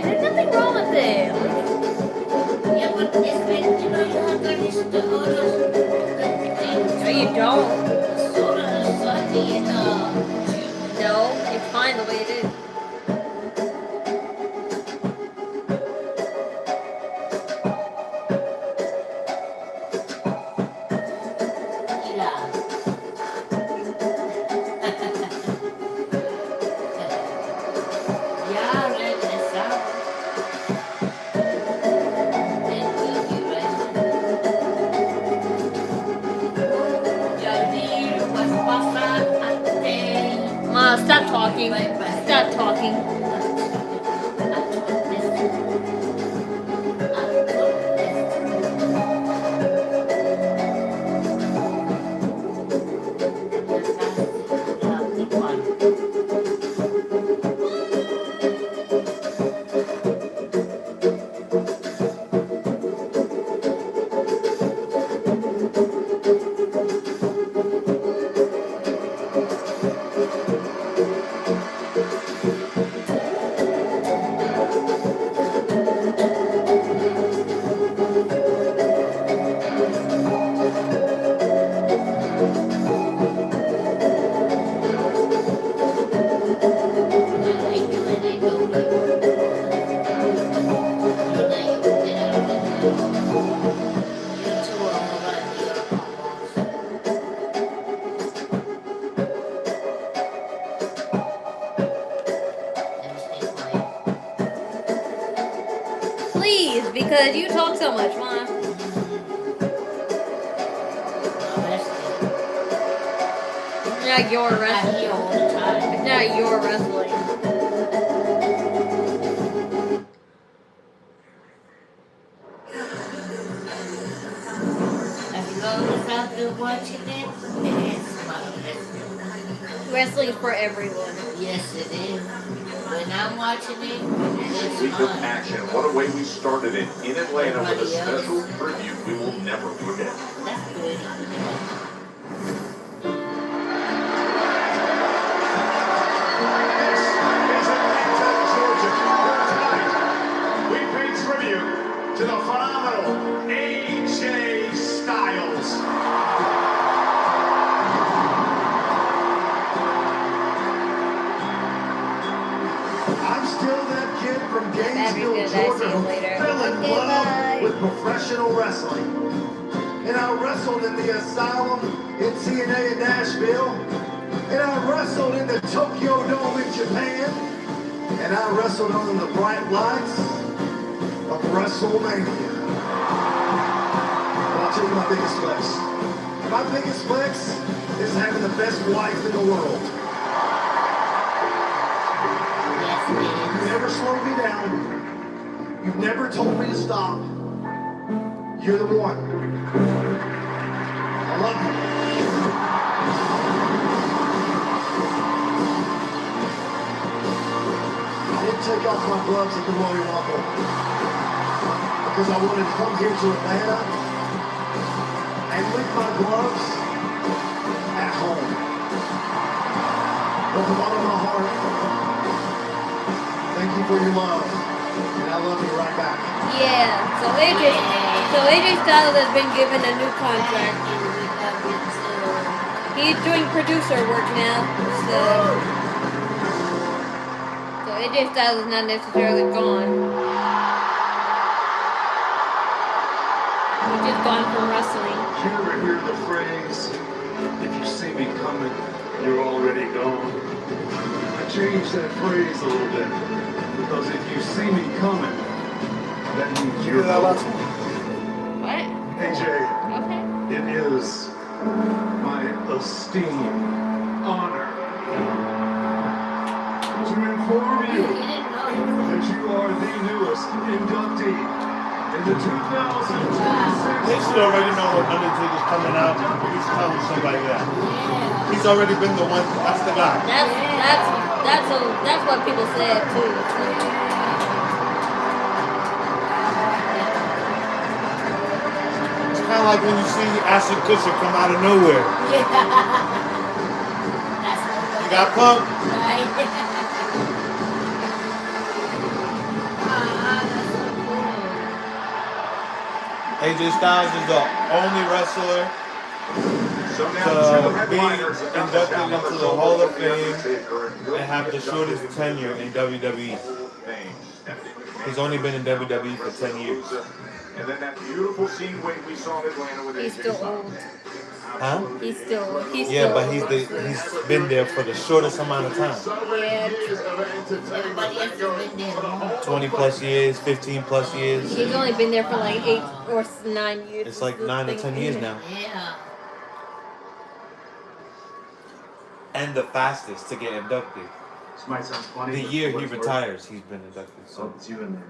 Speaker 1: There's nothing wrong with it.
Speaker 12: Yeah, but it's been, you have the others.
Speaker 1: No, you don't.
Speaker 12: The soda is salty and
Speaker 1: no, it's fine the way it is. Stop talking. Stop talking. talk so much, Mom. It's not your wrestling. It's not your wrestling.
Speaker 12: As long as I've been watching it, it's my wrestling.
Speaker 1: Wrestling is for everyone.
Speaker 12: Yes, it is. When I'm watching it, it's
Speaker 3: Week of
Speaker 12: fun.
Speaker 3: action. What a way we started it in Atlanta with a special tribute we will never forget.
Speaker 12: That's good.
Speaker 2: We pay tribute to the phenomenal AJ Styles. I'm still that kid from Gainesville, Georgia, who fell in love with professional wrestling. And I wrestled in the Asylum in TNA in Nashville. And I wrestled in the Tokyo Dome in Japan. And I wrestled under the bright lights of WrestleMania. Well, I'll tell you my biggest flex. My biggest flex is having the best wife in the world. You never slowed me down. You've never told me to stop. You're the one. I love you. I didn't take off my gloves at the Royal Rumble because I wanted to come here to Atlanta and leave my gloves at home. From the bottom of my heart, thank you for your love, and I love you right back.
Speaker 1: Yeah, so AJ Styles has been given a new contract. He's doing producer work now, so AJ Styles is not necessarily gone. He's just gone from wrestling.
Speaker 15: You ever hear the phrase, if you see me coming, you're already gone? I changed that phrase a little bit, because if you see me coming, that means you're gone.
Speaker 1: What?
Speaker 15: AJ, it is my esteemed honor to inform you that you are the newest inductee in the 2026.
Speaker 2: They should already know when Undertaker's coming out. He's telling somebody that. He's already been the one. That's the guy.
Speaker 1: That's what people said too.
Speaker 2: It's kind of like when you see Ashton Kutcher come out of nowhere. You got Punk. AJ Styles is the only wrestler to be inducted into the Hall of Fame and have the shortest tenure in WWE. He's only been in WWE for 10 years.
Speaker 3: And then that beautiful scene we saw in Atlanta with
Speaker 1: He's still old.
Speaker 2: Huh?
Speaker 1: He's still
Speaker 2: Yeah, but he's been there for the shortest amount of time.
Speaker 1: Yeah.
Speaker 2: 20 plus years, 15 plus years.
Speaker 1: He's only been there for like 8 or 9 years.
Speaker 2: It's like 9 or 10 years now.
Speaker 12: Yeah.
Speaker 15: And the fastest to get inducted.
Speaker 16: This might sound funny.
Speaker 15: The year he retires, he's been inducted. So
Speaker 16: it's you in there.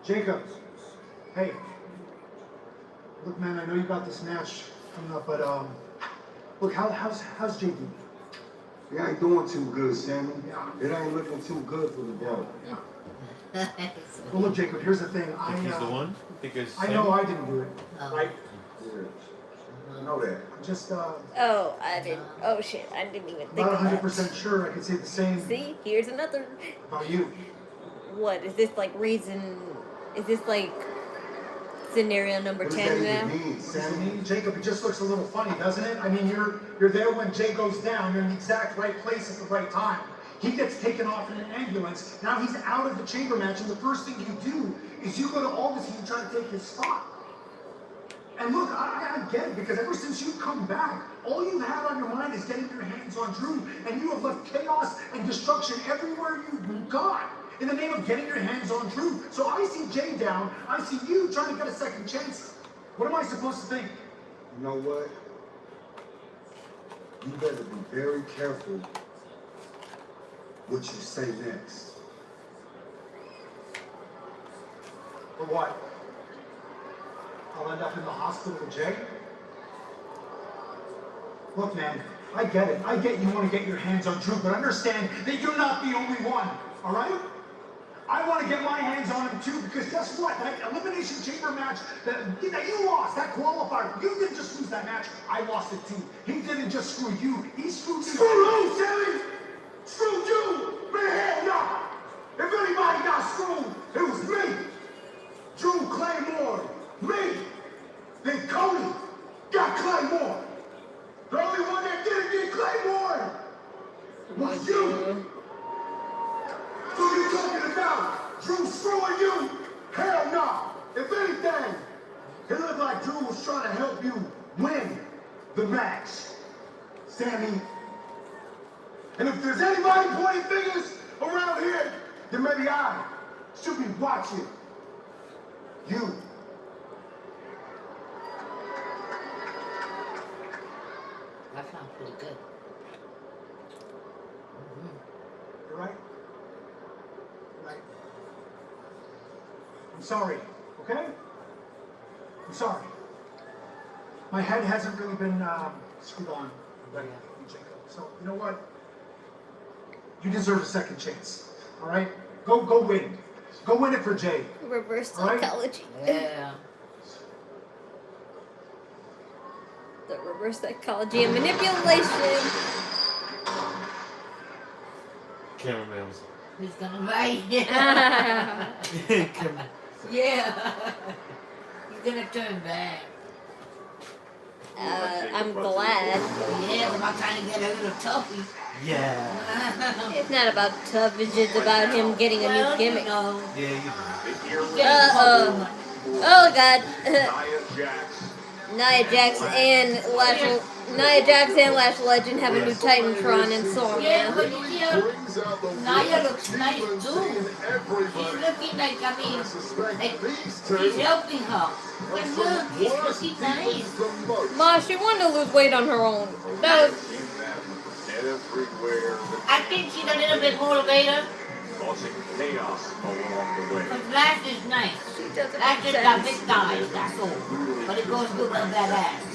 Speaker 7: Jacob, hey. Look, man, I know you got this match coming up, but look, how's JD?
Speaker 17: He ain't doing too good, Sammy. It ain't looking too good for the brother.
Speaker 7: Well, look, Jacob, here's the thing.
Speaker 2: He's the one? Because
Speaker 7: I know I didn't do it. Right?
Speaker 17: I know that.
Speaker 7: Just,
Speaker 1: Oh, I didn't. Oh, shit. I didn't even think
Speaker 7: not
Speaker 1: of that.
Speaker 7: 100% sure I could say the same
Speaker 1: See? Here's another.
Speaker 7: about you.
Speaker 1: What? Is this like reason. Is this like scenario number 10 now?
Speaker 7: Sammy, Jacob, it just looks a little funny, doesn't it? I mean, you're there when Jay goes down. You're in the exact right place at the right time. He gets taken off in an ambulance. Now he's out of the chamber match, and the first thing you do is you go to August and you try to take his spot. And look, I get it, because ever since you've come back, all you've had on your mind is getting your hands on Drew, and you have left chaos and destruction everywhere you've gone in the name of getting your hands on Drew. So I see Jay down, I see you trying to get a second chance. What am I supposed to think?
Speaker 17: You know what? You better be very careful what you say next.
Speaker 7: For what? I'll end up in the hospital with Jay? Look, man, I get it. I get you want to get your hands on Drew, but understand that you're not the only one, all right? I want to get my hands on him too, because guess what? That Elimination Chamber match that you lost, that qualifier, you didn't just lose that match, I lost it too. He didn't just screw you, he screwed you.
Speaker 11: Screw who, Sammy? Screw you? Man, hell no! If anybody got screwed, it was me. Drew Claymore, me. Then Cody got Claymore. The only one that didn't get Claymore was you. So you talking about Drew screwing you? Hell no. If anything, it looked like Drew was trying to help you win the match, Sammy. And if there's anybody pointing fingers around here, then maybe I should be watching you.
Speaker 12: That sounds pretty good.
Speaker 7: You're right. You're right. I'm sorry, okay? I'm sorry. My head hasn't really been screwed on ready, Jacob. So, you know what? You deserve a second chance, all right? Go win. Go win it for Jay.
Speaker 1: Reverse
Speaker 7: all right?
Speaker 1: psychology.
Speaker 12: Yeah.
Speaker 1: The reverse psychology and manipulation.
Speaker 16: Cameraman was.
Speaker 12: He's gonna write.
Speaker 16: Camera.
Speaker 12: Yeah. He's gonna turn back.
Speaker 1: I'm glad.
Speaker 12: Yeah, but I'm trying to get a little toughy.
Speaker 16: Yeah.
Speaker 1: It's not about tough, it's just about him getting a new gimmick.
Speaker 12: No.
Speaker 16: Yeah,
Speaker 1: Uh-oh. Oh, God. Nia Jax and Lash Legend have a new Titantron and Solemn.
Speaker 12: Yeah, but Nia looks nice too. She's looking like, I mean, like he's helping her. But look, he's looking nice.
Speaker 1: Ma, she wanted to lose weight on her own. That was...
Speaker 12: I think she's a little bit motivated.
Speaker 3: Causing chaos along the way.
Speaker 12: But Lash is nice. Lash just got big thighs, that's all. But it goes good with that ass.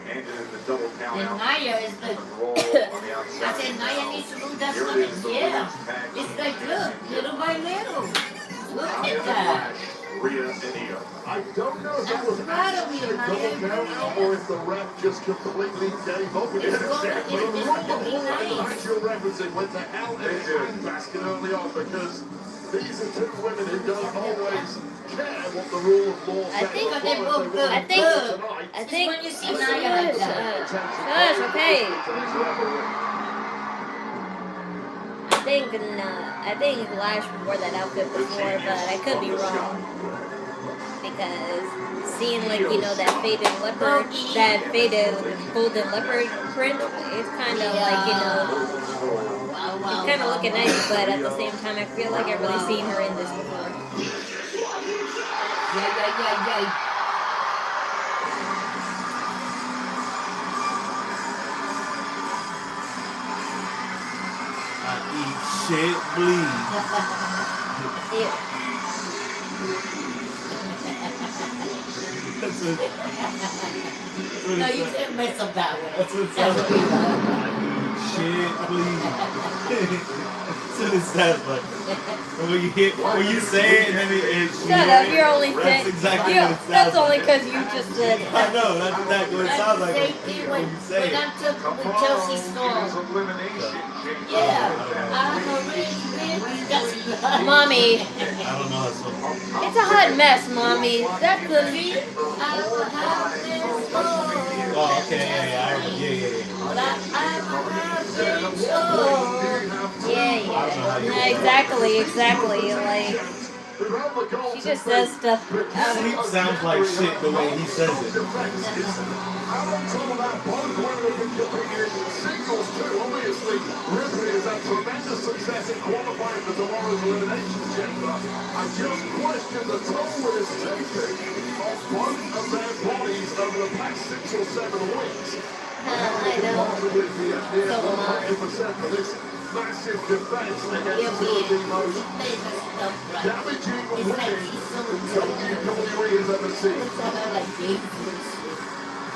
Speaker 3: And in the double count
Speaker 12: And
Speaker 3: out.
Speaker 12: Nia is like, I said Nia needs to lose that stomach. Yeah. It's like, look, little by little. Look at that.
Speaker 3: Rhea and Io.
Speaker 11: I don't know if that was actually a double count out or if the ref just completely gave up with it. Exactly. The rule of law and the match you're referencing went to hell in a handbasket early on because these are two women who don't always care what the rule of law says.
Speaker 12: I think they both good.
Speaker 1: I think
Speaker 12: when you see Nia like that.
Speaker 1: Gosh, okay. I think Lash wore that outfit before, but I could be wrong. Because seeing that faded golden leopard print, it's kind of like, it's kind of looking nice, but at the same time, I feel like I've really seen her in this before.
Speaker 12: Yeah.
Speaker 16: I eat shit, bleed. That's it.
Speaker 12: No, you can't mess up that one.
Speaker 16: That's what it sounds like. Shit, bleed. That's what it sounds like. And when you say it, and then it
Speaker 1: Shut up, you're only saying.
Speaker 16: That's exactly what it sounds
Speaker 1: That's
Speaker 16: like.
Speaker 1: only because you just said it.
Speaker 16: I know, that's exactly what it sounds like
Speaker 12: Same thing
Speaker 16: when you say it.
Speaker 12: when I took with Chelsea Storm. Yeah.
Speaker 1: Mommy.
Speaker 16: I don't know how
Speaker 1: It's a hot mess, Mommy. That could be.
Speaker 12: I will have this
Speaker 16: Oh, okay, yeah, I remember.
Speaker 1: Yeah. Exactly. Like, she just says stuff.
Speaker 16: Sleep sounds like shit the way he says it.
Speaker 11: And on top of that, both women have been competing in singles too. Obviously, Ripley has had tremendous success in qualifying for tomorrow's elimination chamber. I just question the toll it is taking on both of their bodies over the past 6 or 7 weeks.
Speaker 1: I know.
Speaker 11: Possibly be at near 100% for this massive defense against one of the most damaging women WWE has ever seen.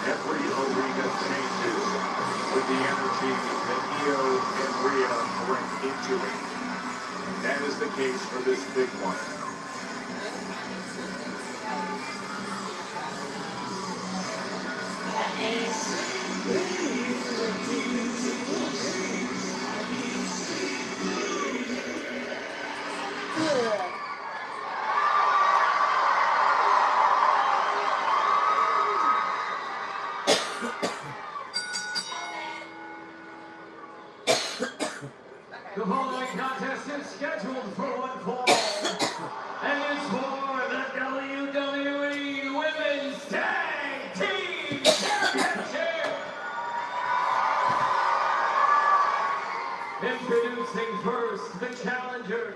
Speaker 3: Every arena changes with the energy that Io and Rhea bring into it. And that is the case for this big one.
Speaker 2: The following contest is scheduled for one fall, and it's for the WWE Women's Tag Team Championship. Introducing first the challenger,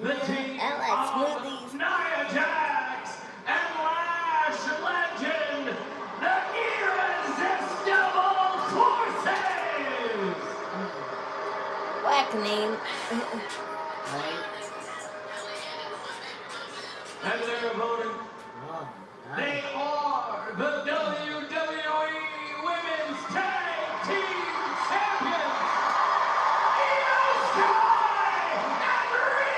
Speaker 2: the team of Nia Jax and Lash legend, the Irresistible Forces.
Speaker 1: Whack name.
Speaker 2: And their opponent, they are the WWE Women's Tag Team Champions, Io Sky and Rhea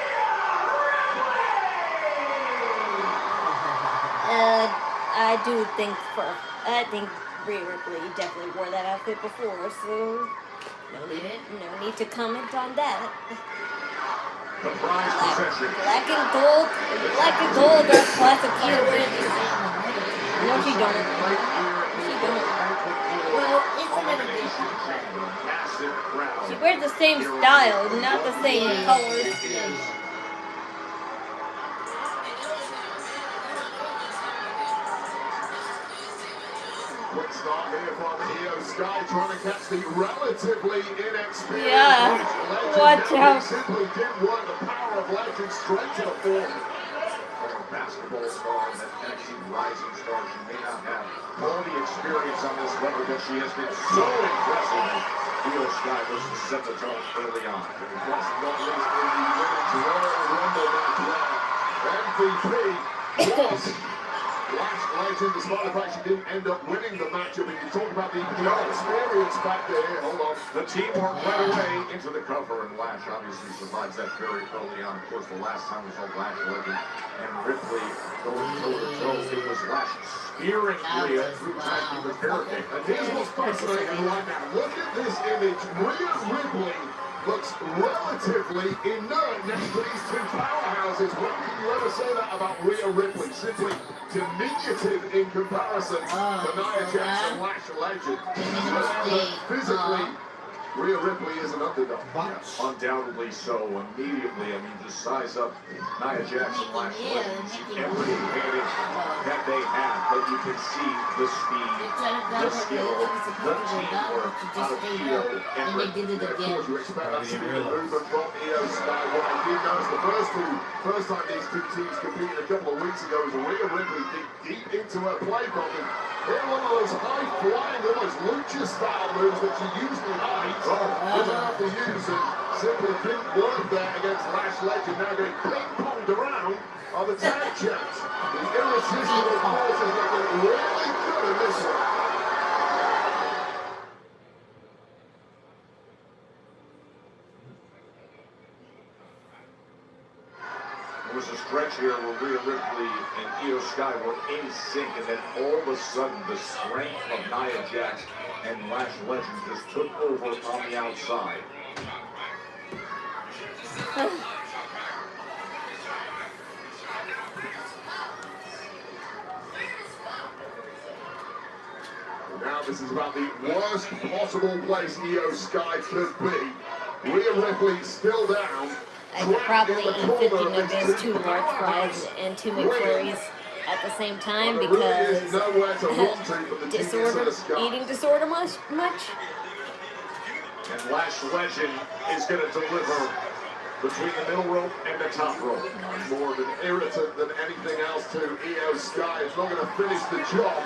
Speaker 2: Ripley.
Speaker 1: I think Rhea Ripley definitely wore that outfit before, so no need to comment on that.
Speaker 3: The prize possession.
Speaker 1: Black and gold are classic colors. No, she don't.
Speaker 12: Well, it's elimination.
Speaker 3: Massive crowd.
Speaker 1: She wears the same style, not the same colors.
Speaker 11: Quick start here from Io Sky, trying to catch the relatively inexperienced legend.
Speaker 1: Watch out.
Speaker 11: Simply didn't work the power of legend straight to the floor.
Speaker 3: Former basketball star and then actually rising star. She may not have all the experience on this level, but she has been so impressive. Io Sky was to set the tone early on.
Speaker 11: Impressive, not least in the Women's Royal Rumble match where MVP was Lash legend, despite the fact she didn't end up winning the matchup. And you talk about the experience back there. Hold on.
Speaker 3: The teamwork right away into the cover, and Lash obviously survives that very early on. Of course, the last time we saw Lash legend and Ripley going toe-to-toe, it was Lash spearing Rhea through time with barricade.
Speaker 11: And here's what's fascinating right now. Look at this image. Rhea Ripley looks relatively inert next to these two powerhouses. When can you ever say that about Rhea Ripley? Simply diminutive in comparison to Nia Jax and Lash legend. Physically, Rhea Ripley is an underdog.
Speaker 3: Undoubtedly so. Immediately, I mean, just size up Nia Jax and Lash legend. See every advantage that they have, but you can see the speed, the skill, the teamwork out of Io and Ripley.
Speaker 11: Of course, you expect that speed of movement from Io Sky. What I did notice the first time these two teams competed a couple of weeks ago was Rhea Ripley deep into her play from them. Hit one of those high-flying, almost lucha-style moves that she usually hides. Doesn't have to use and simply didn't work there against Lash legend. Now getting ping-ponged around are the tag champs. The irresistible forces looking really good in this one.
Speaker 3: There was a stretch here where Rhea Ripley and Io Sky were in sync, and then all of a sudden the strength of Nia Jax and Lash legend just took over on the outside.
Speaker 11: Now This is about the worst possible place Io Sky could be. Rhea Ripley still down.
Speaker 1: I could probably eat 50 nuggets, 2 large fries, and 2 McFlurries at the same time because eating disorder much.
Speaker 3: And Lash Legend is going to deliver between the middle rope and the top rope.
Speaker 11: More of an irritant than anything else to Io Sky. It's not going to finish the job.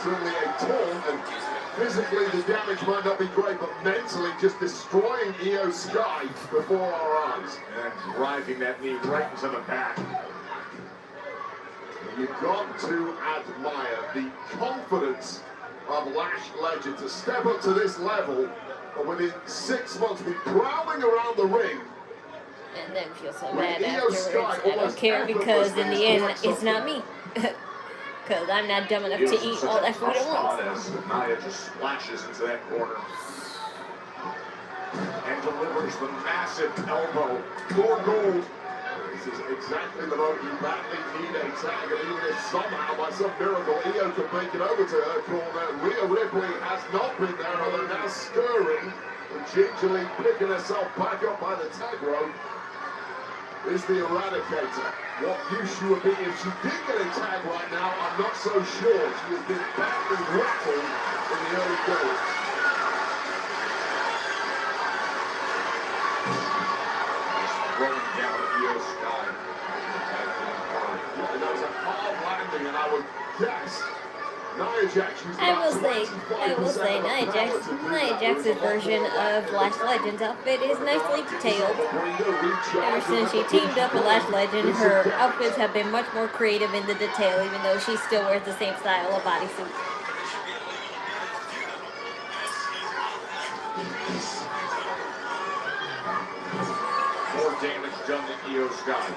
Speaker 11: Certainly a taunt, and physically the damage might not be great, but mentally just destroying Io Sky before our eyes.
Speaker 3: And driving that knee right into the back.
Speaker 11: You've got to admire the confidence of Lash Legend to step up to this level and within 6 months be prowling around the ring.
Speaker 1: And then feel so bad afterwards. I don't care because in the end, it's not me. Because I'm not dumb enough to eat all that food at once.
Speaker 3: As Nia just splashes into that corner and delivers the massive elbow.
Speaker 11: More gold. This is exactly the moment you badly need a tag, and even if somehow, by some miracle, Io could make it over to her corner, Rhea Ripley has not been there, and they're now scurrying and gingerly picking herself back up by the tag rope. Is the Eradicator. What use she would be if she did get a tag right now, I'm not so sure. She has been badly rattled in the early goals.
Speaker 3: Rolling down Io Sky.
Speaker 11: And that was a hard landing, and I would guess Nia Jax was
Speaker 1: I will say, Nia Jax's version of Lash Legend's outfit is nicely detailed. Ever since she teamed up with Lash Legend, her outfits have been much more creative in the detail, even though she still wears the same style of bodysuit.
Speaker 3: More damage done to Io Sky.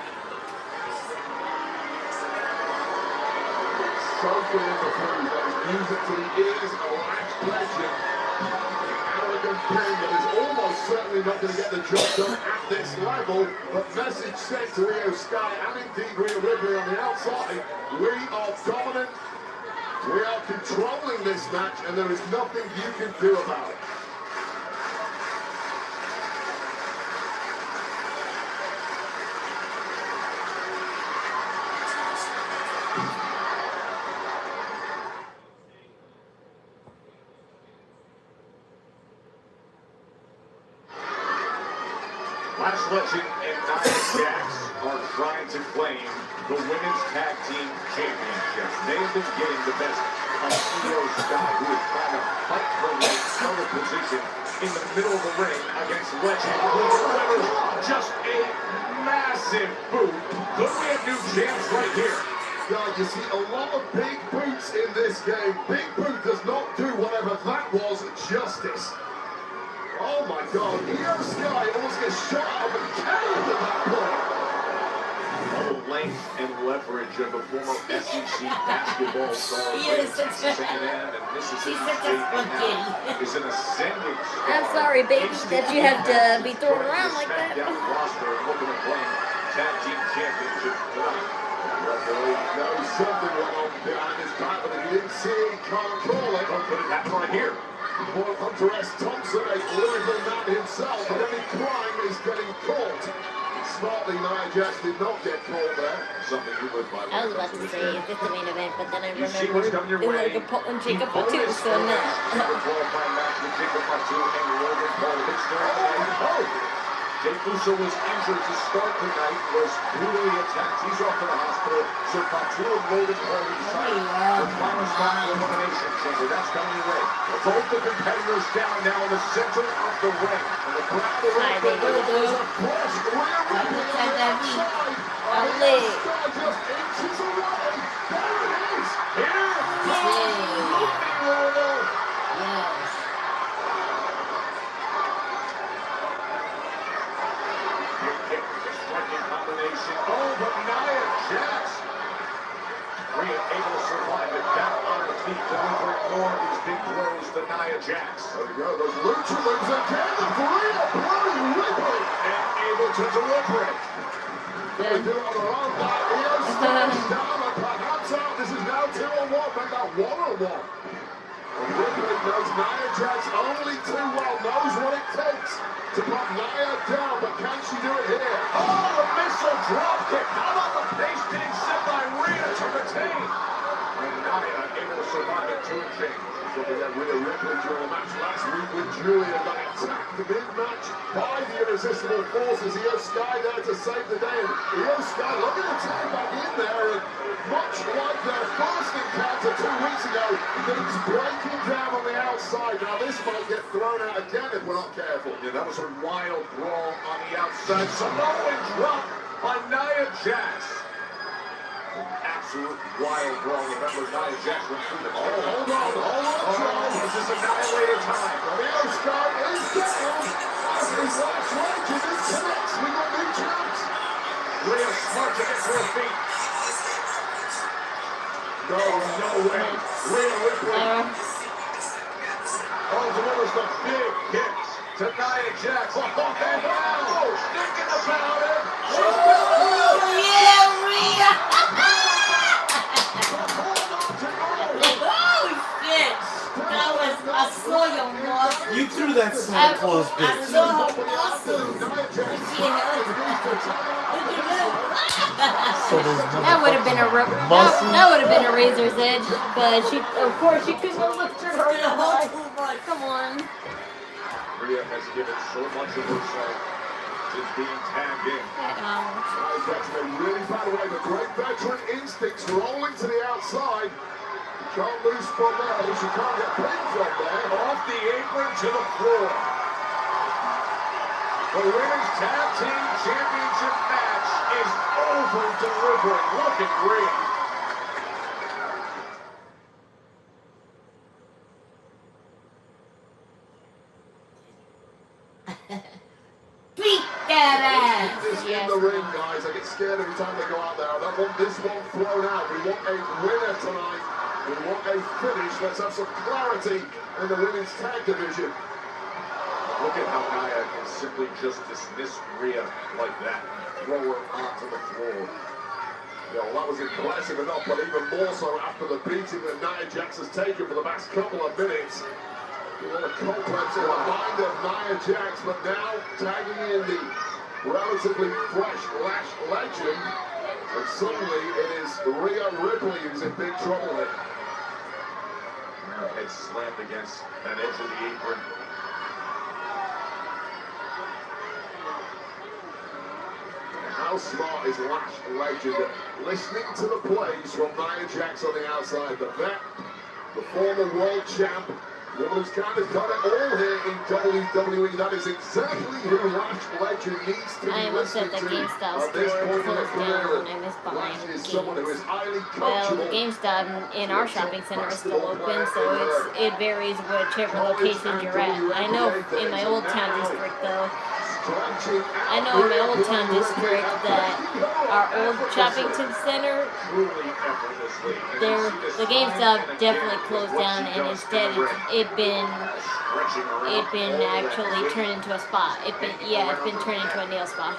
Speaker 11: Soaking in the food, that is music to the ears of Lash Legend. An arrogant king that is almost certainly not going to get the job done at this level, but message sent to Io Sky and indeed Rhea Ripley on the outside. We are dominant, we are controlling this match, and there is nothing you can do about it.
Speaker 3: Lash Legend and Nia Jax are trying to claim the Women's Tag Team Championship. They have been getting the best of Io Sky, who is trying to fight her way out of position in the middle of the ring against Legend, who delivers just a massive boot. Could we have new champs right here?
Speaker 11: God, you see a lot of big boots in this game. Big Boot does not do whatever that was justice. Oh my God, Io Sky almost gets shot out of a cannon at that point.
Speaker 3: The length and leverage of the former SEC basketball star Sane and Mississippi State is an ascending star.
Speaker 1: I'm sorry, baby, that you have to be thrown around like that.
Speaker 3: Roster looking to claim tag team championship tonight.
Speaker 11: Referee knows something went on behind his back, but if you didn't see it, can't call it.
Speaker 3: But it happened right here.
Speaker 11: For Hunter S. Thompson, a Louisville man himself, but any crime is getting caught. Smartly, Nia Jax did not get caught there.
Speaker 3: Something you live by.
Speaker 1: I was about to say, is this the main event? But then I remembered
Speaker 3: it
Speaker 1: was like a Portland Jacob for two, so no.
Speaker 3: Jay Uso was injured to start the night, was brutally attacked. He's off to the hospital. So Couture and Logan Paul decided the final spot in the elimination chamber. That's coming your way. Both the competitors down now in the center of the ring. And the crowd around the ring is a push.
Speaker 11: Just inches away. There it is. Here
Speaker 12: Yes.
Speaker 3: Combination. Oh, but Nia Jax. Rhea able to survive it. Back on the feet, delivering more of these big blows to Nia Jax.
Speaker 11: There we go. Those lucha moves again. The Rhea blowing Ripley.
Speaker 3: And able to deliver it.
Speaker 11: They do it on their own back. Io Sky down and perhaps out. This is now 2-on-1. Make that 1-on-1. Ripley Nia Jax only too well knows what it takes to put Nia down, but can she do it here?
Speaker 3: Oh, a missile drop kick. How about the pace being set by Rhea to retain? And Nia able to survive at 2 and change.
Speaker 11: So we had Rhea Ripley during the match last week with Julia, got attacked mid-match by the irresistible forces. Io Sky there to save the day, and Io Sky looking to take back in there, and much like their first encounter 2 weeks ago, things breaking down on the outside. Now this might get thrown out again if we're not careful.
Speaker 3: Yeah, that was a wild brawl on the outside. Samoan drop by Nia Jax. Absolute wild brawl. Remember, Nia Jax went through the
Speaker 11: hold on, Joe.
Speaker 3: This is annihilated time.
Speaker 11: Io Sky is down. As his last range is connects. We got new champs.
Speaker 3: Rhea smart to get to her feet. No way. Rhea Ripley. Delivers the big hits to Nia Jax. Thinking about it.
Speaker 12: Yeah, Rhea! Oh, shit! I saw your muscles.
Speaker 16: You threw that Santa Claus
Speaker 12: I
Speaker 16: bitch.
Speaker 12: saw her muscles.
Speaker 1: That would have been a razor's edge, but she, of course, she couldn't have lifted her up. Come on.
Speaker 3: Rhea has given so much of herself since being tagged in.
Speaker 11: That's in a really bad way. The great veteran instincts rolling to the outside. Can't lose from there. She can't get pinned from there.
Speaker 3: Off the apron to the floor. The Women's Tag Team Championship match is over delivering. Look at Rhea.
Speaker 12: Beat that ass!
Speaker 11: This in the ring, guys. I get scared every time they go out there. I don't want this one thrown out. We want a winner tonight. We want a finish. Let's have some clarity in the women's tag division.
Speaker 3: Look at how Nia can simply just dismiss Rhea like that. Throw her onto the floor.
Speaker 11: Yeah, well, that was impressive enough, but even more so after the beating that Nia Jax has taken for the past couple of minutes. A lot of complex in the mind of Nia Jax, but now tagging in the relatively fresh Lash legend. And suddenly it is Rhea Ripley who's in big trouble here.
Speaker 3: Head slammed against that edge of the apron.
Speaker 11: How smart is Lash legend at listening to the plays from Nia Jax on the outside? The vet, the former world champ, woman who's kind of done it all here in WWE. That is exactly who Lash legend needs to be listening to at this point in her career. Lash is someone who is highly coachable.
Speaker 1: Well, the GameStop in our shopping center is still open, so it varies whichever location you're at. I know in my Old Town district, though, that our old Shoppington Center, the GameStop definitely closed down, and instead it's been actually turned into a spa. It's been turned into a nail spa.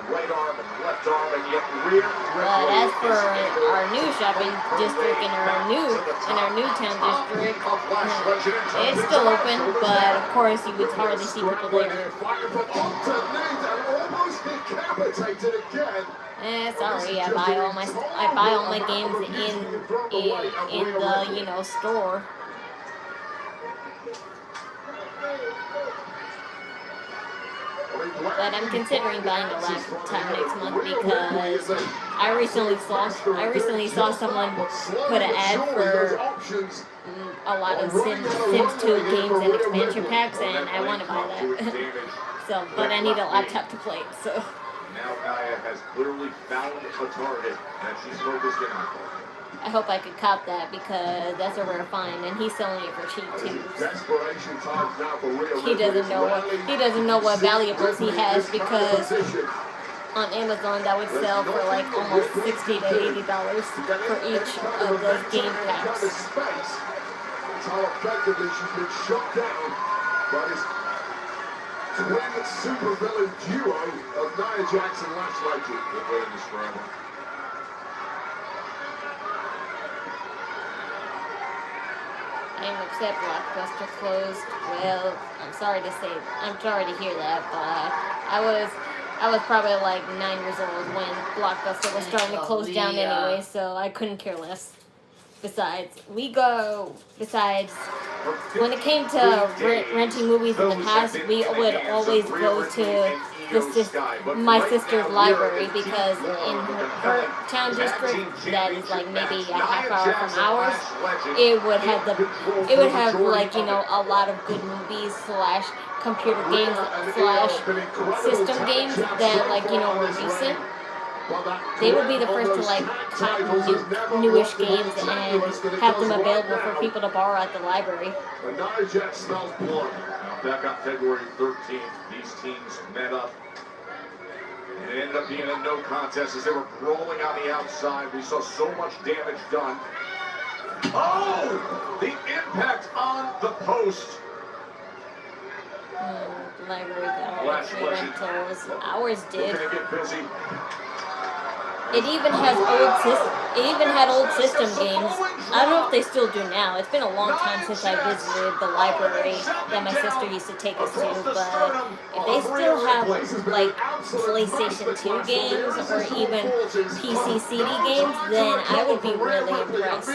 Speaker 3: Right arm and left arm, and yet Rhea.
Speaker 1: But as for our new shopping district in our new town district, it's still open, but of course you would hardly see people there. Sorry, I buy all my games in the store. But I'm considering buying a laptop next month because I recently saw someone put an ad for a lot of Sims 2 games and expansion packs, and I want to buy that. So, but I need a laptop to play it. So.
Speaker 3: Now Nia has clearly found a target that she's focused in on.
Speaker 1: I hope I could cop that because that's a rare find, and he's selling it for cheap too. He doesn't know what valuables he has, because on Amazon that would sell for like almost $60 to $80 for each of those game packs.
Speaker 11: That's how effectively she's been shut down by this twin supervillain duo of Nia Jax and Lash legend.
Speaker 3: Good way to describe her.
Speaker 1: I I'm upset Blockbuster closed. Well, I'm sorry to hear that, but I was probably like 9 years old when Blockbuster was starting to close down anyway, so I couldn't care less. Besides, when it came to renting movies in the past, we would always go to my sister's library because in her town district, that is like maybe a half hour from ours, it would have like, you know, a lot of good movies / computer games / system games that, like, you know, were recent. They would be the first to like cop newish games and have them available for people to borrow at the library.
Speaker 3: Jack smells blood. Back on February 13th, these teams met up. And it ended up being a no contest as they were brawling on the outside. We saw so much damage done. Oh! The impact on the post.
Speaker 1: Library got all the free rentals. Ours did.
Speaker 3: We're gonna get busy.
Speaker 1: It even had old system games. I don't know if they still do now. It's been a long time since I visited the library that my sister used to take us to, but if they still have like PlayStation 2 games or even PC CD games, then I would be really impressed.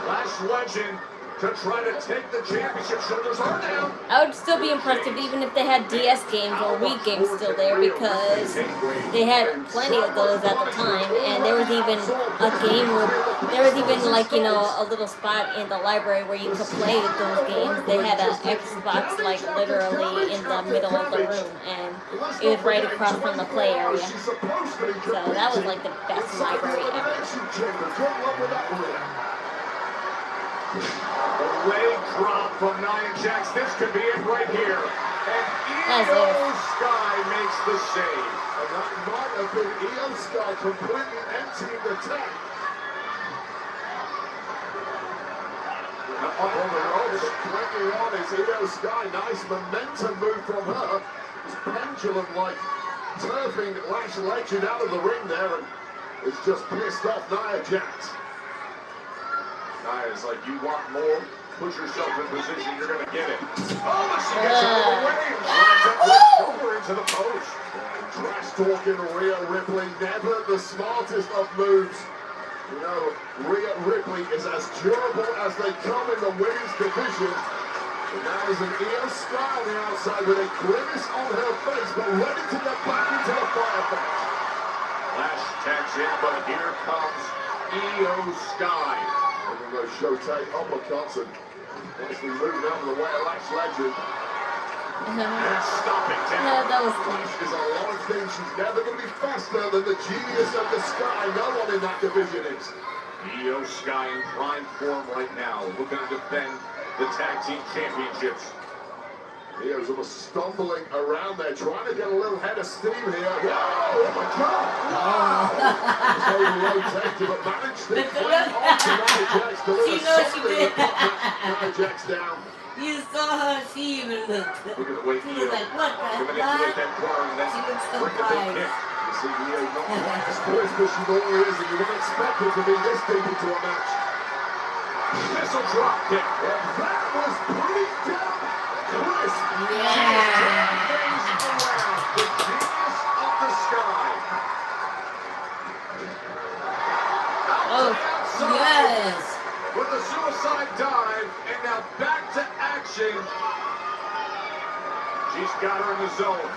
Speaker 3: Lash legend to try to take the championship. Shoulders are down.
Speaker 1: I would still be impressed even if they had DS games or Wii games still there, because they had plenty of those at the time, and there was even a game where there was even, like, you know, a little spot in the library where you could play those games. They had an Xbox like literally in the middle of the room, and it was right across from the play area. So that was like the best library ever.
Speaker 3: A leg drop from Nia Jax. This could be it right here. And Io Sky makes the save.
Speaker 11: And that might have been Io Sky completely emptying the tank. Up on the ropes, clinging on is Io Sky. Nice momentum move from her. It's pendulum-like turfing Lash Legend out of the ring there, and it's just pissed off Nia Jax.
Speaker 3: Nia's like, you want more? Put yourself in position, you're going to get it. Oh, but she gets out of the way and drives that over into the post.
Speaker 11: Trash talking Rhea Ripley, never the smartest of moves. You know, Rhea Ripley is as durable as they come in the women's division. And now there's an Io Sky on the outside with a grimace on her face, but ready to get back into the firefight.
Speaker 3: Lash tags in, but here comes Io Sky.
Speaker 11: And then those Shotay uppercuts and nicely moving out of the way of Lash Legend.
Speaker 3: And stopping down.
Speaker 1: Yeah, that was cool.
Speaker 11: Lash is a lot of things. She's never going to be faster than the genius of the Sky. No one in that division is.
Speaker 3: Io Sky in prime form right now, looking to defend the tag team championships.
Speaker 11: Io's almost stumbling around there, trying to get a little head of steam here. Whoa, oh my God! Wow! So rotated, but managed to climb onto Nia Jax to
Speaker 12: She knows she did.
Speaker 11: Nia Jax down.
Speaker 12: You saw her, she even looked.
Speaker 3: Look at the way
Speaker 12: She was like, what the
Speaker 3: manipulate that corner and then
Speaker 12: She looks so
Speaker 3: bring the big
Speaker 12: tired.
Speaker 3: kick.
Speaker 11: You see, Io not as quick as she normally is, and you wouldn't expect her to be this deep into a match.
Speaker 3: Missile drop kick.
Speaker 11: Well, that was pretty damn crisp.
Speaker 12: Yeah.
Speaker 3: The genius of the Sky.
Speaker 12: Oh, yes.
Speaker 3: With the suicide dive, and now back to action. She's got her in the zone.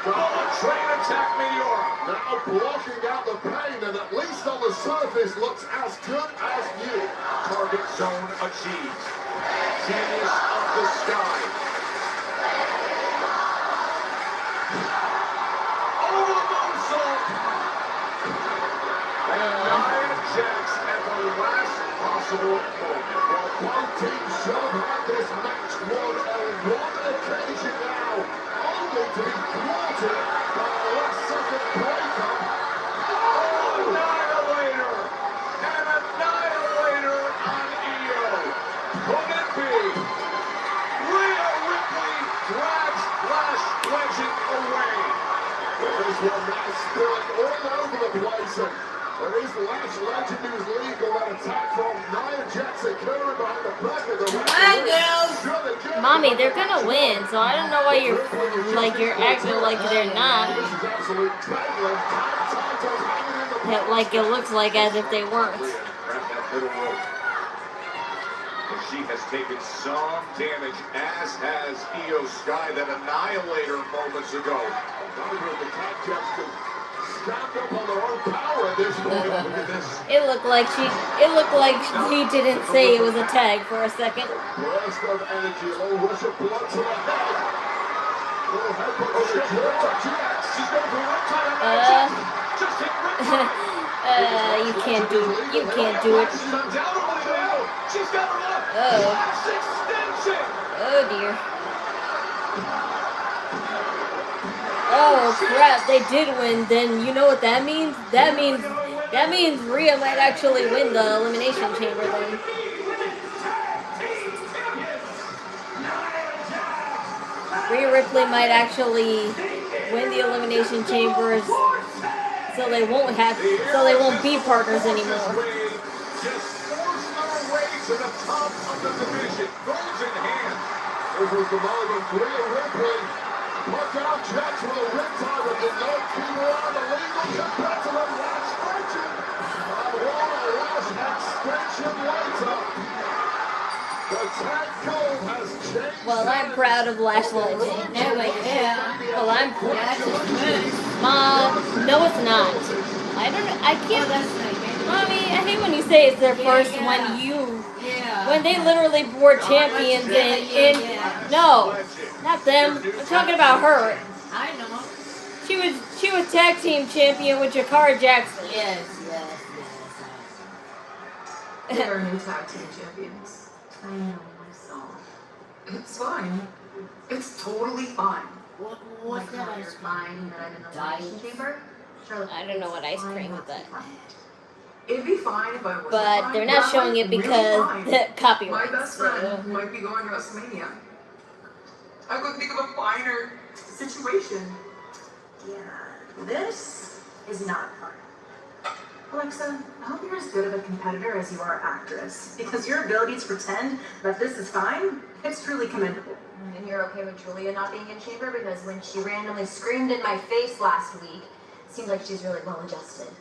Speaker 3: Oh, a train attack meteor.
Speaker 11: Now blocking out the pain, and at least on the surface looks as good as new.
Speaker 3: Target zone achieved. Genius of the Sky. Over the moonsault. And Nia Jax at the last possible moment.
Speaker 11: Well, both teams should have had this match won on one occasion now, only to be thwarted by a last-second breakup.
Speaker 3: Oh, Annihilator! And Annihilator on Io. Could it be? Rhea Ripley drags Lash Legend away.
Speaker 11: Well, this one now spilling all over the place, and is Lash Legend who's leading that attack from
Speaker 1: mean, they're gonna win, so I don't know why you're acting like they're not. Like it looks like as if they weren't.
Speaker 3: She has taken some damage, as has Io Sky, that Annihilator moments ago. The Cashapp still strapped up on their own power at this point. Look at this.
Speaker 1: It looked like he didn't say it was a tag for a second.
Speaker 11: Burst of energy, a little rush of blood to the head. Little headbutt. She's going for one time. Just hit
Speaker 1: you can't do it. You can't do it.
Speaker 11: She's undoubtedly now. She's got her up.
Speaker 1: Oh.
Speaker 11: Lash extension.
Speaker 1: Oh dear. Oh crap! They did win. Then you know what that means? That means Rhea might actually win the Elimination Chamber then. Rhea Ripley might actually win the Elimination Chambers, so they won't be partners anymore.
Speaker 3: To the top of the division, goals in hand. Over the moment, Rhea Ripley. Look out, Jets with a riptide with the no keeper on the legal competitive Lash extension. Lash extension later. The tag code has changed.
Speaker 1: Well, I'm proud of Lash Legend. Well, I'm proud. Mom, no, it's not. I can't. Mommy, I hate when you say it's their first when they literally were champions no, not them. I'm talking about her.
Speaker 12: I know.
Speaker 1: She was tag team champion with Jakara Jackson.
Speaker 12: Yes.
Speaker 5: They're new tag team champions. I know myself. It's fine. It's totally fine.
Speaker 12: What's that ice
Speaker 5: fine that I'm in the elimination chamber? Charlotte,
Speaker 1: I don't know what ice cream is that.
Speaker 5: It'd be fine if I wasn't
Speaker 1: But
Speaker 5: fine.
Speaker 1: they're not showing it because the copyright.
Speaker 5: My best friend might be going to WrestleMania. I couldn't think of a finer situation. Yeah, this is not fun. Alexa, I hope you're as good of a competitor as you are actress, because your ability to pretend that this is fine, it's truly commendable.
Speaker 18: And you're okay with Julia not being in chamber because when she randomly screamed in my face last week, it seems like she's really well adjusted.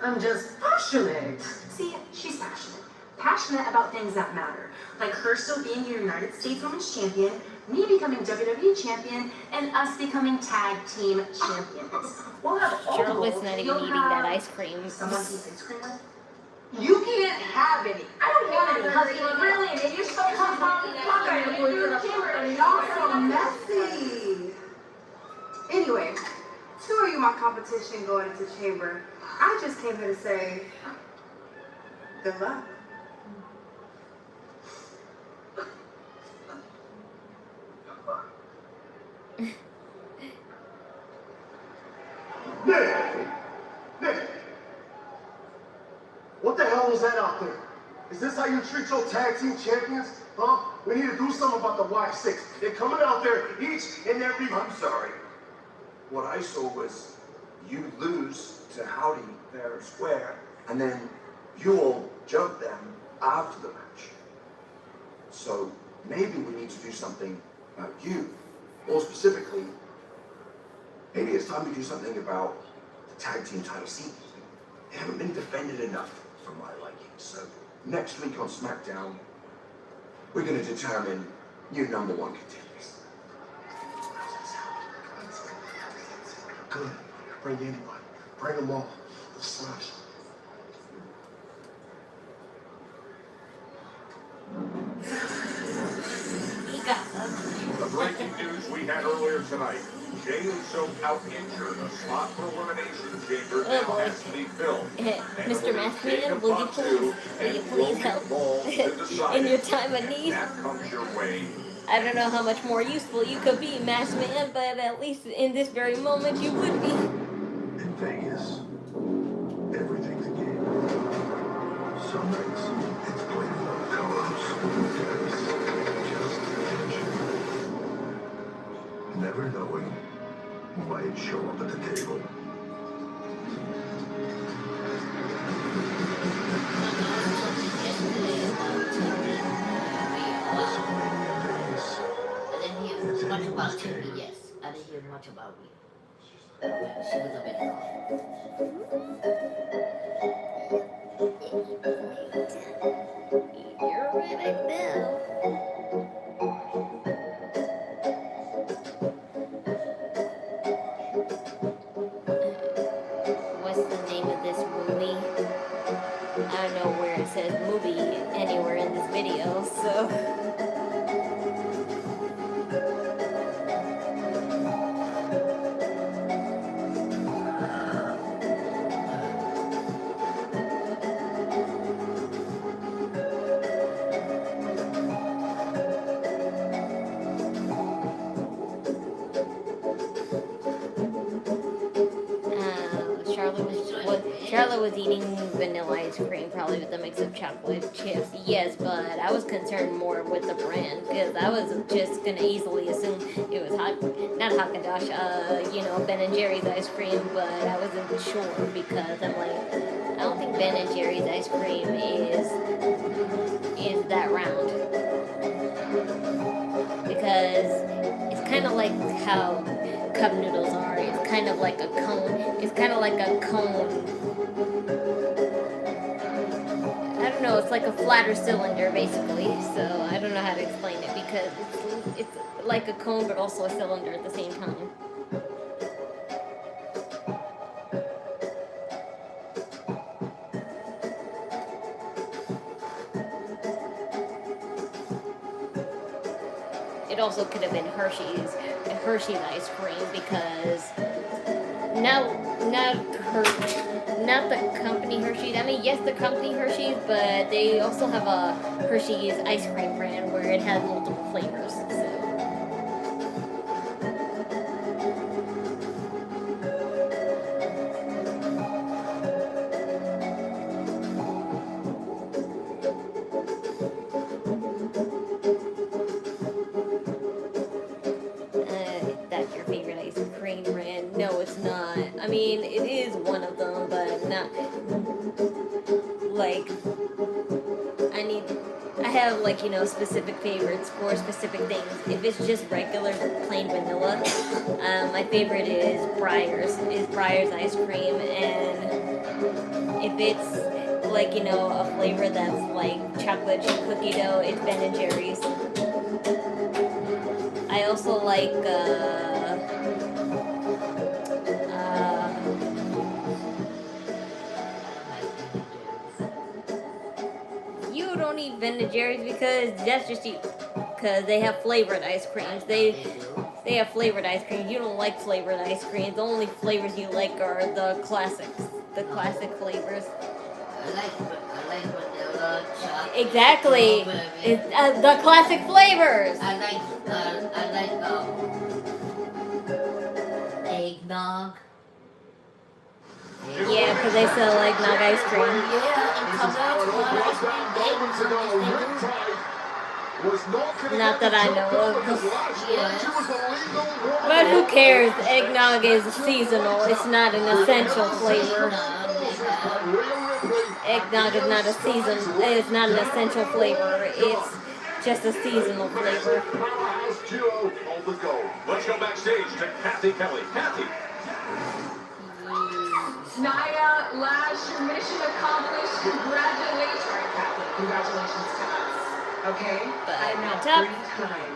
Speaker 5: I'm just passionate. See, she's passionate. Passionate about things that matter. Like her still being your United States Women's Champion, me becoming WWE Champion, and us becoming Tag Team Champions. We'll have all
Speaker 1: Charlotte's not even eating that ice cream.
Speaker 5: Someone eats ice cream with? You can't have any. I don't want any. Husband, really? And you're so y'all so messy.
Speaker 10: Anyway, two of you my competition going into chamber. I just came here to say good luck.
Speaker 7: Nick! What the hell was that out there? Is this how you treat your tag team champions? Huh? We need to do something about the Y6. They're coming out there each and every...
Speaker 14: I'm sorry. What I saw was you lose to Howdy fair and square, and then you all jump them after the match. So maybe we need to do something about you. More specifically, maybe it's time to do something about the tag team title scene. They haven't been defended enough for my liking. So next week on Smackdown, we're going to determine new #1 contenders.
Speaker 7: Good. Bring anybody. Bring them all. The Slash.
Speaker 3: The breaking news we had earlier tonight. Jey Uso out injured. A slot for Elimination Chamber now has to be filled.
Speaker 1: Mr. Maskman, will you please help in your time of need?
Speaker 3: That comes your way.
Speaker 1: I don't know how much more useful you could be, Maskman, but at least in this very moment you would be.
Speaker 11: In Vegas, everything's a game. Some nights, it's played without colors. Days, just tension. Never knowing who might show up at the table. WrestleMania Vegas.
Speaker 12: much about you. She was a bit wrong.
Speaker 1: You're right now. What's the name of this movie? I don't know where it says movie anywhere in this video, so. Charlotte was eating vanilla ice cream, probably with a mix of chocolate chips. Yes, but I was concerned more with the brand because I was just gonna easily assume it was not Haagen-Dazs, Ben and Jerry's ice cream. But I wasn't sure because I'm like, I don't think Ben and Jerry's ice cream is that round because it's kind of like how cup noodles are. It's kind of like a cone. It's kind of like a cone. I don't know. It's like a flatter cylinder, basically. So I don't know how to explain it because it's like a cone, but also a cylinder at the same time. It also could have been Hershey's ice cream because not the company Hershey's. I mean, yes, the company Hershey's, but they also have a Hershey's ice cream brand where it has multiple flavors. So. That's your favorite ice cream brand? No, it's not. I mean, it is one of them, but not like I have like, specific favorites for specific things. If it's just regular plain vanilla, my favorite is Breyer's ice cream, and if it's like, a flavor that's like chocolate chip cookie dough, it's Ben and Jerry's. I also like you don't eat Ben and Jerry's because that's just you. Because they have flavored ice creams. They have flavored ice creams. You don't like flavored ice creams. The only flavors you like are the classics, the classic flavors.
Speaker 12: I like vanilla, chocolate.
Speaker 1: Exactly. It's the classic flavors.
Speaker 12: I like eggnog.
Speaker 1: Yeah, because they sell eggnog ice cream.
Speaker 12: Yeah, and
Speaker 1: Not that I know of. But who cares? Eggnog is seasonal. It's not an essential flavor. Eggnog is not a it's not an essential flavor. It's just a seasonal flavor.
Speaker 3: Let's go backstage to Kathy Kelly. Kathy.
Speaker 5: Nia, Lash, your mission accomplished. Congratulations. All right, Kathy. Congratulations to us. Okay?
Speaker 1: But
Speaker 5: I'm
Speaker 1: on
Speaker 5: not
Speaker 1: top,
Speaker 5: time.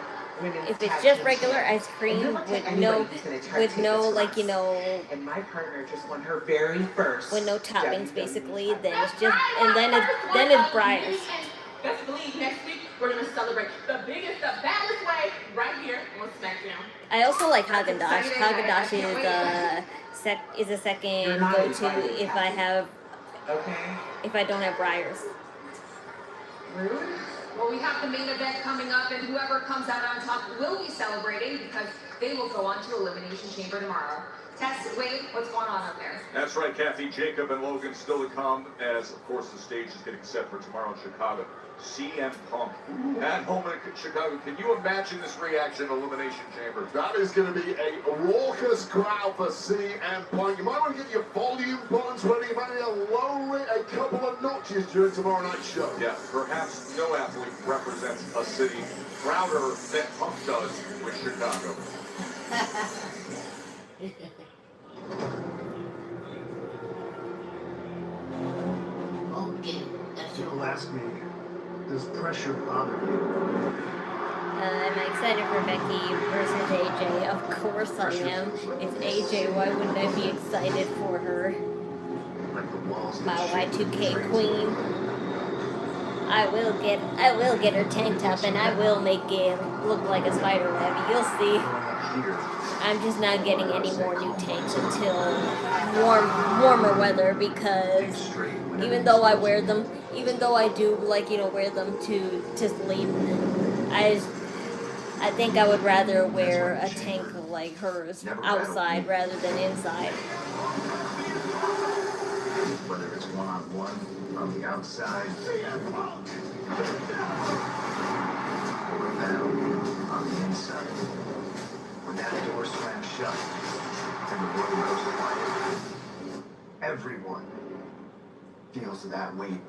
Speaker 1: if it's just regular ice cream with no
Speaker 9: And my partner just won her very first.
Speaker 1: with no toppings, basically, then it's just then it's Breyer's.
Speaker 5: Best believe next week we're gonna celebrate the biggest, the baddest way right here on Smackdown.
Speaker 1: I also like Haagen-Dazs. Haagen-Dazs is a second go-to if I don't have Breyer's.
Speaker 5: Rude. Well, we have the main event coming up, and whoever comes out on top will be celebrating because they will go on to Elimination Chamber tomorrow. Tess, Wade, what's going on up there?
Speaker 3: That's right, Kathy. Jacob and Logan still to come as, of course, the stage is getting set for tomorrow in Chicago. CM Punk at home in Chicago. Can you imagine this reaction to Elimination Chamber?
Speaker 11: That is going to be a raucous crowd for CM Punk. You might want to get your volume buttons ready. You might need to lower it a couple of notches during tomorrow night's show.
Speaker 3: Yeah, perhaps no athlete represents a city prouder than Punk does with Chicago.
Speaker 15: People ask me, does pressure bother you?
Speaker 1: I'm excited for Becky versus AJ. Of course I am. It's AJ. Why wouldn't I be excited for her? My Y2K queen. I will get her tank top and I will make it look like a spider web. You'll see. I'm just not getting any more new tanks until warmer weather, because even though I wear them, even though I do wear them to sleep, I think I would rather wear a tank like hers outside rather than inside.
Speaker 11: Whether it's one-on-one, on the outside, or down on the inside. When that door slams shut and the room goes quiet, everyone feels that weight.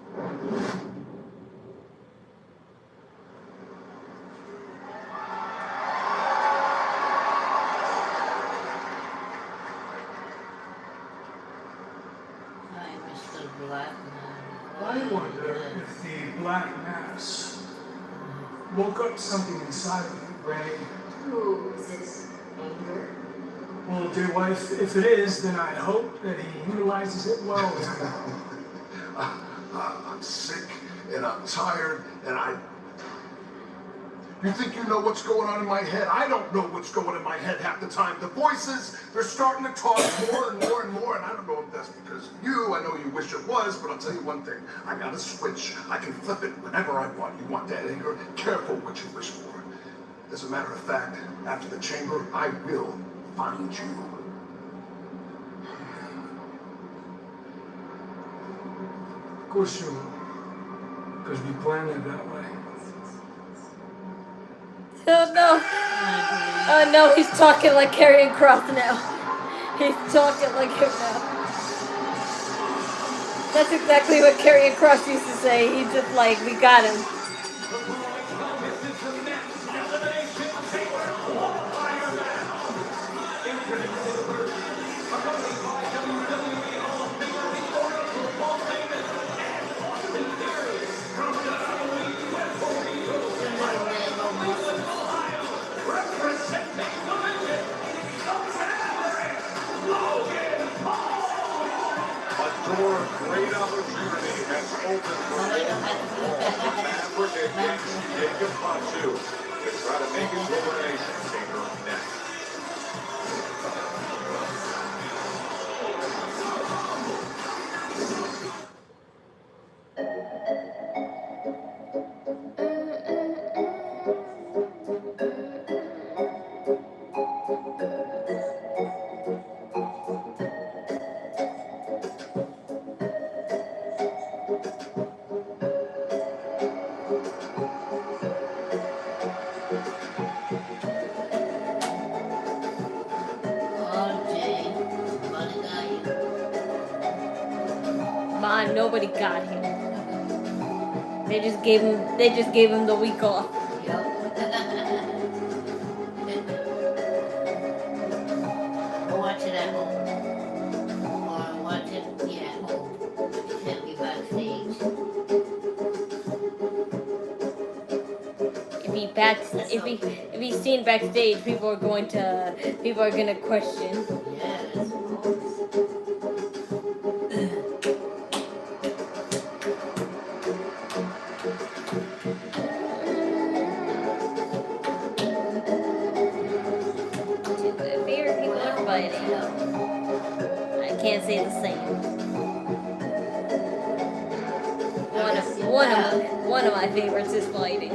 Speaker 19: I wonder if the Black Mass woke up something inside of you, Bray.
Speaker 18: Ooh, is it anger?
Speaker 19: Well, dear wife, if it is, then I hope that he utilizes it well.
Speaker 11: I'm sick and I'm tired and You think you know what's going on in my head? I don't know what's going on in my head half the time. The voices, they're starting to talk more and more and more, and I don't know if that's because of you. I know you wish it was, but I'll tell you one thing. I got a switch. I can flip it whenever I want. You want that anger? Careful what you wish for. As a matter of fact, after the chamber, I will find you.
Speaker 19: Of course you will. Because we planned it that way.
Speaker 1: Oh no! Oh no, he's talking like Karrion Kross now. He's talking like him now. That's exactly what Karrion Kross used to say. He's just like, we got him.
Speaker 3: Great opportunity has opened for Maverick against Jacob Fatu to try to make his elimination chamber next.
Speaker 1: Nobody got him. They just gave him the week off.
Speaker 12: Watch it at home. Or watch it, at home. It can't be backstage.
Speaker 1: If he's seen backstage, people are gonna question.
Speaker 12: Yes, of course.
Speaker 1: I can't say the same. One of my favorites is fighting.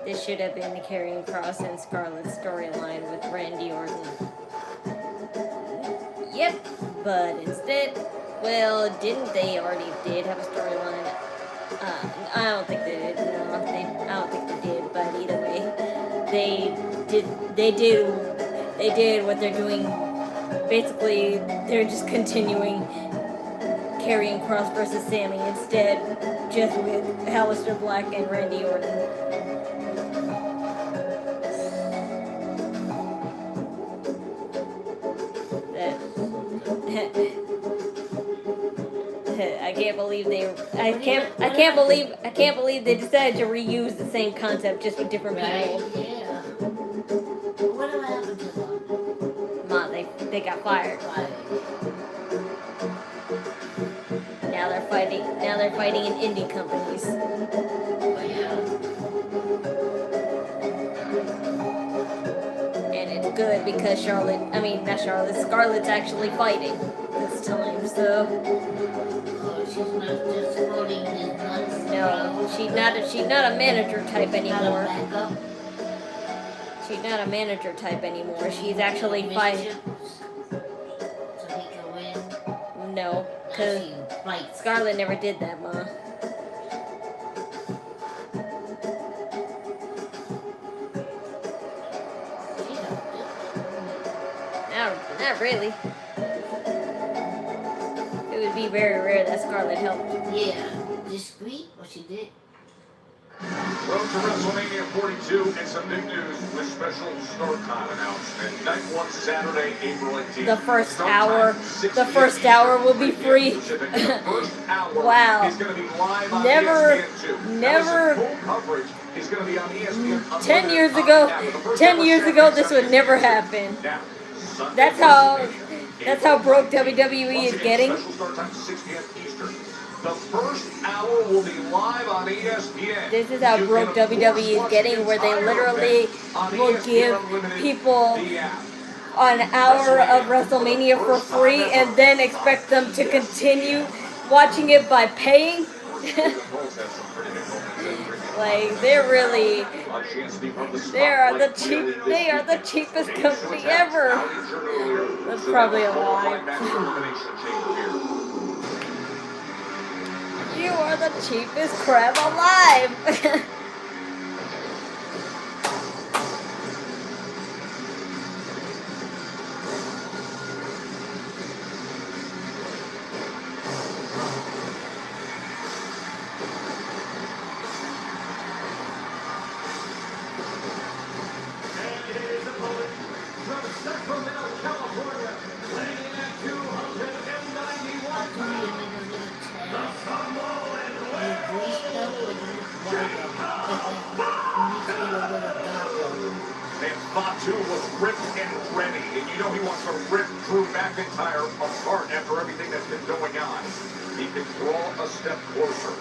Speaker 1: This should have been the Karrion Kross and Scarlett's storyline with Randy Orton. Yep, but instead, well, didn't they already did have a storyline? I don't think they did. No, I don't think they did. But either way, they did what they're doing basically they're just continuing Karrion Kross versus Sammy instead, just with Aleister Black and Randy Orton. I can't believe I can't believe they decided to reuse the same concept just with different people.
Speaker 12: Yeah. Whatever happened to them?
Speaker 1: Ma, they got fired. Now they're fighting in indie companies.
Speaker 12: Oh, yeah.
Speaker 1: And it's good because Scarlett's actually fighting this time, so.
Speaker 12: Oh, she's not just floating his nuts.
Speaker 1: No, she's not a manager type anymore. She's not a manager type anymore. She's actually fighting.
Speaker 12: So he can win.
Speaker 1: No, because Scarlett never did that, Ma. Not really. It would be very rare that Scarlett helped.
Speaker 12: Yeah. Discreet, what she did.
Speaker 3: Road to WrestleMania 42 and some big news with special start time announcement. Night 1 Saturday, April 18th.
Speaker 1: The first hour will be free. Wow. Never. 10 years ago, this would never happen. That's how broke WWE is getting.
Speaker 3: The first hour will be live on ESPN.
Speaker 1: This is how broke WWE is getting, where they literally will give people an hour of WrestleMania for free and then expect them to continue watching it by paying. Like, they are the cheapest company ever. That's probably a lie. You are the cheapest crab alive.
Speaker 3: Fatu was ripped and ready, and you know he wants to rip Drew McIntyre apart after everything that's been going on. He can draw a step closer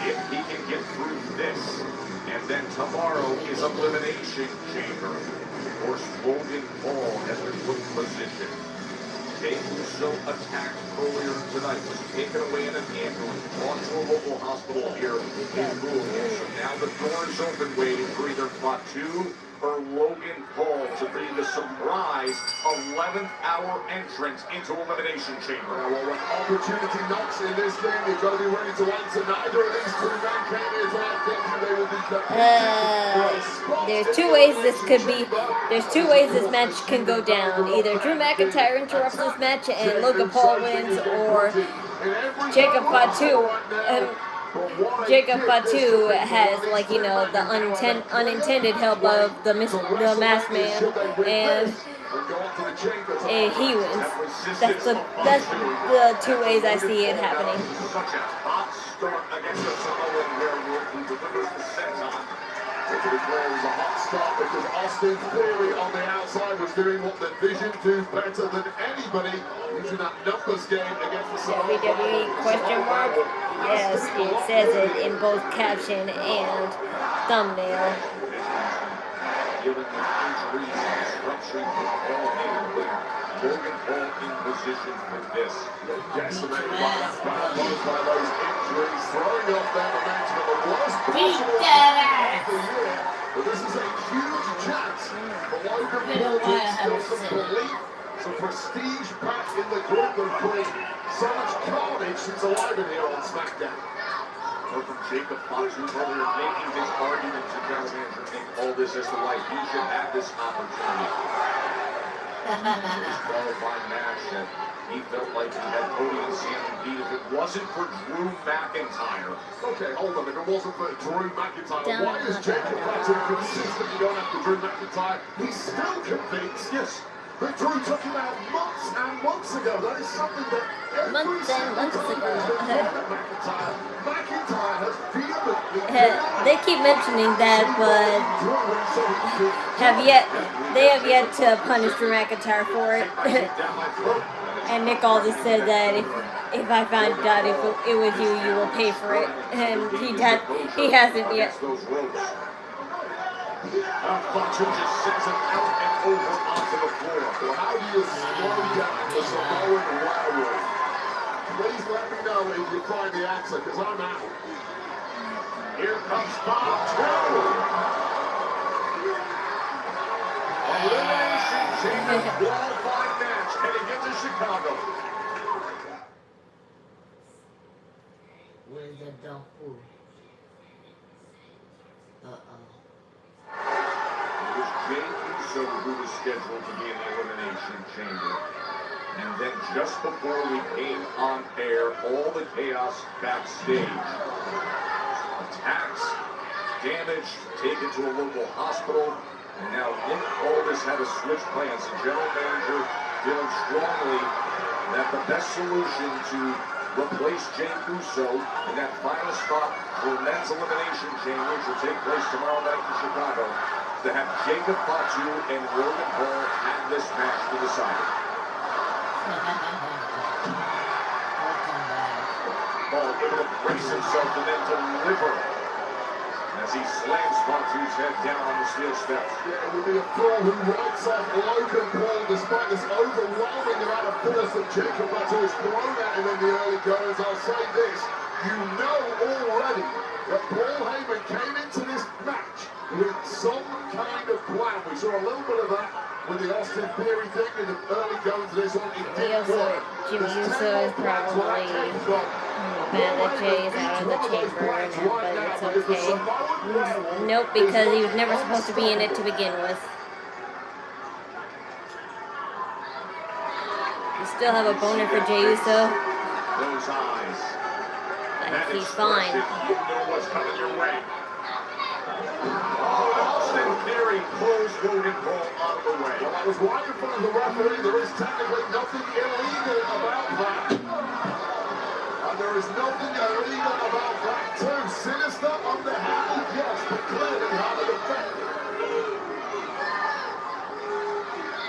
Speaker 3: if he can get through this. And then tomorrow is Elimination Chamber. Of course, Logan Paul has been put in position. Jey Uso attacked earlier tonight, was taken away in an ambulance, brought to a local hospital here in Louisville. So now the door is open, waiting for either Fatu or Logan Paul to be the surprise 11th hour entrance into Elimination Chamber.
Speaker 11: Now, when opportunity knocks in this game, you've got to be ready to answer. Neither of these two men came here tonight thinking they will be
Speaker 1: There's two ways this could be. There's two ways this match can go down. Either Drew McIntyre interrupts this match and Logan Paul wins, or Jacob Fatu. Jacob Fatu has, like, you know, the unintended help of the masked man, and he wins. That's the two ways I see it happening.
Speaker 11: It was a hot start because Austin Theory on the outside was doing what the Vision do better than anybody, using that numbers game against the Samoa.
Speaker 1: WWE question mark? Yes, it says it in both caption and thumbnail.
Speaker 3: Given the injuries and disruption of all Logan Paul in position for this.
Speaker 11: Decimated by those injuries, throwing off their momentum at the worst
Speaker 12: Beat
Speaker 11: possible
Speaker 12: that
Speaker 11: time of the year. But this is a huge chance for Logan Paul to instill some belief, some prestige back in the group that caused so much carnage since alive in here on Smackdown.
Speaker 3: Or from Jacob Fatu earlier, making his argument to general manager Nick Aldis as to why he should have this opportunity. qualifying match, and he felt like he had Cody and Sane beat if it wasn't for Drew McIntyre.
Speaker 11: Okay, hold on. If it wasn't for Drew McIntyre, why is Jacob Fatu consistently going after Drew McIntyre? He's still convinced, yes, that Drew took him out months and months ago. That is something that
Speaker 1: Months and months ago.
Speaker 11: McIntyre has vehemently
Speaker 1: They keep mentioning that, but they have yet to punish Drew McIntyre for it. And Nick Aldis said that if I find out if it was you, you will pay for it, and he hasn't yet.
Speaker 3: Fatu just sends him out and over onto the floor.
Speaker 11: Well, how do you slow down the Samoan werewolf? Please let me know if you find the answer, because I'm out.
Speaker 3: Here comes Fatu. Elimination Chamber qualifying match heading into Chicago.
Speaker 12: Where's the dog food?
Speaker 3: It was Jey Uso who was scheduled to be in the Elimination Chamber. And then just before we came on air, all the chaos backstage. Attacks, damage, taken to a local hospital. And now Nick Aldis had to switch plans. The general manager feeling strongly that the best solution to replace Jey Uso in that final spot for men's elimination chamber, which will take place tomorrow night in Chicago, to have Jacob Fatu and Logan Paul have this match to decide. Paul able to brace himself and then deliver as he slams Fatu's head down on the steel steps.
Speaker 11: Yeah, it would be a fool who writes off Logan Paul despite this overwhelming amount of force that Jacob Fatu has thrown at him in the early goings. I'll say this, you know already that Paul Heyman came into this match with some kind of plan. We saw a little bit of that with the Austin Theory thing in the early goings of this one. It didn't work.
Speaker 1: Jimmy Uso is probably mad that Jay's out of the chamber, but it's okay. Nope, because he was never supposed to be in it to begin with. You still have a boner for Jey Uso?
Speaker 3: Those eyes.
Speaker 1: But he's fine.
Speaker 3: You know what's coming your way. Austin Theory pulls Logan Paul out of the way.
Speaker 11: Well, that was right in front of the referee. There is technically nothing illegal about that. And there is nothing illegal about that too. Sinister underhanded, yes, but clearly had an effect.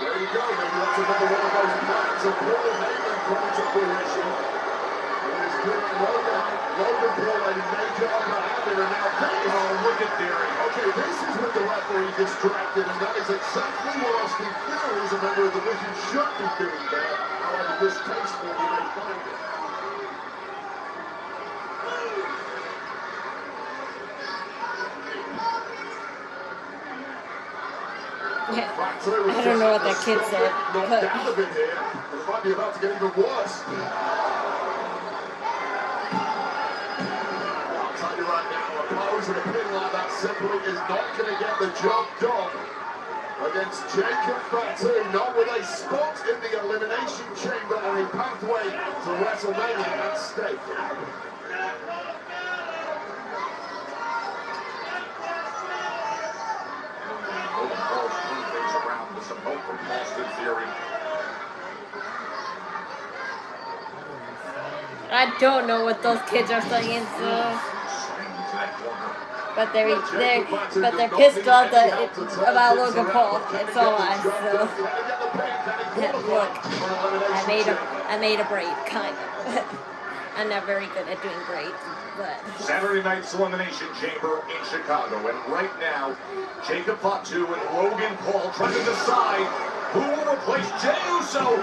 Speaker 11: There you go, maybe that's another one of those plans of Paul Heyman coming to fruition. It is giving Logan Paul a major upper hand and now this.
Speaker 3: Oh, look at Theory.
Speaker 11: Okay, this is with the referee distracted, and that is exactly what Austin Theory as a member of the division should be doing there. However distasteful you may find it.
Speaker 1: I don't know what that kid said, but
Speaker 11: Down a bit here, but it might be about to get even worse. I'll tell you right now, a pose and a pin like that simply is not going to get the job done against Jacob Fatu, not with a spot in the Elimination Chamber and a pathway to WrestleMania at stake.
Speaker 3: Support from Austin Theory.
Speaker 1: I don't know what those kids are saying, so. But they're pissed off about Logan Paul, and so on. So look, I made a braid, kind of. I'm not very good at doing braids, but.
Speaker 3: Saturday night's Elimination Chamber in Chicago, and right now, Jacob Fatu and Logan Paul trying to decide who will replace Jey Uso.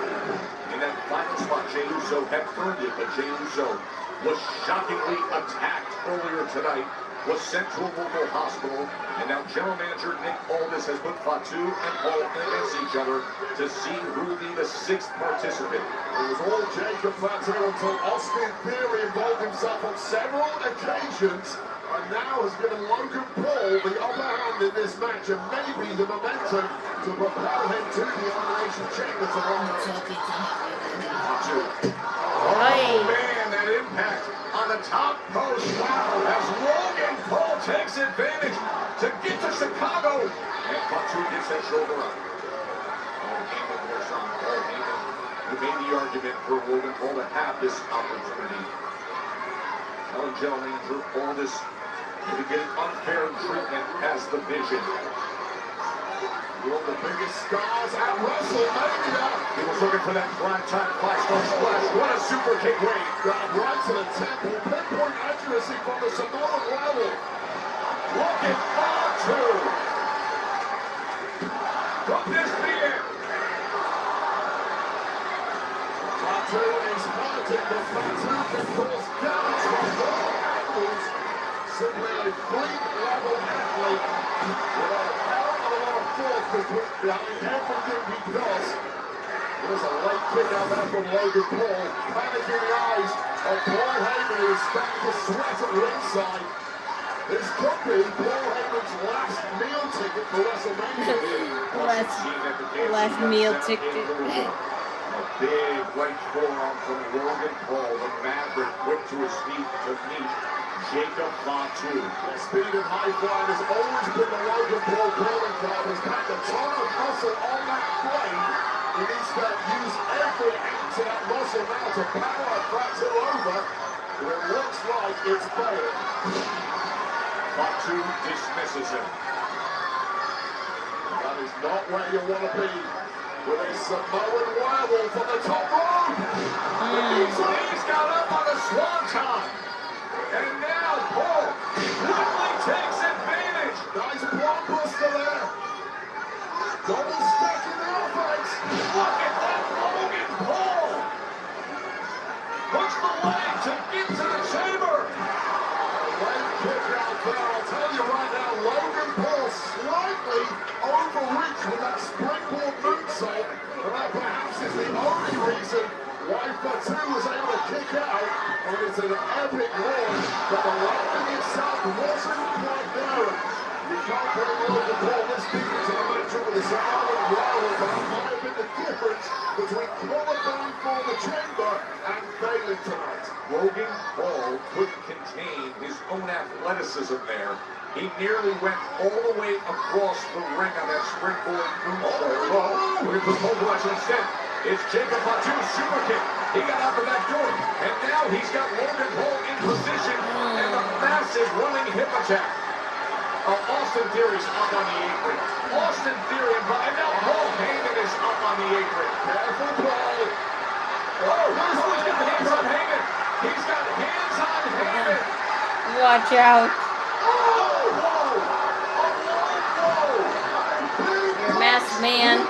Speaker 3: In that final spot, Jey Uso had earned it, but Jey Uso was shockingly attacked earlier tonight was sent to a local hospital, and now General Manager Nick Aldis has put Fatu and Paul against each other to see who will be the 6th participant.
Speaker 11: It was all Jacob Fatu until Austin Theory involved himself on several occasions, and now has given Logan Paul the upper hand in this match, and maybe the momentum to propel him to the Elimination Chamber tomorrow.
Speaker 3: Oh man, that impact on the top post. Wow, as Logan Paul takes advantage to get to Chicago. And Fatu gets that shoulder up. Oh, Heyman there, son. Oh, Heyman. You made the argument for Logan Paul to have this opportunity. Telling General Manager Aldis to get unfair treatment as the Vision.
Speaker 11: One of the biggest stars at WrestleMania.
Speaker 3: He was looking for that primetime five-star splash. What a super kick wave.
Speaker 11: Got right to the temple. Pinpoint accuracy from the Samoan level.
Speaker 3: Look at Fatu. From this beer.
Speaker 11: Fatu is fighting, but Fatu can cause damage from all angles. Simply a fleet-level athlete with a hell of a lot of force to put behind everything he does. There's a late kick out there from Logan Paul. Panic in the eyes of Paul Heyman, who is starting to sweat at ringside. This could be Paul Heyman's last meal ticket for WrestleMania.
Speaker 1: last meal ticket.
Speaker 3: A big right forearm from Logan Paul. The Maverick quick to his feet to meet Jacob Fatu.
Speaker 11: Speed and high flying has always been the Logan Paul calling card. He's packed a ton of muscle on that flame. He needs to use every ounce of that muscle now to power Fatu over. But it looks like it's failed.
Speaker 3: Fatu dismisses him.
Speaker 11: That is not where you want to be. With a Samoan werewolf on the top rope.
Speaker 3: He's got up on the swanton. And now Paul quickly takes advantage.
Speaker 11: Nice blockbuster there. Double stack in the offense.
Speaker 3: Look at that Logan Paul. Push the leg to get to the chamber.
Speaker 11: Leg kick out there. I'll tell you right now, Logan Paul slightly overreached with that springboard moonsault. And that perhaps is the only reason why Fatu was able to kick out. And it's an epic launch, but the landing itself wasn't quite there. You can't bring Logan Paul this deep into the match with a Samoan werewolf, and that might have been the difference between qualifying for the chamber and failing tonight.
Speaker 3: Logan Paul couldn't contain his own athleticism there. He nearly went all the way across the ring on that springboard moonsault. Looking for pole position instead. It's Jacob Fatu's super kick. He got out the back door, and now he's got Logan Paul in position, and a massive running hip attack. Austin Theory's up on the apron. Austin Theory, and now Paul Heyman is up on the apron.
Speaker 11: Careful play.
Speaker 3: Oh, he's got hands on Heyman. He's got hands on Heyman.
Speaker 1: Watch out. Your masked man.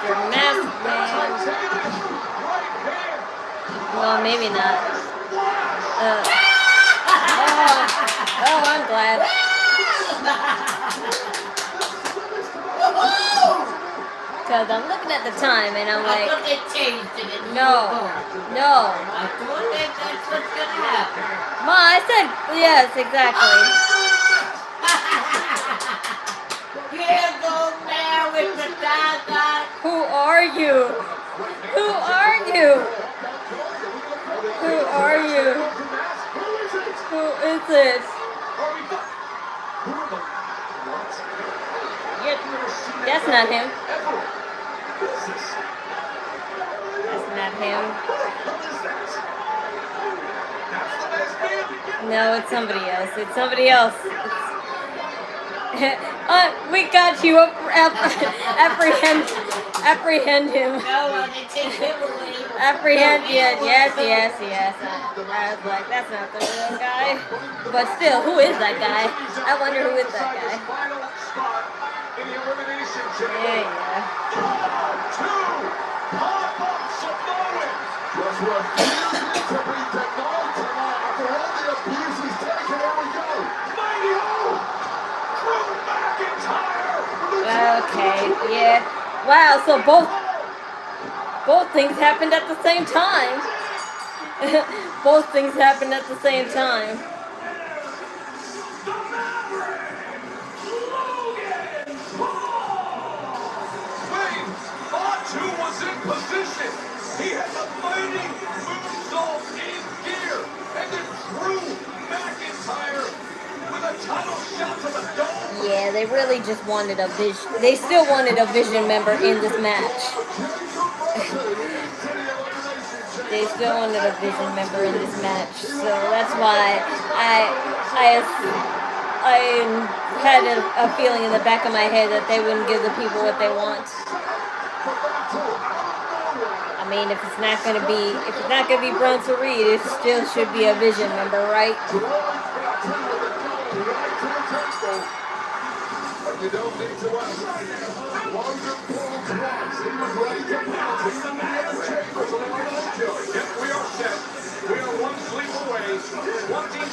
Speaker 1: Your masked man. Well, maybe not. Oh, I'm glad. Because I'm looking at the time and I'm like, no.
Speaker 12: I thought that's what's going to happen.
Speaker 1: Ma, I said yes, exactly.
Speaker 12: Here goes now with the dog.
Speaker 1: Who are you? Who are you? Who are you? Who is it? That's not him. That's not him. No, it's somebody else. It's somebody else. We got you. Apprehend him. Apprehend, yes. I was like, that's not the real guy. But still, who is that guy? I wonder who is that guy. Yeah.
Speaker 11: Just refusing to be denied tonight.
Speaker 1: Okay, yeah. Wow, so both things happened at the same time. Both things happened at the same time.
Speaker 3: Who was in position? He had the mighty moonsault in gear, and then Drew McIntyre with a title shot to the dome.
Speaker 1: Yeah, they really just wanted a vision. They still wanted a Vision member in this match. They still wanted a Vision member in this match, so that's why I had a feeling in the back of my head that they wouldn't give the people what they want. I mean, if it's not gonna be Bronson Reed, it still should be a Vision member, right?
Speaker 11: You don't need to ask.
Speaker 3: Yep, we are set. We are one sleep away, 20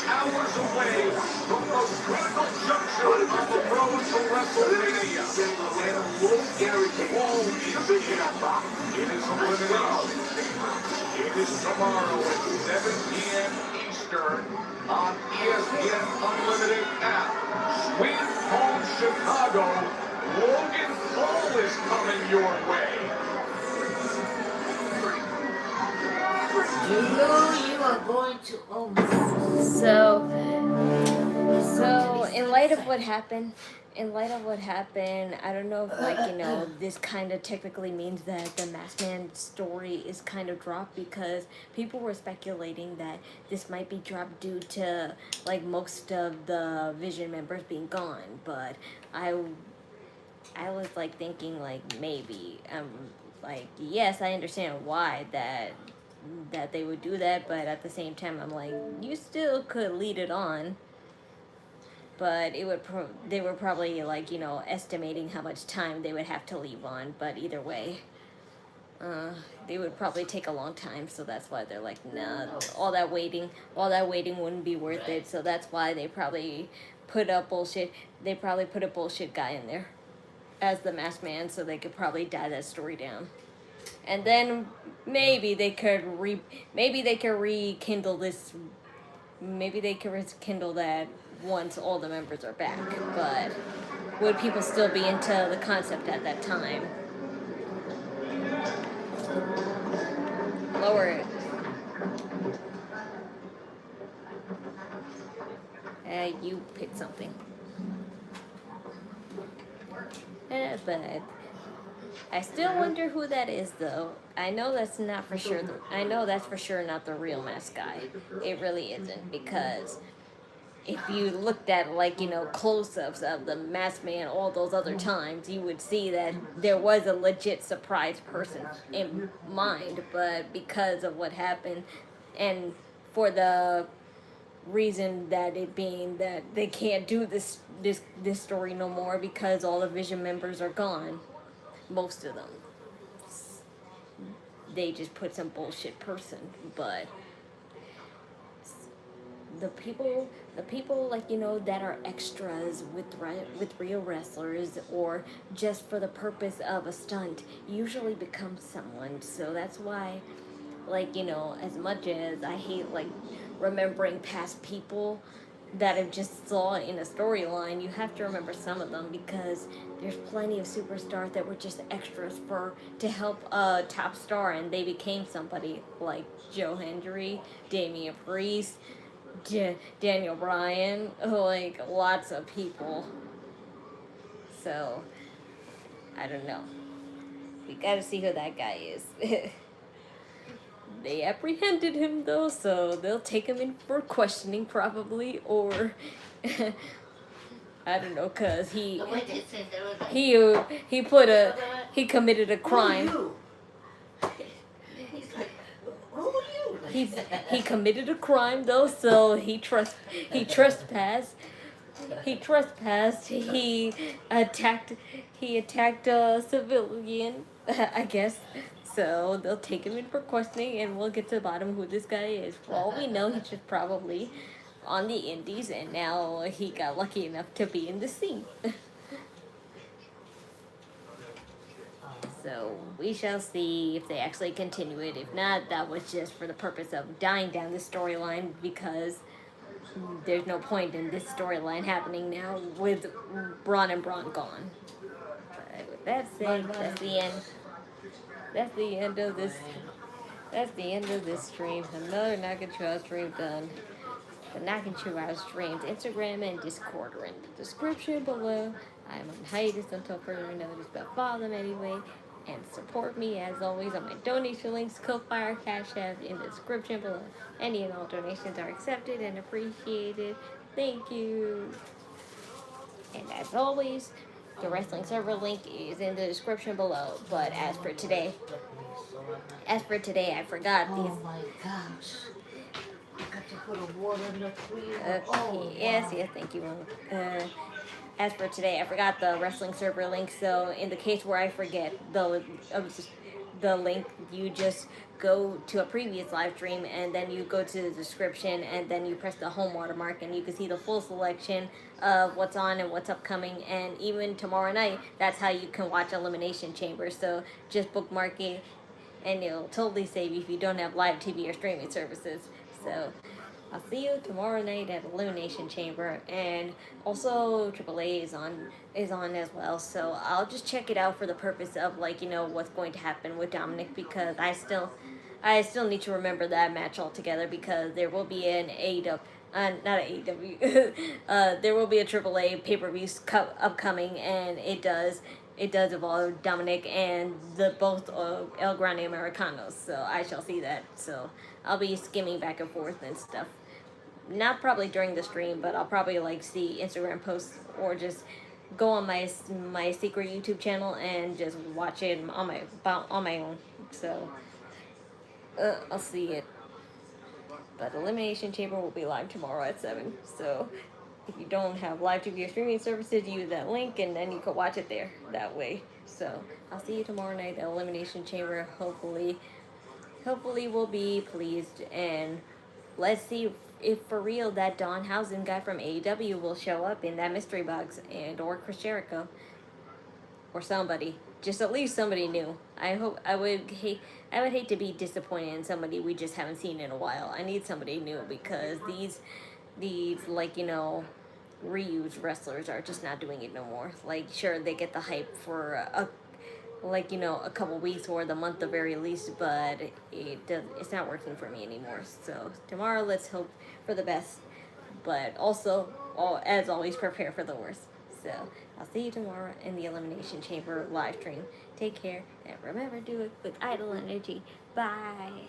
Speaker 3: hours away from the critical juncture of the road to WrestleMania. And won't be picking up. It is elimination. It is tomorrow at 7 p.m. Eastern on ESPN Unlimited app. Sweet Home Chicago, Logan Paul is coming your way.
Speaker 12: You know you are going to
Speaker 1: So in light of what happened, I don't know if this kind of technically means that the Masked Man story is kind of dropped, because people were speculating that this might be dropped due to most of the Vision members being gone, but I was thinking maybe yes, I understand why that they would do that, but at the same time I'm like, you still could lead it on. But they were probably estimating how much time they would have to leave on, but either way, they would probably take a long time, so that's why they're like, nah, all that waiting wouldn't be worth it, so that's why they probably put a bullshit guy in there as the Masked Man, so they could probably die that story down. And then maybe they could rekindle that once all the members are back, but would people still be into the concept at that time? Lower it. You pick something. But I still wonder who that is, though. I know that's for sure not the real Masked guy. It really isn't, because if you looked at close-ups of the Masked Man all those other times, you would see that there was a legit surprise person in mind, but because of what happened, and for the reason that it being that they can't do this story no more because all the Vision members are gone, most of them. They just put some bullshit person, but the people that are extras with real wrestlers, or just for the purpose of a stunt, usually become someone. So that's why, as much as I hate remembering past people that I just saw in a storyline, you have to remember some of them, because there's plenty of superstars that were just extras to help a top star, and they became somebody, like Joe Hendry, Damian Priest, Daniel Bryan, lots of people. So I don't know. We gotta see who that guy is. They apprehended him though, so they'll take him in for questioning probably, or I don't know, cause he committed a crime. He committed a crime though, so he trespassed. He attacked a civilian, I guess. So they'll take him in for questioning, and we'll get to the bottom of who this guy is. For all we know, he's just probably on the indies, and now he got lucky enough to be in the scene. So we shall see if they actually continue it. If not, that was just for the purpose of dying down this storyline, because there's no point in this storyline happening now with Braun and Braun gone. But with that said, that's the end. That's the end of this. That's the end of this stream. Another Knockin Chu Out stream done. The Knockin Chu Out streams, Instagram and Discord are in the description below. I'm on hiatus until further notice, but follow them anyway. And support me as always on my donation links, Ko-Fi, Cashapp in the description below. Any and all donations are accepted and appreciated. Thank you. And as always, the wrestling server link is in the description below. But as for today, I forgot these.
Speaker 12: Oh my gosh. I got to put a water in the cream.
Speaker 1: Okay, yes, thank you. As for today, I forgot the wrestling server link, so in the case where I forget the link, you just go to a previous live stream and then you go to the description and then you press the home watermark and you can see the full selection of what's on and what's upcoming. And even tomorrow night, that's how you can watch Elimination Chamber. So just bookmark it and it'll totally save you if you don't have live TV or streaming services. So I'll see you tomorrow night at Elimination Chamber, and also AAA is on as well. So I'll just check it out for the purpose of, like, you know, what's going to happen with Dominic, because I still need to remember that match altogether, because there will be an there will be a AAA pay-per-view upcoming, and it does involve Dominic and both El Grande Americanos, so I shall see that. So I'll be skimming back and forth and stuff. Not probably during the stream, but I'll probably like see Instagram posts or just go on my secret YouTube channel and just watch it on my own. So I'll see it. But Elimination Chamber will be live tomorrow at 7. So if you don't have live TV or streaming services, use that link and then you can watch it there that way. So I'll see you tomorrow night at Elimination Chamber. Hopefully we'll be pleased, and let's see if for real that Don Housen guy from AEW will show up in that mystery box, and or Chris Jericho or somebody, just at least somebody new. I would hate to be disappointed in somebody we just haven't seen in a while. I need somebody new, because these like, you know, reused wrestlers are just not doing it no more. Like, sure, they get the hype for a couple weeks or the month at the very least, but it's not working for me anymore. So tomorrow, let's hope for the best, but also, as always, prepare for the worst. So I'll see you tomorrow in the Elimination Chamber live stream. Take care, and remember, do it with idle energy. Bye.